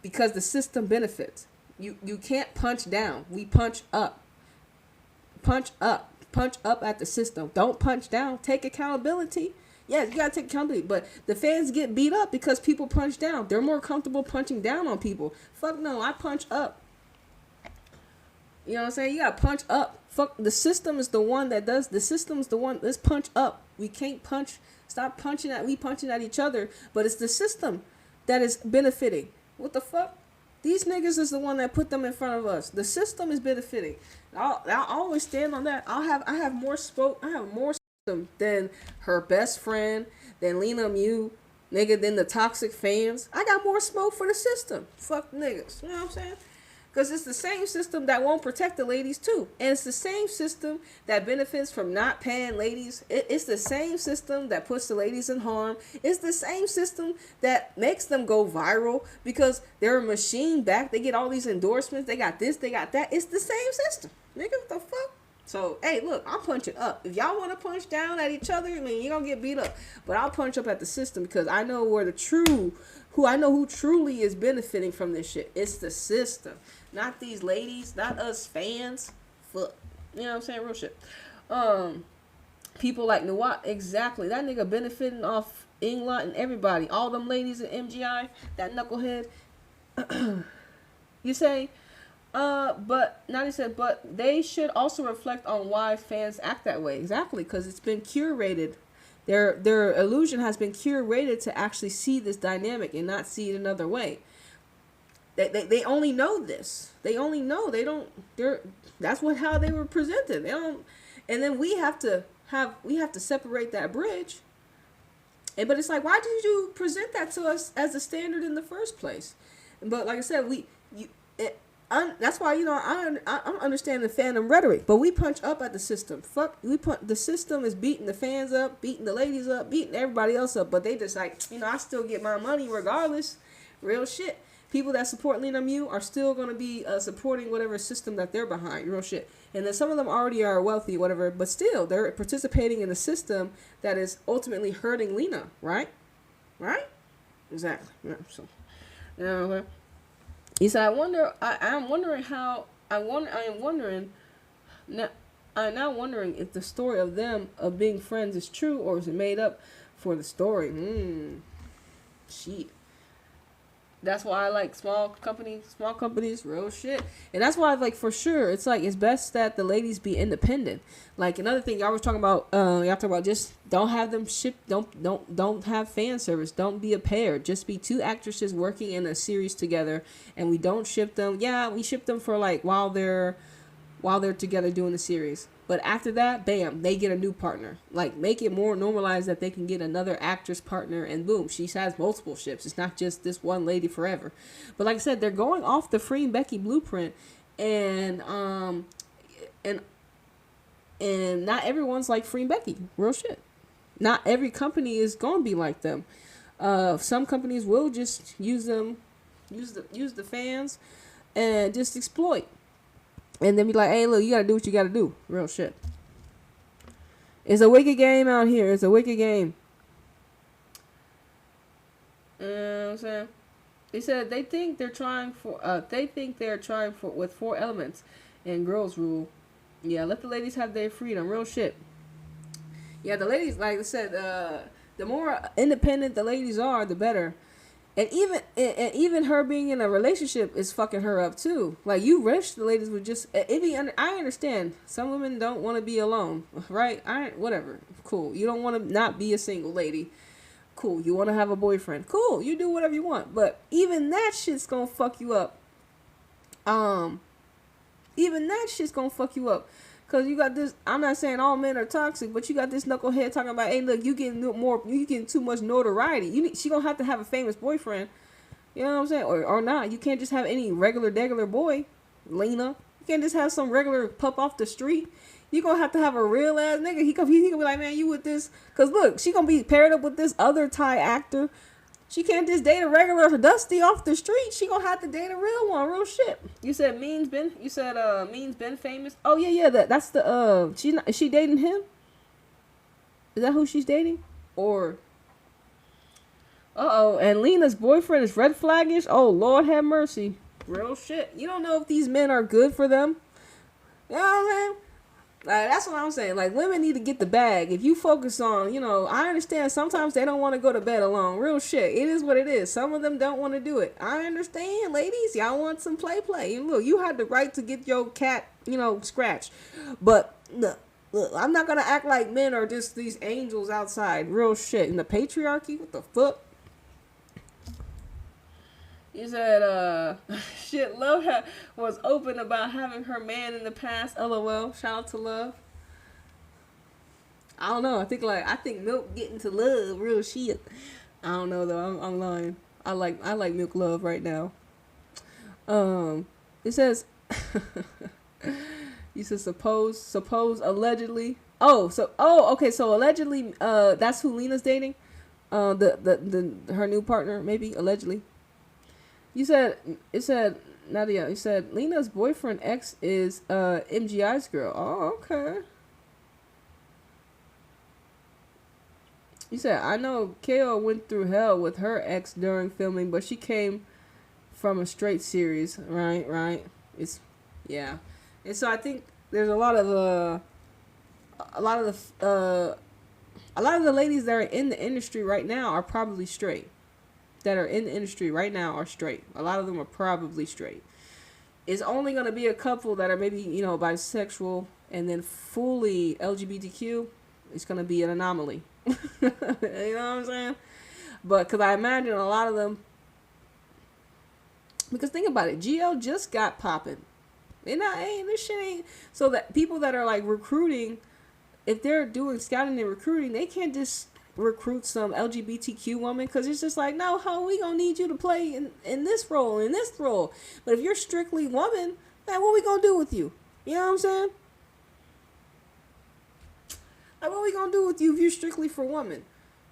Because the system benefits. You can't punch down. We punch up. Punch up. Punch up at the system. Don't punch down. Take accountability. Yes, you gotta take accountability. But the fans get beat up because people punch down. They're more comfortable punching down on people. Fuck no, I punch up. You know what I'm saying? You gotta punch up. Fuck, the system is the one that does. The system's the one. Let's punch up. We can't punch. Stop punching at. We punching at each other. But it's the system that is benefiting. What the fuck? These niggas is the one that put them in front of us. The system is benefiting. I'll always stand on that. I have more system than her best friend, than Lena Mew, nigga, than the toxic fans. I got more smoke for the system. Fuck niggas. You know what I'm saying? Because it's the same system that won't protect the ladies too. And it's the same system that benefits from not paying ladies. It's the same system that puts the ladies in harm. It's the same system that makes them go viral because they're a machine back. They get all these endorsements. They got this, they got that. It's the same system. Nigga, what the fuck? So, hey, look, I'm punching up. If y'all want to punch down at each other, I mean, you're going to get beat up. But I'll punch up at the system because I know who truly is benefiting from this shit. It's the system. Not these ladies, not us fans. Fuck. You know what I'm saying? Real shit. People like Nawat, exactly. That nigga benefiting off Inglot and everybody. All them ladies in MGI, that knucklehead. You say, but now he said, but they should also reflect on why fans act that way. Exactly, because it's been curated. Their illusion has been curated to actually see this dynamic and not see it another way. They only know this. They only know. They don't. That's how they were presented. They don't. And then we have to separate that bridge. But it's like, why did you present that to us as a standard in the first place? But like I said, that's why, I understand the fandom rhetoric, but we punch up at the system. The system is beating the fans up, beating the ladies up, beating everybody else up, but they just like, I still get my money regardless. Real shit. People that support Lena Mew are still going to be supporting whatever system that they're behind. Real shit. And then some of them already are wealthy, whatever, but still, they're participating in a system that is ultimately hurting Lena, right? Right? Exactly. Yeah, so, he said, I'm now wondering if the story of them of being friends is true or is it made up for the story. Shit. That's why I like small companies, real shit. And that's why, like, for sure, it's like, it's best that the ladies be independent. Like, another thing y'all was talking about, just don't have them don't have fan service. Don't be a pair. Just be two actresses working in a series together, and we don't ship them. Yeah, we ship them for, like, while they're together doing the series. But after that, bam, they get a new partner. Like, make it more normalized that they can get another actress partner, and boom, she has multiple ships. It's not just this one lady forever. But like I said, they're going off the Free Becky blueprint, and not everyone's like Free Becky. Real shit. Not every company is gonna be like them. Some companies will just use the fans, and just exploit. And then be like, hey, look, you gotta do what you gotta do. Real shit. It's a wicked game out here. It's a wicked game. You know what I'm saying? They said they think they're trying with 4 elements and girls rule. Yeah, let the ladies have their freedom. Real shit. Yeah, the ladies, like I said, the more independent the ladies are, the better. And even her being in a relationship is fucking her up too. Like, you wish the ladies would just. I understand some women don't want to be alone, right? Whatever. Cool. You don't want to not be a single lady. Cool. You want to have a boyfriend. Cool. You do whatever you want. But even that shit's gonna fuck you up. Even that shit's gonna fuck you up. Cause you got this. I'm not saying all men are toxic, but you got this knucklehead talking about, hey, look, you getting too much notoriety. She gonna have to have a famous boyfriend. You know what I'm saying? Or not. You can't just have any regular boy, Lena. You can't just have some regular pup off the street. You gonna have to have a real ass nigga. He gonna be like, man, you with this? Cause look, she gonna be paired up with this other Thai actor. She can't just date a regular Dusty off the street. She gonna have to date a real one. Real shit. You said Means been famous. Oh yeah. That's the is she dating him? Is that who she's dating? Or and Lena's boyfriend is red flaggish. Oh Lord have mercy. Real shit. You don't know if these men are good for them. You know what I'm saying? Like, that's what I'm saying. Like, women need to get the bag. If you focus on, I understand sometimes they don't want to go to bed alone. Real shit. It is what it is. Some of them don't want to do it. I understand, ladies. Y'all want some play. Look, you had the right to get your cat, scratched. But, look, I'm not going to act like men are just these angels outside. Real shit. In the patriarchy? What the fuck? You said, shit, Love was open about having her man in the past. LOL. Shout out to Love. I don't know. I think Milk getting to Love. Real shit. I don't know though. I'm lying. I like Milk Love right now. It says, you said suppose allegedly. Okay. So allegedly, that's who Lena's dating. Her new partner, maybe allegedly. It said Nadia, you said Lena's boyfriend ex is MGI's girl. Oh, okay. You said I know KO went through hell with her ex during filming, but she came from a straight series. Right, right. It's yeah. And so I think there's a lot of a lot of the ladies that are in the industry right now are probably straight. That are in the industry right now are straight. A lot of them are probably straight. It's only going to be a couple that are maybe, bisexual and then fully LGBTQ. It's going to be an anomaly. You know what I'm saying? But because I imagine a lot of them, because think about it, GL just got popping. And this shit ain't, so that people that are like recruiting, if they're doing scouting and recruiting, they can't just recruit some LGBTQ woman because it's just like, no, how we gonna need you to play in this role, in this role. But if you're strictly woman, man, what we gonna do with you? You know what I'm saying? Like, what we gonna do with you if you're strictly for women?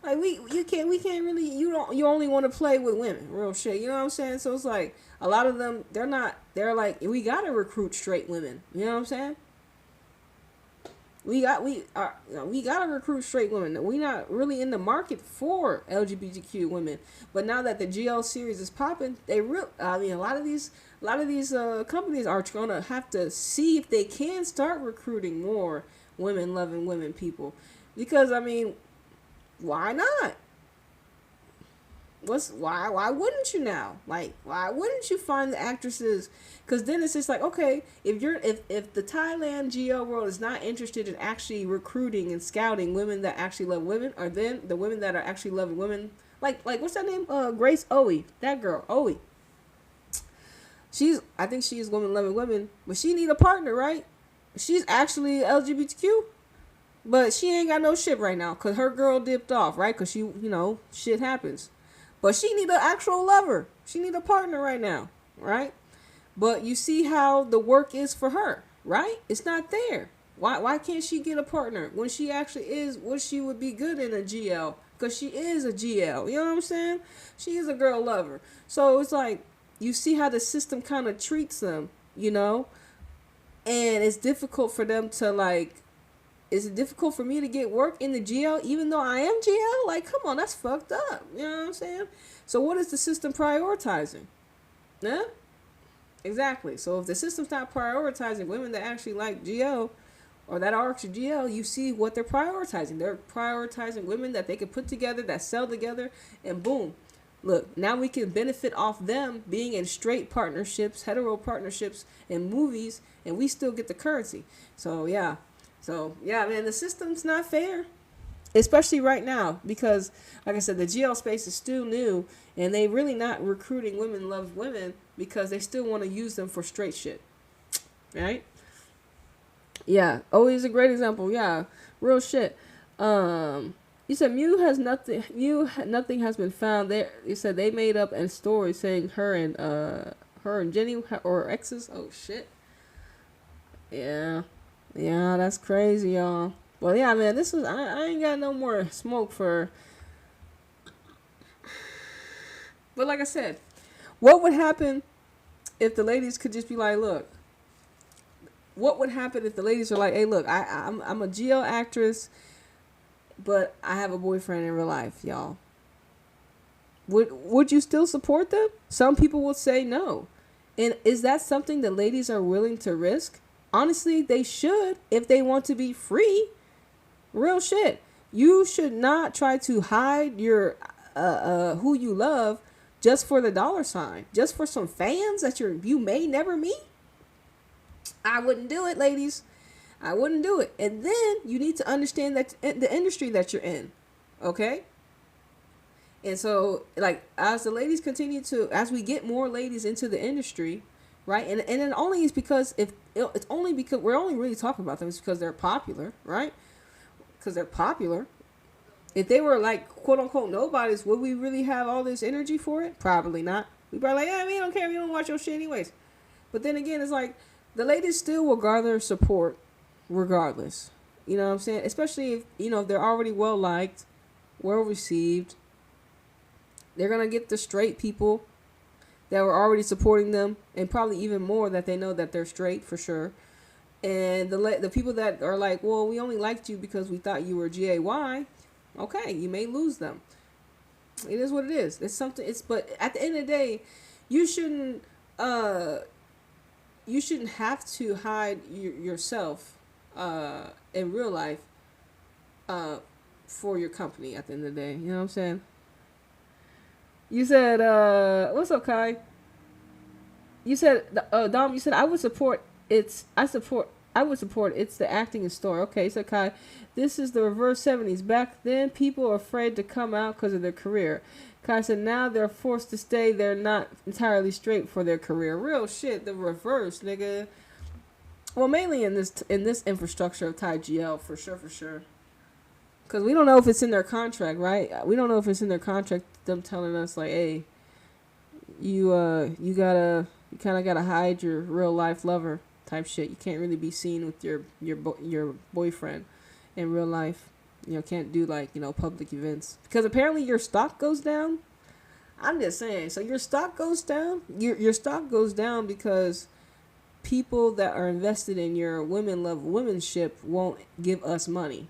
Like, we can't really, you only want to play with women, real shit. You know what I'm saying? So it's like a lot of them, they're like, we gotta recruit straight women. You know what I'm saying? We gotta recruit straight women. We not really in the market for LGBTQ women. But now that the GL series is popping, a lot of these companies are gonna have to see if they can start recruiting more women loving women people, because why not? Why wouldn't you now? Like, why wouldn't you find the actresses? Because then it's just like, okay, if the Thailand GL world is not interested in actually recruiting and scouting women that actually love women, or then the women that are actually loving women, like what's that name? Grace Owie, that girl Owie. I think she's women loving women, but she need a partner, right? She's actually LGBTQ, but she ain't got no shit right now because her girl dipped off, right? Because she, shit happens. But she need an actual lover. She need a partner right now, right? But you see how the work is for her, right? It's not there. Why can't she get a partner when she actually is what she would be good in a GL? Because she is a GL. You know what I'm saying? She is a girl lover. So it's like, you see how the system kind of treats them, And it's difficult for them to like, is it difficult for me to get work in the GL even though I am GL? Like, come on, that's fucked up. You know what I'm saying? So what is the system prioritizing? Yeah? Exactly. So if the system's not prioritizing women that actually like GL or that are actually GL, you see what they're prioritizing. They're prioritizing women that they can put together, that sell together, and boom. Look, now we can benefit off them being in straight partnerships, hetero partnerships, and movies, and we still get the currency. So, yeah. Man, the system's not fair, especially right now, because, like I said, the GL space is still new, and they really not recruiting women love women because they still want to use them for straight shit, right? Yeah, always a great example. Yeah, real shit. You said nothing has been found there. You said they made up a story saying her and Jenny or exes. Oh shit. Yeah. Yeah, that's crazy, y'all. Well, yeah, man, I ain't got no more smoke for. But like I said, what would happen if the ladies could just be like, look, what would happen if the ladies are like, hey, look, I'm a GL actress, but I have a boyfriend in real life, y'all. Would you still support them? Some people would say no. And is that something that ladies are willing to risk? Honestly, they should if they want to be free. Real shit. You should not try to hide your who you love just for the dollar sign, just for some fans that you may never meet. I wouldn't do it, ladies. I wouldn't do it. And then you need to understand that the industry that you're in, okay? And so, like, as we get more ladies into the industry, right? And it only is because it's only because we're only really talking about them is because they're popular, right? Because they're popular. If they were like quote unquote nobodies, would we really have all this energy for it? Probably not. We'd be like, yeah, we don't care. We don't watch your shit anyways. But then again, it's like the ladies still will garner support regardless. You know what I'm saying? Especially if if they're already well liked, well received. They're gonna get the straight people. that were already supporting them, and probably even more that they know that they're straight for sure. And the people that are like, well, we only liked you because we thought you were gay. Okay, you may lose them. It is what it is. It's something. But at the end of the day, you shouldn't have to hide yourself in real life for your company. At the end of the day, you know what I'm saying. You said, what's up, Kai? You said, Dom. You said I would support. I would support. It's the acting and story. Okay, so Kai, this is the reverse 70s. Back then, people were afraid to come out because of their career. Kai said now they're forced to stay. They're not entirely straight for their career. Real shit. The reverse, nigga. Well, mainly in this infrastructure of Thai GL, for sure. Because we don't know if it's in their contract, right? We don't know if it's in their contract. Them telling us like, hey, you kind of gotta hide your real life lover type shit. You can't really be seen with your boyfriend in real life. You know, can't do like, you know, public events because apparently your stock goes down. I'm just saying. So your stock goes down. Your stock goes down because people that are invested in your women love women ship won't give us money.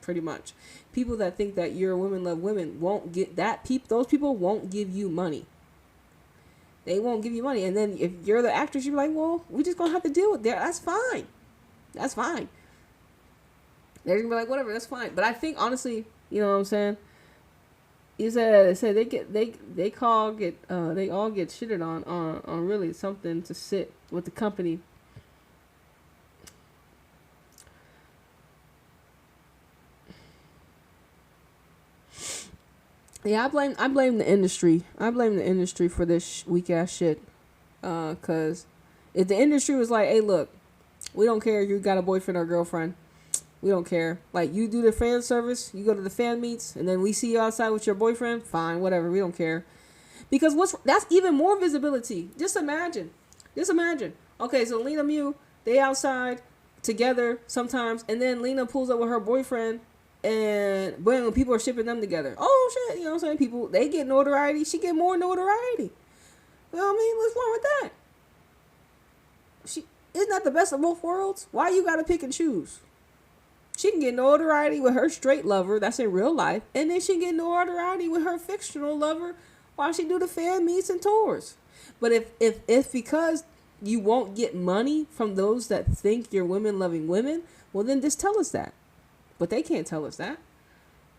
Pretty much. People that think that your women love women won't get that. Those people won't give you money. They won't give you money. And then if you're the actress, you're like, well, we're just going to have to deal with that. That's fine. That's fine. They're going to be like, whatever, that's fine. But I think, honestly, you know what I'm saying? They all get shitted on really something to sit with the company. Yeah, I blame the industry. I blame the industry for this weak ass shit. Cause if the industry was like, hey, look, we don't care if you got a boyfriend or girlfriend. We don't care. Like, you do the fan service, you go to the fan meets, and then we see you outside with your boyfriend. Fine, whatever. We don't care. Because that's even more visibility. Just imagine. Okay, so Lena Mew, they outside together sometimes, and then Lena pulls up with her boyfriend. And when people are shipping them together, oh shit, you know what I'm saying? People, they get notoriety. She get more notoriety. You know what I mean? What's wrong with that? Isn't that the best of both worlds? Why you gotta pick and choose? She can get notoriety with her straight lover, that's in real life, and then she can get notoriety with her fictional lover while she do the fan meets and tours. But if because you won't get money from those that think you're women loving women, well then just tell us that. But they can't tell us that.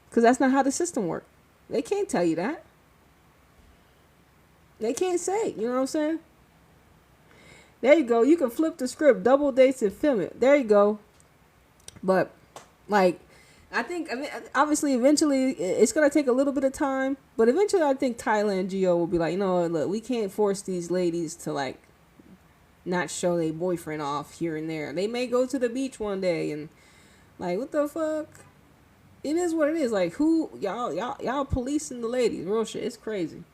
Because that's not how the system works. They can't tell you that. They can't say. You know what I'm saying? There you go. You can flip the script, double dates, and film it. There you go. But, like, I mean, obviously, eventually, it's going to take a little bit of time. But eventually, I think Thailand Geo will be like, you know, look, we can't force these ladies to, like, not show their boyfriend off here and there. They may go to the beach one day and, like, what the fuck? It is what it is. Like, who y'all policing the ladies? Real shit. It's crazy.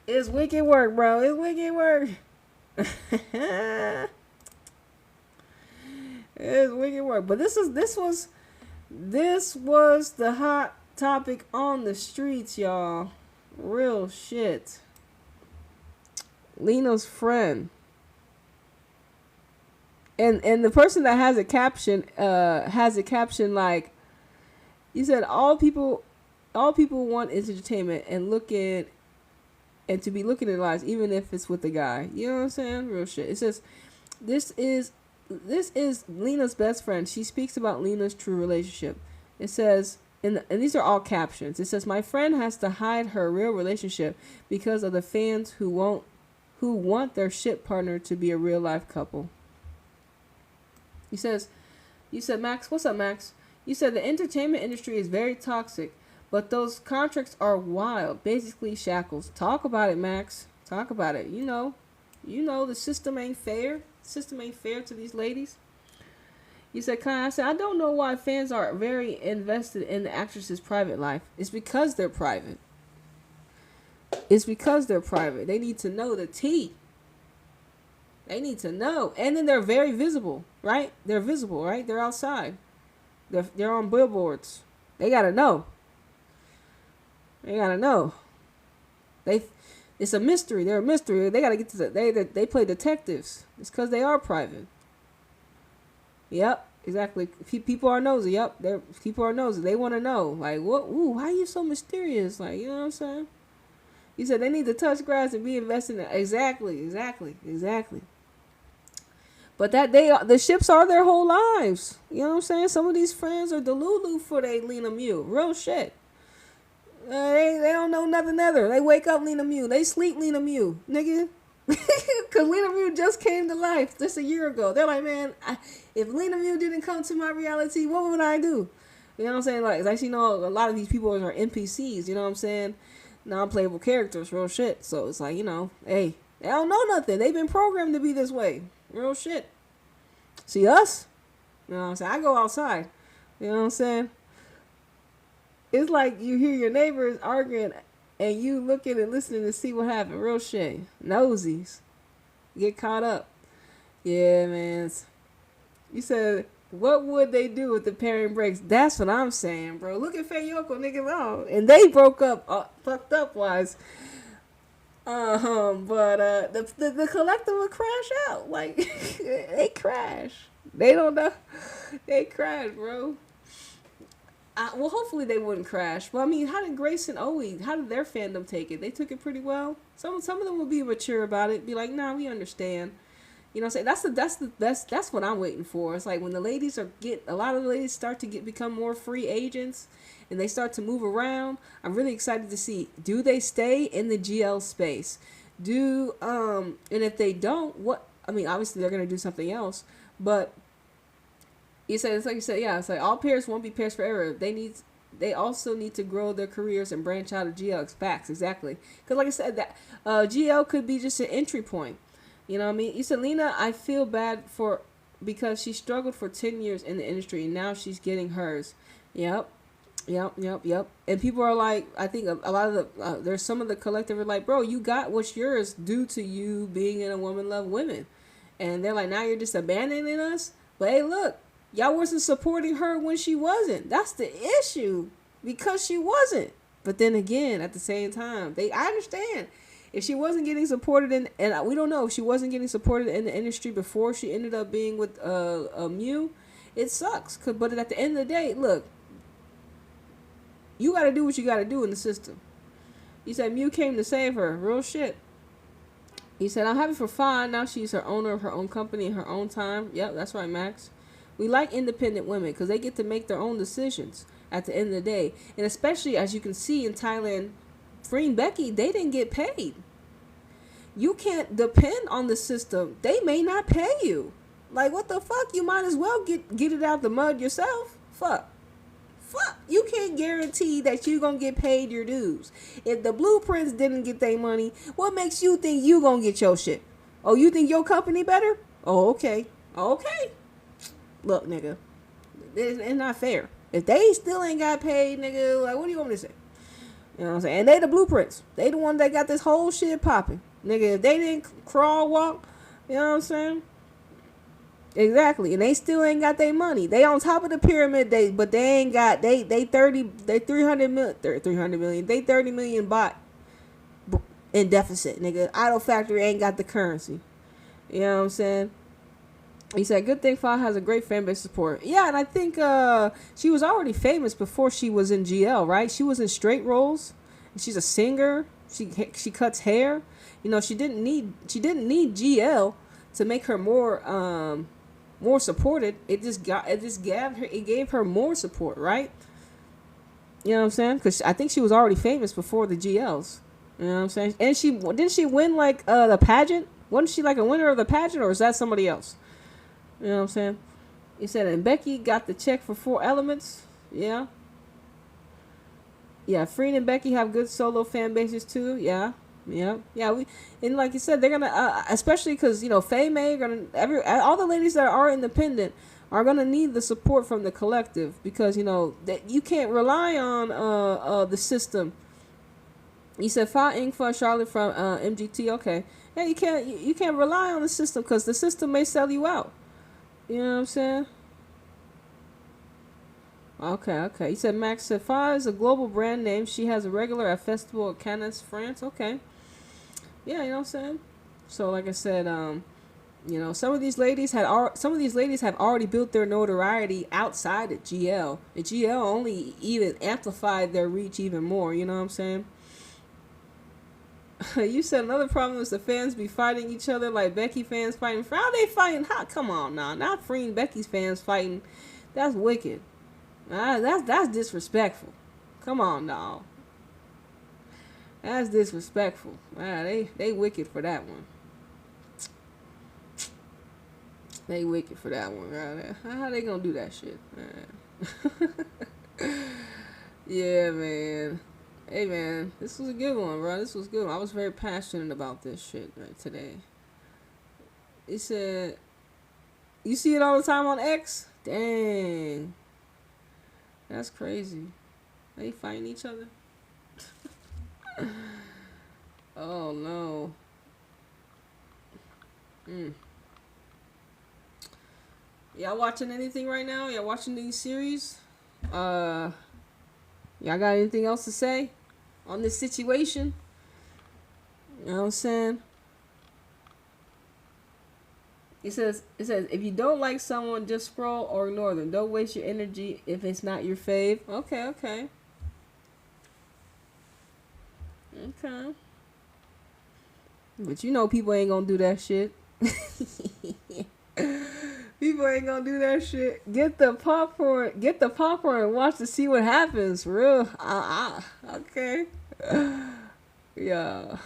It's wicked work, bro. It's wicked work. It's wicked work. But this was the hot topic on the streets, y'all. Real shit. Lena's friend. And the person that has a caption like, you said all people want is entertainment and to be looking at lives, even if it's with a guy. You know what I'm saying? Real shit. It says this is Lena's best friend. She speaks about Lena's true relationship. It says and these are all captions. It says my friend has to hide her real relationship because of the fans who want their ship partner to be a real life couple. You said, Max, what's up, Max? You said the entertainment industry is very toxic, but those contracts are wild, basically shackles. Talk about it, Max. Talk about it. You know the system ain't fair. The system ain't fair to these ladies. You said, Kai, I said, I don't know why fans are very invested in the actress's private life. It's because they're private. They need to know the tea. They need to know. And then they're very visible, right? They're visible, right? They're outside. They're on billboards. They gotta know. They It's a mystery. They're a mystery. They gotta get to they play detectives. It's because they are private. Yep, exactly. People are nosy. Yep, people are nosy. They want to know, like, what? Ooh, why are you so mysterious? Like, you know what I'm saying? He said they need to touch grass and be invested in. Exactly. But the ships are their whole lives. You know what I'm saying? Some of these friends are delulu for they Lena Mew. Real shit. They don't know nothing other. They wake up Lena Mew. They sleep Lena Mew. Nigga. Because Lena Mew just came to life just a year ago. They're like, man, if Lena Mew didn't come to my reality, what would I do? You know what I'm saying? Like you know, a lot of these people are NPCs. You know what I'm saying? Non-playable characters. Real shit. So it's like, you know, hey, they don't know nothing. They've been programmed to be this way. Real shit. See us? You know what I'm saying? I go outside. You know what I'm saying? It's like you hear your neighbors arguing and you looking and listening to see what happened. Real shit. Nosies. Get caught up. Yeah, man. You said, what would they do if the pairing breaks? That's what I'm saying, bro. Look at Fayoko, nigga. Oh, and they broke up, fucked up wise. But the collective will crash out. Like, they crash. They don't know. They crash, bro. Well, hopefully they wouldn't crash. Well, I mean, how did Grace and Owie, how did their fandom take it? They took it pretty well. Some of them will be mature about it. Be like, nah, we understand. You know what I'm saying? That's what I'm waiting for. It's like when the ladies a lot of the ladies start to become more free agents and they start to move around. I'm really excited to see, do they stay in the GL space? And if they don't, what, I mean, obviously they're going to do something else, but it's like you said, yeah, it's like all pairs won't be pairs forever. They also need to grow their careers and branch out of GL. Facts, exactly. Because like I said, that GL could be just an entry point. You know what I mean? You said, Lena, I feel bad because she struggled for 10 years in the industry and now she's getting hers. Yep. And people are like, I think a lot of there's some of the collective are like, bro, you got what's yours due to you being in a woman love women. And they're like, now you're just abandoning us? But hey, look, y'all wasn't supporting her when she wasn't. That's the issue. Because she wasn't. But then again, at the same time, I understand. If she wasn't getting supported and we don't know if she wasn't getting supported in the industry before she ended up being with Mew, it sucks. But at the end of the day, look, you got to do what you got to do in the system. He said Mew came to save her. Real shit. He said, I'm happy for Fa. Now she's her owner of her own company in her own time. Yep, that's right, Max. We like independent women because they get to make their own decisions at the end of the day. And especially as you can see in Thailand, Free and Becky, they didn't get paid. You can't depend on the system. They may not pay you. Like, what the fuck? You might as well get it out the mud yourself. Fuck. You can't guarantee that you're going to get paid your dues. If the blueprints didn't get their money, what makes you think you going to get your shit? Oh, you think your company better? Oh, okay. Look, nigga. It's not fair. If they still ain't got paid, nigga, like, what do you want me to say? You know what I'm saying? And they the blueprints. They the one that got this whole shit popping. Nigga, if they didn't crawl, walk, you know what I'm saying? Exactly. And they still ain't got their money. They on top of the pyramid, but they ain't got, they 300 million, they 30 million baht in deficit, nigga. Idol Factory ain't got the currency. You know what I'm saying? He said, good thing Fa has a great fan base support. Yeah, and I think she was already famous before she was in GL, right? She was in straight roles. She's a singer. She cuts hair. You know, she didn't need GL to make her more supported. It gave her more support, right? You know what I'm saying? Because I think she was already famous before the GLs. You know what I'm saying? And didn't she win like the pageant? Wasn't she like a winner of the pageant, or is that somebody else? You know what I'm saying? He said, and Becky got the check for 4 elements. Yeah. Yeah, Freen and Becky have good solo fan bases too. Yeah. And like you said, they're gonna, especially because Faye May all the ladies that are independent are gonna need the support from the collective because that you can't rely on the system. You said Fa Ing Fa Charlotte from MGT. Okay, yeah, you can't rely on the system because the system may sell you out. You know what I'm saying? Okay. He said Max said Fa is a global brand name. She has a regular at Festival at Cannes, France. Okay. Yeah, you know what I'm saying. So like I said, you know, some of these ladies have already built their notoriety outside of GL. The GL only even amplified their reach even more. You know what I'm saying? You said another problem is the fans be fighting each other like Becky fans fighting. How they fighting? How? Come on now, not freeing Becky's fans fighting. That's wicked. That's disrespectful. Come on now, that's disrespectful. They wicked for that one. They wicked for that one. How they gonna do that shit? Yeah, man. Hey, man, this was a good one, bro. This was good. I was very passionate about this shit right today. He said, "You see it all the time on X." Dang, that's crazy. They fighting each other. Oh no. Mm. Y'all watching anything right now? Y'all watching these series? Uh, y'all got anything else to say on this situation? You know what I'm saying? It says if you don't like someone, just scroll or ignore them. Don't waste your energy if it's not your fave. Okay, okay, okay. But you know people ain't gonna do that shit. People ain't gonna do that shit. Get the popcorn. Get the popcorn and watch to see what happens. For real. Okay. Yeah.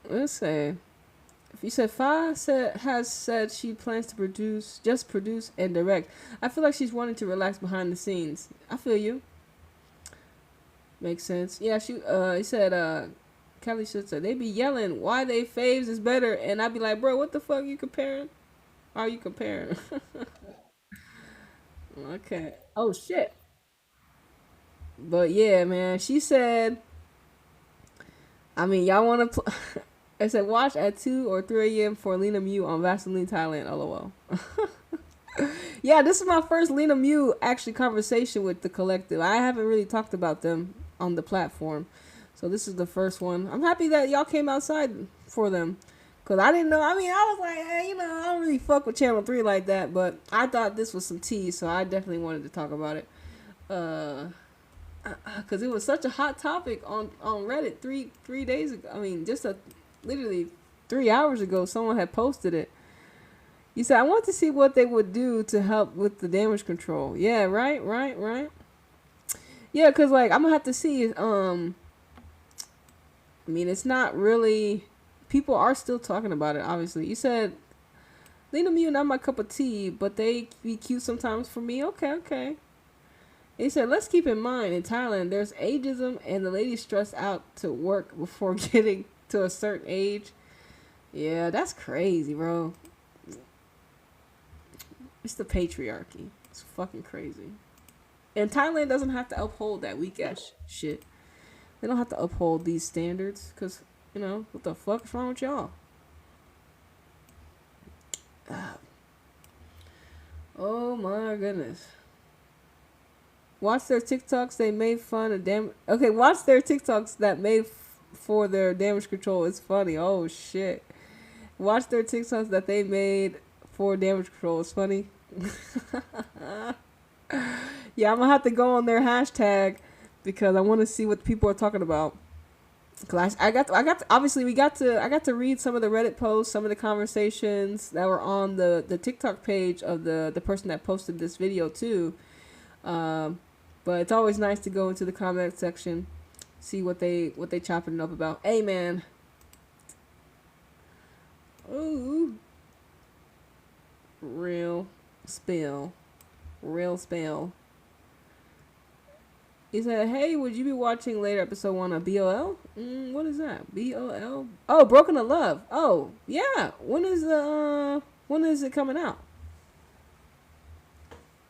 Let's say. If you said has said she plans to produce and direct. I feel like she's wanting to relax behind the scenes. I feel you. Makes sense. Yeah, he said Kelly should say they be yelling why they faves is better, and I'd be like, bro, what the fuck you comparing? How are you comparing? Okay. Oh shit. But yeah, man, she said. I mean, y'all want to. I said watch at 2 or 3 a.m. for Lena Mew on Vaseline Thailand. LOL. Yeah, this is my first Lena Mew actually conversation with the collective. I haven't really talked about them on the platform, so this is the first one. I'm happy that y'all came outside for them, cause I didn't know. I mean, I was like, hey, you know, I don't really fuck with Channel 3 like that, but I thought this was some tea, so I definitely wanted to talk about it. Uh, cause it was such a hot topic on Reddit three days ago. I mean, literally 3 hours ago, someone had posted it. You said, I want to see what they would do to help with the damage control. Yeah, right. Yeah, because, like, I'm going to have to see. I mean, it's not really. People are still talking about it, obviously. You said, Lena Mew, not my cup of tea, but they be cute sometimes for me. Okay. He said, let's keep in mind, in Thailand, there's ageism, and the ladies stress out to work before getting to a certain age. Yeah, that's crazy, bro. It's the patriarchy. It's fucking crazy. And Thailand doesn't have to uphold that weak ass shit. They don't have to uphold these standards because, you know, what the fuck is wrong with y'all? Ah. Oh my goodness. Watch their TikToks. They made fun of Okay, watch their TikToks that made for their damage control. It's funny. Oh shit. Watch their TikToks that they made for damage control. It's funny. Yeah, I'm gonna have to go on their hashtag because I want to see what people are talking about. Cause obviously I got to read some of the Reddit posts, some of the conversations that were on the TikTok page of the person that posted this video too. Um, but it's always nice to go into the comment section, see what they chopping it up about. Hey man, ooh, real spill, real spill. He said, "Hey, would you be watching later episode 1 of BOL? What is that? BOL? Oh, Broken to Love. Oh, yeah. When is it coming out?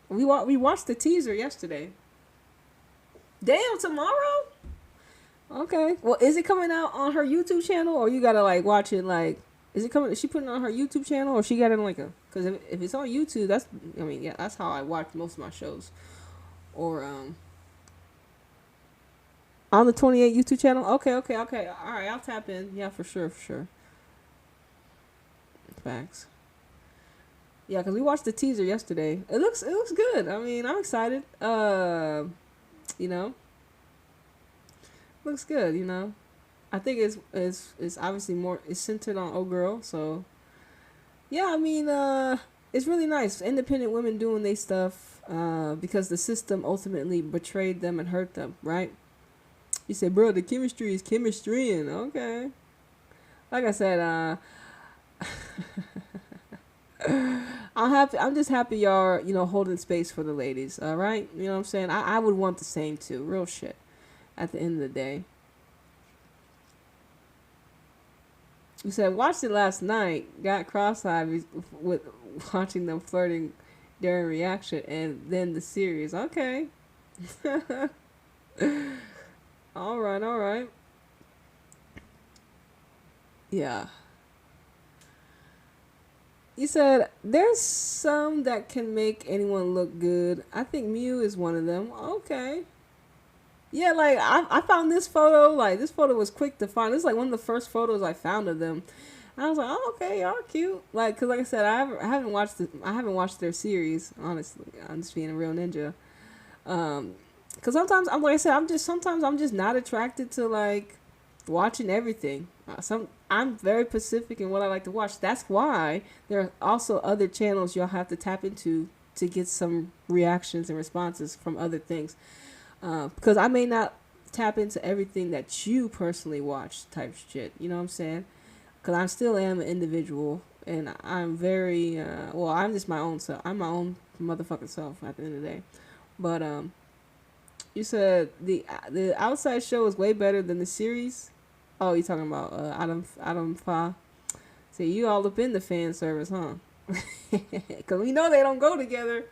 We watched the teaser yesterday. Damn, tomorrow? Okay. Well, is it coming out on her YouTube channel, or you gotta like watch it like? Is it coming? Is she putting it on her YouTube channel, or she got it on like a? Because if it's on YouTube, that's how I watch most of my shows. Or On the 28 YouTube channel? Okay. Alright, I'll tap in. Yeah, for sure. Facts. Yeah, because we watched the teaser yesterday. It looks good. I mean, I'm excited. You know, looks good. I think it's obviously more. It's centered on old girl. So yeah, I mean, it's really nice. Independent women doing their stuff. Because the system ultimately betrayed them and hurt them. Right? You say, bro, the chemistry is chemistrying. Okay. Like I said, I'm happy. I'm just happy y'all are, holding space for the ladies. All right, you know what I'm saying. I would want the same too. Real shit. At the end of the day, you said watched it last night. Got cross-eyed with watching them flirting during reaction, and then the series. Okay. All right. Yeah. You said there's some that can make anyone look good. I think Mew is one of them. Okay. Yeah, like I found this photo. Like this photo was quick to find. This is like one of the first photos I found of them. And I was like, oh, okay, y'all are cute. Like, cause like I said, I haven't watched I haven't watched their series. Honestly, I'm just being a real ninja. Cause sometimes I'm like I said, sometimes I'm just not attracted to like watching everything. I'm very specific in what I like to watch. That's why there are also other channels you'll have to tap into to get some reactions and responses from other things. Because I may not tap into everything that you personally watch type shit. You know what I'm saying? Because I still am an individual, and I'm very I'm just my own self. I'm my own motherfucking self at the end of the day. But you said the outside show is way better than the series. Oh, you talking about Adam Fa? See, you all up in the fan service, huh? Because we know they don't go together.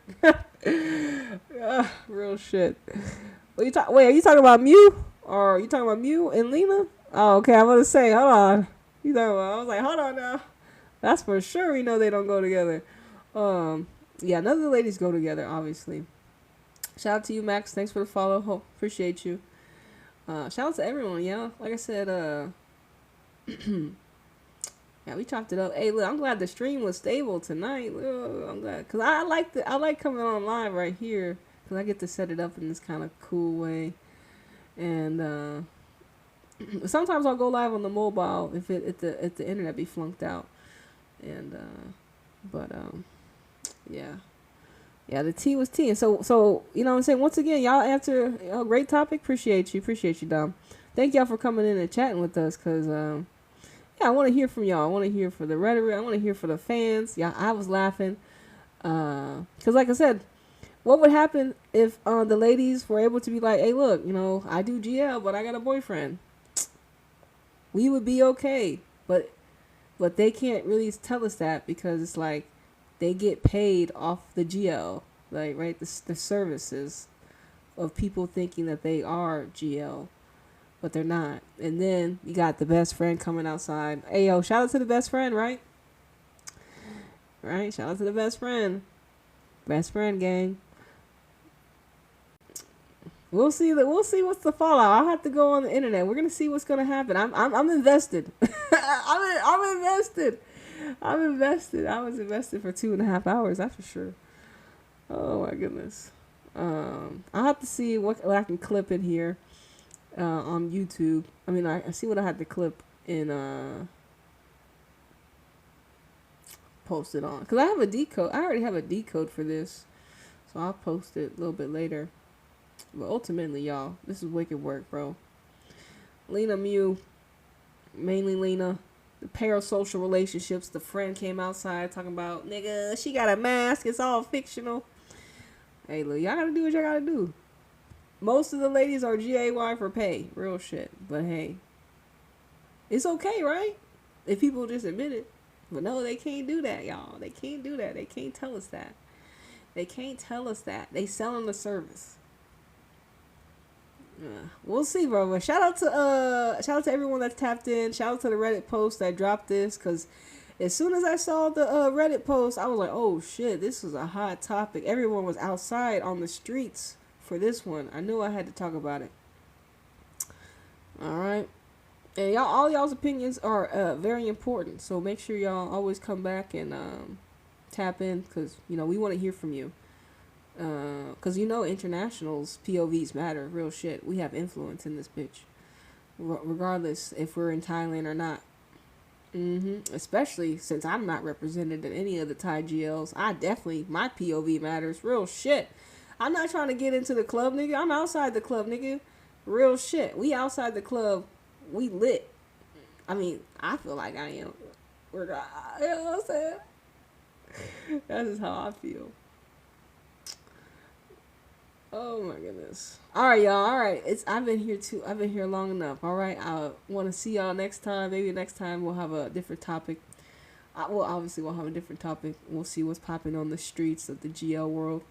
Real shit. Wait, are you talking about Mew? Or are you talking about Mew and Lena? Oh, okay. I'm gonna say, hold on. You talking about? I was like, hold on now. That's for sure. We know they don't go together. Yeah, none of the ladies go together, obviously. Shout out to you, Max. Thanks for the follow. Appreciate you. Shout out to everyone, yeah. Like I said, yeah, we chopped it up. Hey, look, I'm glad the stream was stable tonight. I'm glad, cause I like coming on live right here, cause I get to set it up in this kind of cool way, and sometimes I'll go live on the mobile if the internet be flunked out, and but yeah. Yeah, the tea was tea. And so you know what I'm saying? Once again, y'all answer a great topic. Appreciate you, Dom. Thank y'all for coming in and chatting with us, because, yeah, I want to hear from y'all. I want to hear for the rhetoric. I want to hear for the fans. Yeah, I was laughing. Because, like I said, what would happen if the ladies were able to be like, hey, look, I do GL, but I got a boyfriend. We would be okay. But they can't really tell us that, because it's like, they get paid off the GL, like, right, the services of people thinking that they are GL, but they're not. And then you got the best friend coming outside. Hey, yo, shout out to the best friend, right? Right, shout out to the best friend. Best friend gang. We'll see what's the fallout. I'll have to go on the internet. We're gonna see what's gonna happen. I'm invested. I'm invested. I'm invested. I was invested for 2.5 hours. That's for sure. Oh my goodness. I'll have to see what I can clip in here on YouTube. I mean, I see what I had to clip in post it on, because I have a decode. I already have a decode for this, so I'll post it a little bit later. But ultimately, y'all, this is wicked work, bro. Lena Mew, mainly Lena. The parasocial relationships. The friend came outside talking about, nigga, she got a mask. It's all fictional. Hey, look, y'all gotta do what y'all gotta do. Most of the ladies are GAY for pay. Real shit. But hey, it's okay, right? If people just admit it. But no, they can't do that, y'all. They can't do that. They can't tell us that. They can't tell us that. They selling the service. We'll see, bro. But shout out to everyone that's tapped in. Shout out to the Reddit post that dropped this, because as soon as I saw the Reddit post, I was like, oh shit, this was a hot topic. Everyone was outside on the streets for this one. I knew I had to talk about it. All right. And y'all, all y'all's opinions are very important. So make sure y'all always come back and tap in, because you know we want to hear from you. Because you know internationals POVs matter. Real shit. We have influence in this bitch, regardless if we're in Thailand or not. Especially since I'm not represented in any of the Thai GLs. I definitely, my POV matters. Real shit. I'm not trying to get into the club, nigga. I'm outside the club, nigga. Real shit. We outside the club. We lit. I mean, I feel like I am. You know what I'm saying? That's just how I feel. Oh my goodness. All right, y'all. All right. I've been here too. I've been here long enough. All right. I want to see y'all next time. Maybe next time we'll have a different topic. Well, obviously we'll have a different topic. We'll see what's popping on the streets of the GL world.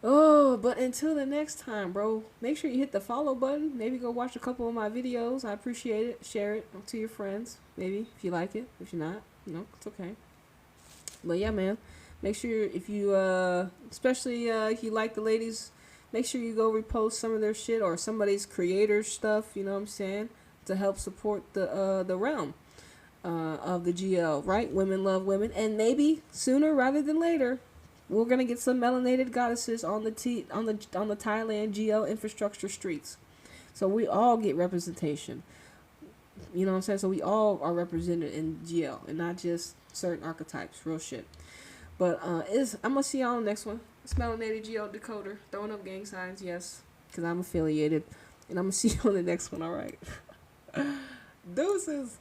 Oh, but until the next time, bro, make sure you hit the follow button. Maybe go watch a couple of my videos. I appreciate it. Share it to your friends. Maybe if you like it. If you're not, it's okay. But yeah, man. Make sure if you, especially if you like the ladies, make sure you go repost some of their shit or somebody's creator stuff. You know what I'm saying, to help support the realm of the GL. Right? Women love women, and maybe sooner rather than later, we're gonna get some melanated goddesses on the Thailand GL infrastructure streets, so we all get representation. You know what I'm saying? So we all are represented in GL and not just certain archetypes. Real shit. But I'm gonna see y'all on the next one. It's Melanated GL Decoder. Throwing up gang signs, yes, because I'm affiliated. And I'm gonna see you on the next one, alright? Deuces.